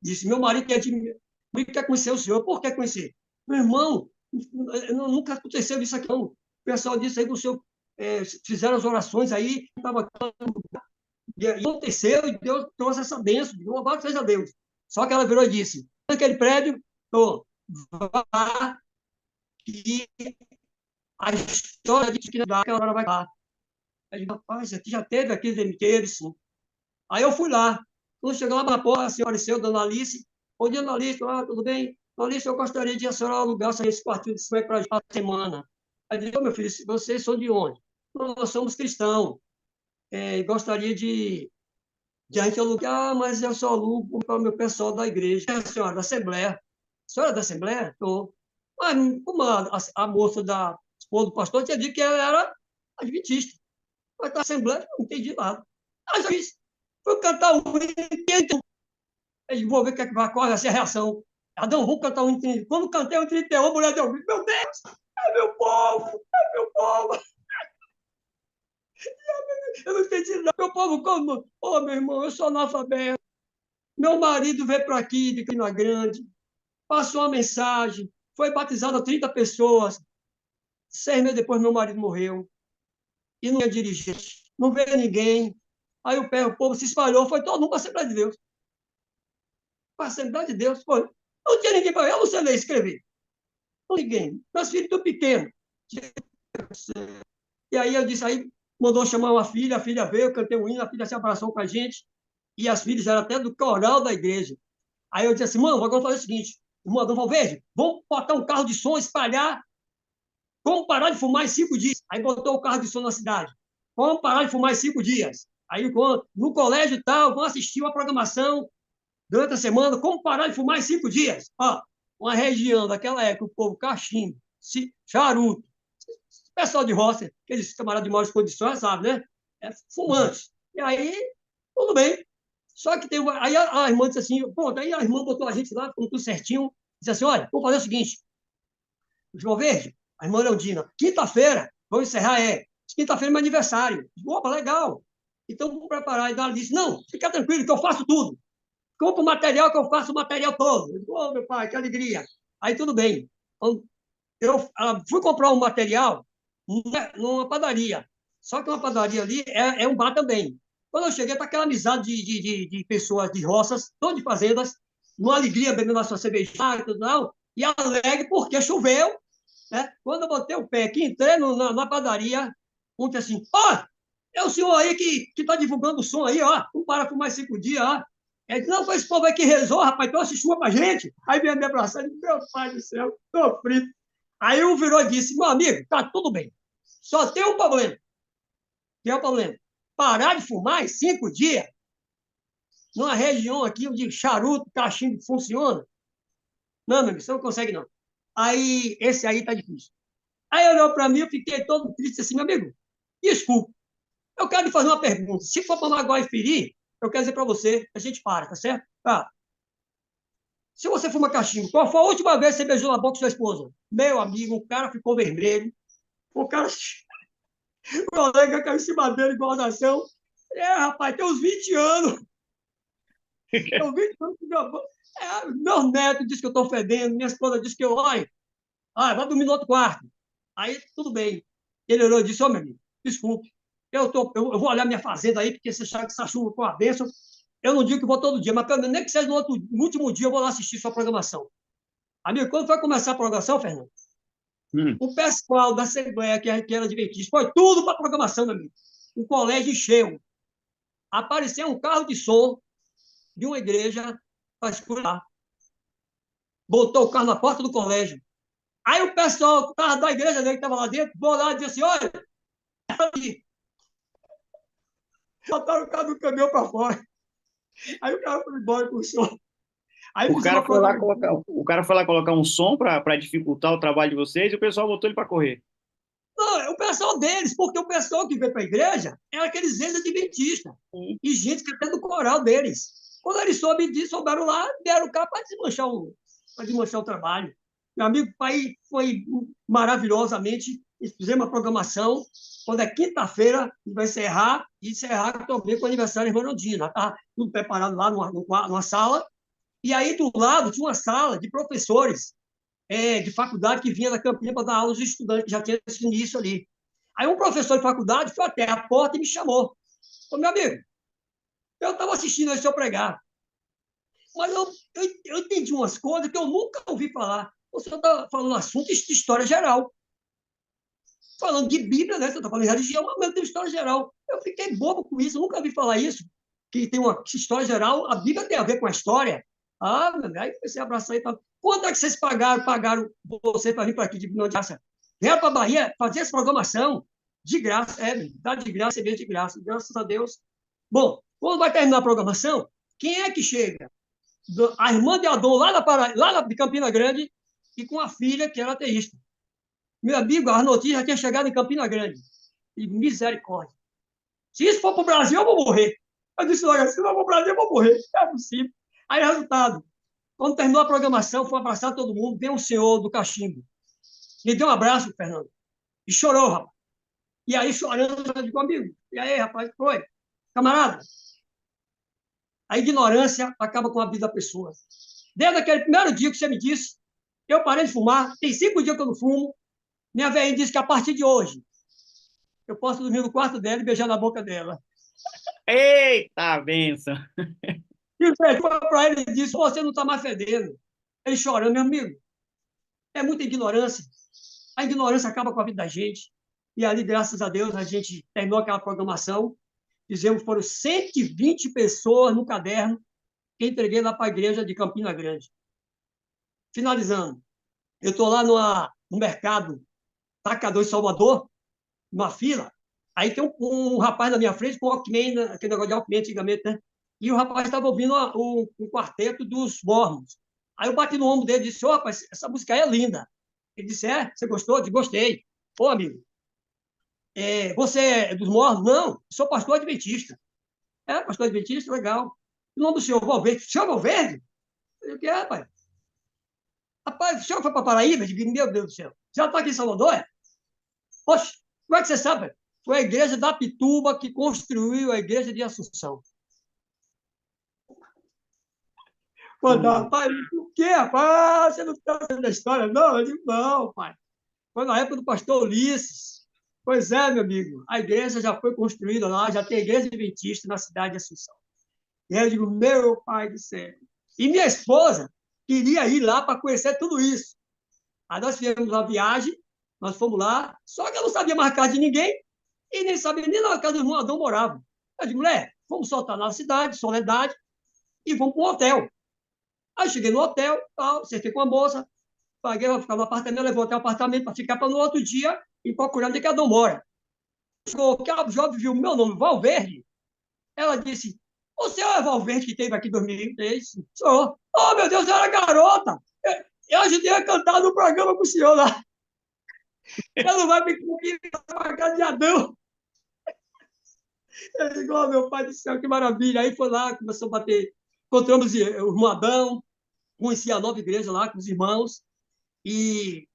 Disse, meu marido quer conhecer o senhor. Por que conhecer? Meu irmão, nunca aconteceu isso aqui, não. O pessoal disse aí que o senhor fizeram as orações aí, estava e aconteceu, e Deus trouxe essa bênção. Louvado seja Deus. Só que ela virou e disse, naquele prédio, vá, que a história de que naquela hora vai lá. Aí, rapaz, aqui já teve aqui teve, sim. Aí eu fui lá. Quando chegou lá na porta, a senhora apareceu, dona Alice. Bom dia, dona Alice. Tudo bem? Dona Alice, eu gostaria de a senhora alugar esse quartinho de cimento para a semana. Aí eu disse, meu filho, vocês são de onde? Nós somos cristãos. Gostaria de a gente alugar, mas eu só alugo para o meu pessoal da igreja. A senhora da Assembleia. A senhora é da Assembleia? Estou. Mas como a moça da esposa do pastor tinha dito que ela era adventista. Mas da Assembleia, não entendi nada. Aí eu disse, fui cantar o hino, eu vou ver o que é que vai, qual vai ser a reação. Adão, vamos cantar um hino. Quando cantei o 31, a mulher deu, meu Deus, é meu povo, é meu povo. Eu não entendi nada. Meu povo, como? Ô, meu irmão, eu sou analfabeto. Meu marido veio para aqui, de Campina Grande, passou uma mensagem, foi batizado 30 pessoas. 6 meses depois, meu marido morreu. E não ia dirigir. Não veio ninguém. Aí o povo se espalhou, foi todo mundo para a Assembleia de Deus. Para a Assembleia de Deus, foi. Não tinha ninguém para eu não sei ler e escrever. Não ninguém. Meus filhos estão pequenos. E aí eu disse, aí mandou chamar uma filha, a filha veio, eu cantei um hino, a filha se abraçou com a gente, e as filhas eram até do coral da igreja. Aí eu disse assim, mano, vamos fazer o seguinte, irmão Adão Valverde, vamos botar um carro de som, espalhar, vamos parar de fumar em 5 dias. Aí botou o carro de som na cidade. Vamos parar de fumar em 5 dias. Aí no colégio e tal, vamos assistir uma programação durante a semana, como parar de fumar em 5 dias. Ó, uma região daquela época, o povo cachimbo, charuto, pessoal de roça, aqueles camaradas de maiores condições, sabe, né? É fumante. E aí, tudo bem. Só que tem aí a irmã disse assim, pô, daí a irmã botou a gente lá, com tudo certinho, disse assim, olha, vamos fazer o seguinte, João Verde, a irmã Leondina, quinta-feira, vamos encerrar, quinta-feira é meu aniversário. Opa, legal. Então, vamos preparar. E ela disse, não, fica tranquilo, que eu faço tudo. Compra o material, que eu faço o material todo. Eu digo, oh, meu pai, que alegria. Aí, tudo bem. Então, eu fui comprar um material numa padaria. Só que uma padaria ali é um bar também. Quando eu cheguei, tá aquela amizade de pessoas de roças, todas de fazendas, numa alegria, bebendo a sua cervejada e tudo, não, e alegre porque choveu, né? Quando eu botei o pé aqui, entrei na padaria, um disse assim, ó, é o senhor aí que está divulgando o som aí, ó, não para por mais 5 dias, ó. Ele disse, não, foi esse povo aí que rezou, rapaz, trouxe chuva pra gente. Aí veio me abraçar, e disse, meu pai do céu, tô frito. Aí um virou e disse, meu amigo, tá tudo bem, só tem um problema. Que é o problema? Parar de fumar em 5 dias, numa região aqui onde charuto, cachimbo funciona. Não, meu amigo, você não consegue, não. Aí, esse aí tá difícil. Aí olhou para mim, eu fiquei todo triste assim, meu amigo, desculpa, eu quero lhe fazer uma pergunta. Se for para magoar e ferir, eu quero dizer para você, a gente para, tá certo? Tá. Se você fuma cachimbo, qual foi a última vez que você beijou na boca de sua esposa? Meu amigo, o cara ficou vermelho, o cara, o colega caiu em cima dele, igual nação. Rapaz, tem uns 20 anos. Eu vi que meu neto disse que eu estou fedendo, minha esposa disse que eu, olha, vai dormir no outro quarto. Aí, tudo bem. Ele olhou e disse, meu amigo, desculpe, eu vou olhar minha fazenda aí, porque você sabe que essa chuva com a bênção, eu não digo que vou todo dia, mas pelo menos nem que seja no último dia eu vou lá assistir sua programação. Amigo, quando foi começar a programação, Fernando, o pessoal da Assembleia, que era adventista, foi tudo para a programação, meu amigo. O colégio encheu. Apareceu um carro de som de uma igreja para escutar. Botou o carro na porta do colégio. Aí o pessoal que estava da igreja dele, que estava lá dentro, foi lá e disse assim, olha, ali. Botaram o carro do caminhão para fora. Aí o cara foi embora com o som. Aí O fizeram cara uma foi lá programação. colocar, o cara foi lá colocar um som para dificultar o trabalho de vocês e o pessoal botou ele para correr. Não, é o pessoal deles, porque o pessoal que veio para a igreja era aqueles ex-adventistas. E gente que até do coral deles. Quando eles souberam lá, deram cá para desmanchar o trabalho. Meu amigo, o pai foi maravilhosamente, fizemos uma programação, quando é quinta-feira, vai encerrar também com o aniversário de Ronaldinho. Está tudo preparado lá numa sala, e aí do lado tinha uma sala de professores de faculdade que vinha da Campina para dar aula aos estudantes, que já tinha esse início ali. Aí um professor de faculdade foi até a porta e me chamou. Falei, meu amigo, eu estava assistindo esse seu pregar, mas eu entendi umas coisas que eu nunca ouvi falar. Você está falando assunto de história geral. Falando de Bíblia, né? Você está falando de religião, mas tem história geral. Eu fiquei bobo com isso, eu nunca ouvi falar isso. Que tem uma história geral, a Bíblia tem a ver com a história. Aí comecei a abraçar e tal. Quanto é que vocês pagaram você para vir para aqui de graça? Vieram para a Bahia fazer essa programação de graça, dá de graça, cerveja de graça, graças a Deus. Bom, quando vai terminar a programação, quem é que chega? A irmã de Adão, lá de Campina Grande, e com a filha, que era ateísta. Meu amigo, as notícias já tinham chegado em Campina Grande. E misericórdia. Se isso for para o Brasil, eu vou morrer. Eu disse logo, se não for para o Brasil, eu vou morrer. É possível. Aí, resultado, quando terminou a programação, foi abraçar todo mundo, veio um senhor do cachimbo. Me deu um abraço, Fernando, e chorou, rapaz. E aí, chorando, eu digo, amigo, e aí, rapaz, foi? Camarada, a ignorância acaba com a vida da pessoa. Desde aquele primeiro dia que você me disse, eu parei de fumar, tem 5 dias que eu não fumo, minha velhinha disse que a partir de hoje eu posso dormir no quarto dela e beijar na boca dela. Eita, benção! E o médico para ele e disse: você não está mais fedendo. Ele chorando, meu amigo, é muita ignorância. A ignorância acaba com a vida da gente. E ali, graças a Deus, a gente terminou aquela programação. Fizemos, foram 120 pessoas no caderno que entreguei lá para a igreja de Campina Grande. Finalizando, eu estou lá no mercado Tacador em Salvador, numa fila. Aí tem um rapaz na minha frente com Walkman, aquele negócio de Walkman antigamente, né? E o rapaz estava ouvindo o quarteto dos Mormons. Aí eu bati no ombro dele e disse: ô, rapaz, essa música aí é linda. Ele disse: é? Você gostou? Eu disse: gostei. Ô, amigo, você é dos Mormons? Não, sou pastor adventista. É, pastor adventista? Legal. O nome do senhor Valverde? Senhor Valverde? Eu disse: o que é, rapaz? Rapaz, o senhor foi para Paraíba? Eu digo: meu Deus do céu. Já está aqui em Salvador? É? Poxa, como é que você sabe? Foi a igreja da Pituba que construiu a igreja de Assunção. Quando, rapaz, o quê, rapaz? Você não está sabendo da história, não? Eu digo: não, pai. Foi na época do pastor Ulisses. Pois é, meu amigo, a igreja já foi construída lá, já tem igreja adventista na cidade de Assunção. E aí eu digo: meu pai do céu. E minha esposa queria ir lá para conhecer tudo isso. Aí nós fizemos uma viagem, nós fomos lá, só que eu não sabia mais a casa de ninguém e nem sabia nem na casa do irmão Adão morava. Eu digo: mulher, vamos soltar na cidade, Soledade, e vamos para um hotel. Aí cheguei no hotel, tal, acertei com a moça, paguei para ficar no apartamento, levou até o apartamento para ficar para no outro dia e procurar onde é que a Adão mora. Chegou, que a jovem viu o meu nome, Valverde. Ela disse: o senhor é Valverde que teve aqui em 2003? Sou. Oh, meu Deus, eu era garota. Eu ajudei a cantar no programa com o senhor lá. Ela não vai me convidar para a casa de Adão. Eu digo: oh, meu pai do céu, que maravilha. Aí foi lá, começou a bater. Encontramos o irmão Adão, conheci a nova igreja lá com os irmãos. E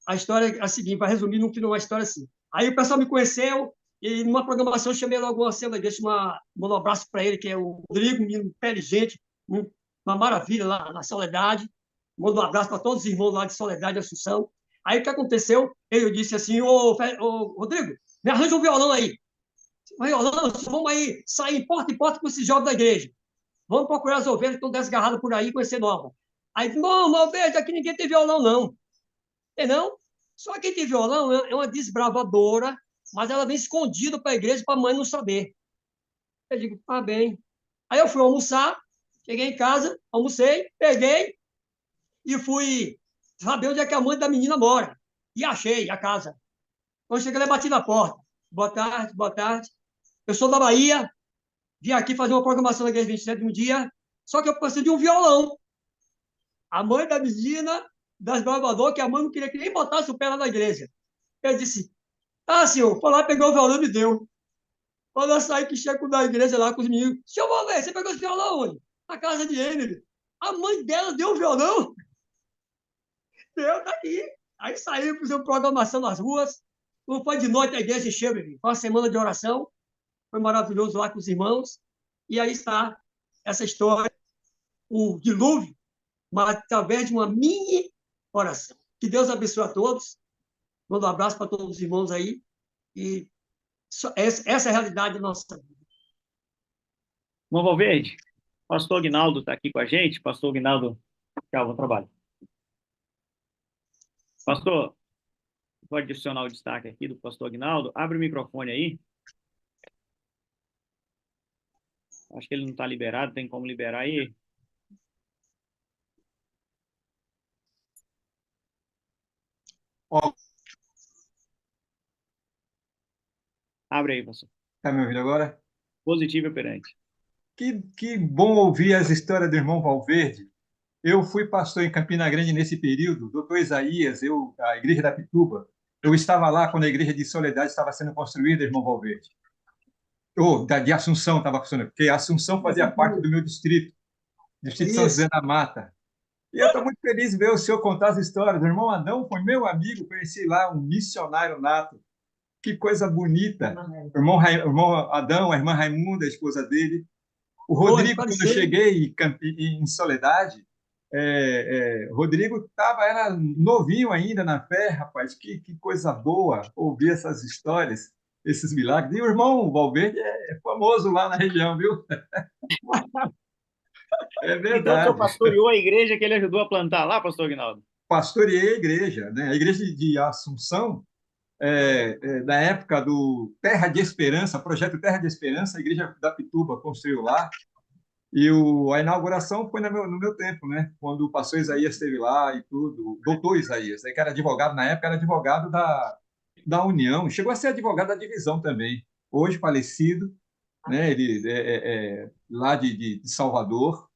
a história é a seguinte, para resumir, no final, uma história assim. Aí o pessoal me conheceu e numa programação eu chamei logo uma cena desse, mandar um abraço para ele, que é o Rodrigo, menino inteligente, uma maravilha lá na Soledade. Mando um abraço para todos os irmãos lá de Soledade e Assunção. Aí o que aconteceu? Eu disse assim: ô Rodrigo, me arranja um violão aí. Um violão, vamos aí sair em porta com esses jovens da igreja. Vamos procurar as ovelhas que estão desgarradas por aí, conhecer nova. Aí, não, veja, aqui ninguém tem violão, não. Entendeu? Só quem tem violão é uma desbravadora, mas ela vem escondida para a igreja para a mãe não saber. Eu digo: tá bem. Aí eu fui almoçar, cheguei em casa, almocei, peguei e fui saber onde é que a mãe da menina mora. E achei a casa. Quando cheguei lá, bati na porta. Boa tarde, boa tarde. Eu sou da Bahia, vim aqui fazer uma programação na Igreja 27 um dia, só que eu preciso de um violão. A mãe da menina das Barbador, que a mãe não queria que nem botasse o pé lá na igreja. Eu disse: ah, senhor, foi lá, pegou o violão e me deu. Quando eu saí, que chego da igreja lá com os meninos: senhor Valver, você pegou esse violão onde? Na casa de Emily. A mãe dela deu o violão. Deu, tá aqui. Aí saímos, fizemos programação nas ruas. Não foi de noite, a igreja encheu, foi uma semana de oração. Foi maravilhoso lá com os irmãos. E aí está essa história, o dilúvio, mas através de uma mini oração. Que Deus abençoe a todos. Mando um abraço para todos os irmãos aí. E essa é a realidade da nossa vida. Irmão Valverde, pastor Aguinaldo está aqui com a gente. Pastor Aguinaldo, tchau, bom trabalho. Pastor, vou adicionar o destaque aqui do pastor Aguinaldo. Abre o microfone aí. Acho que ele não está liberado, tem como liberar aí? Ó, Abre aí, pastor. tá me ouvindo agora? Positivo e operante. Que bom ouvir as histórias do irmão Valverde. Eu fui pastor em Campina Grande nesse período, doutor Isaías, a igreja da Pituba. Eu estava lá quando a igreja de Soledade estava sendo construída, irmão Valverde. De Assunção estava funcionando, porque Assunção fazia parte do meu distrito de São José da Mata. E eu estou muito feliz de ver o senhor contar as histórias. O irmão Adão foi meu amigo, conheci lá um missionário nato. Que coisa bonita. O irmão Adão, a irmã Raimunda, a esposa dele. O Foi, Rodrigo, quando eu faleceu. cheguei em Soledade, Rodrigo era novinho ainda na fé, rapaz. Que coisa boa ouvir essas histórias, esses milagres. E o irmão Valverde é famoso lá na região, viu? É Então, o senhor verdade. pastoreou a igreja que ele ajudou a plantar lá, pastor Aguinaldo? Pastoreei a igreja, né? A igreja de Assunção, da época do Terra de Esperança, projeto Terra de Esperança, a igreja da Pituba construiu lá. E a inauguração foi no meu tempo, né? Quando o pastor Isaías esteve lá e tudo, o doutor Isaías, né? Que era advogado na época, era advogado da União, chegou a ser advogado da divisão também, hoje falecido, né? Ele lá de Salvador,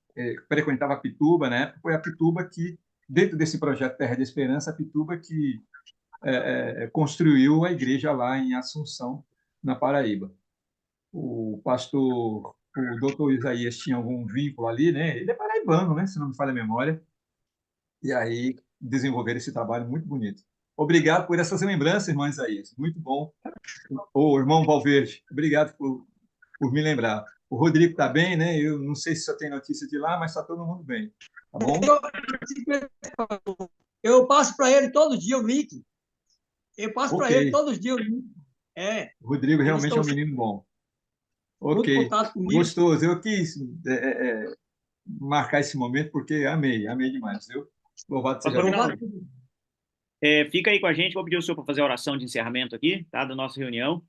frequentava Pituba, na época foi a Pituba que, dentro desse projeto Terra de Esperança, a Pituba que construiu a igreja lá em Assunção, na Paraíba. O pastor, o doutor Isaías tinha algum vínculo ali, né? Ele é paraibano, né? Se não me falha a memória. E aí desenvolveram esse trabalho muito bonito. Obrigado por essas lembranças, irmão Isaías. Muito bom. Ô, irmão Valverde, obrigado por me lembrar. O Rodrigo está bem, né? Eu não sei se só tem notícia de lá, mas está todo mundo bem. Tá bom? Eu passo para ele todo dia o link. Eu passo para Ok. ele todos os dias o link. O Rodrigo Eles realmente é estão um menino bom. muito em Ok. contato comigo. Gostoso. Eu quis marcar esse momento porque amei demais, viu? Louvado seja Pastor Deus. Aguinaldo, fica aí com a gente, vou pedir o senhor para fazer a oração de encerramento aqui, tá, da nossa reunião.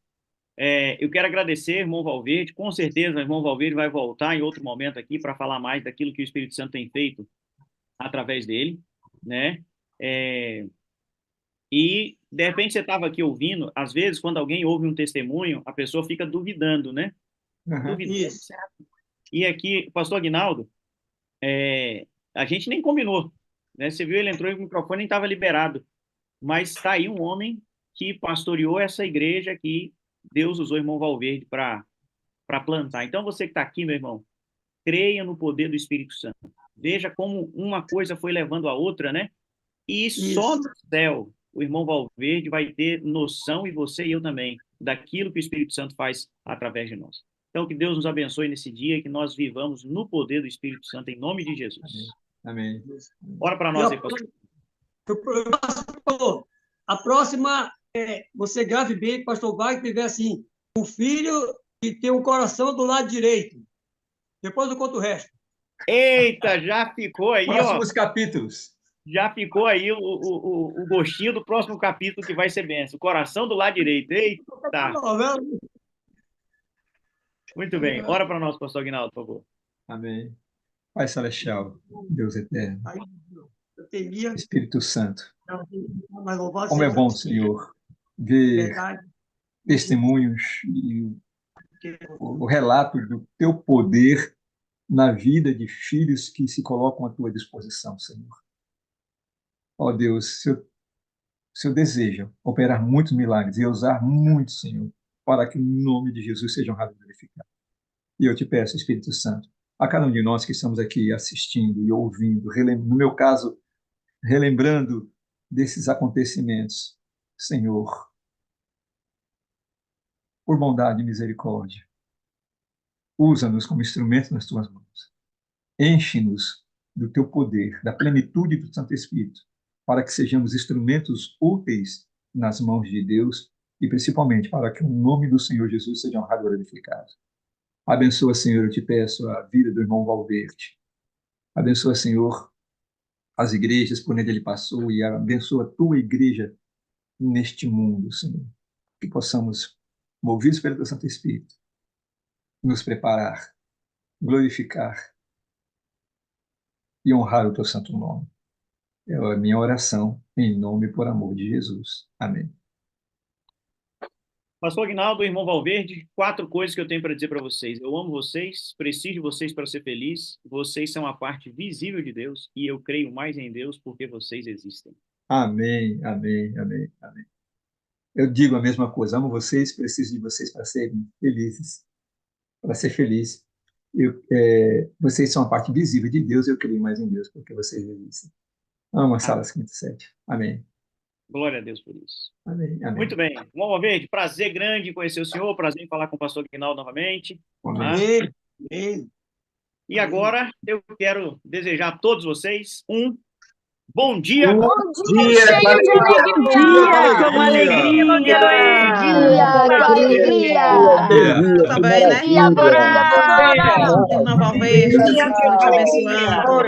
Eu quero agradecer, irmão Valverde, com certeza o irmão Valverde vai voltar em outro momento aqui para falar mais daquilo que o Espírito Santo tem feito através dele, né? E, de repente, você estava aqui ouvindo, às vezes, quando alguém ouve um testemunho, a pessoa fica duvidando, né? Uhum. Duvidando. Isso. E aqui, pastor Aguinaldo, a gente nem combinou, né? Você viu, ele entrou e o microfone nem estava liberado. Mas está aí um homem que pastoreou essa igreja que Deus usou o irmão Valverde para plantar. Então, você que está aqui, meu irmão, creia no poder do Espírito Santo. Veja como uma coisa foi levando a outra, né? E só Isso. no céu o irmão Valverde vai ter noção, e você e eu também, daquilo que o Espírito Santo faz através de nós. Então, que Deus nos abençoe nesse dia e que nós vivamos no poder do Espírito Santo, em nome de Jesus. Amém. Ora para E nós aí, pastor. a próxima, você grave bem, pastor Wagner, tiver assim, um filho que tem um coração do lado direito. Depois eu conto o resto. Eita, já ficou aí, ó. Próximos capítulos. Já ficou aí o gostinho do próximo capítulo que vai ser benção. O coração do lado direito. Eita! Muito bem. Ora para nós, pastor Aguinaldo, por favor. Amém. Pai Celestial, Deus eterno, Eu temia, Espírito Santo, mas louvado como é seja bom, Deus. Senhor, ver Verdade. testemunhos e o relato do teu poder na vida de filhos que se colocam à tua disposição, Senhor. Ó Deus, o Senhor deseja operar muitos milagres e usar muitos, Senhor, para que o nome de Jesus seja honrado e glorificado. E eu te peço, Espírito Santo, a cada um de nós que estamos aqui assistindo e ouvindo, no meu caso, relembrando desses acontecimentos, Senhor, por bondade e misericórdia, usa-nos como instrumento nas tuas mãos. Enche-nos do teu poder, da plenitude do Santo Espírito, para que sejamos instrumentos úteis nas mãos de Deus e principalmente para que o nome do Senhor Jesus seja honrado e glorificado. Abençoa, Senhor, eu te peço a vida do irmão Valverde. Abençoa, Senhor, as igrejas por onde ele passou e abençoa a tua igreja neste mundo, Senhor. Que possamos, movidos pelo teu Santo Espírito, nos preparar, glorificar e honrar o teu santo nome. É a minha oração, em nome e por amor de Jesus. Amém. Pastor Aguinaldo, irmão Valverde, 4 coisas que eu tenho para dizer para vocês. Eu amo vocês, preciso de vocês para ser feliz. Vocês são a parte visível de Deus e eu creio mais em Deus porque vocês existem. Amém, amém, amém, amém. Eu digo a mesma coisa, amo vocês, preciso de vocês para serem felizes, para ser feliz. Vocês são a parte visível de Deus, eu creio mais em Deus porque vocês existem. Amo a sala 57. Amém. Glória a Deus por isso. Amém. Amém. Muito bem. Irmão Valverde, prazer grande em conhecer o senhor, prazer em falar com o pastor Guinaldo novamente. Amém. Tá? Amém. Amém. E agora eu quero desejar a todos vocês um bom dia. Bom dia, Dia cheio com de alegria. alegria, Com com alegria. alegria. Também, né? Bom dia, Brenda. Irmão Valverde, Deus te abençoando.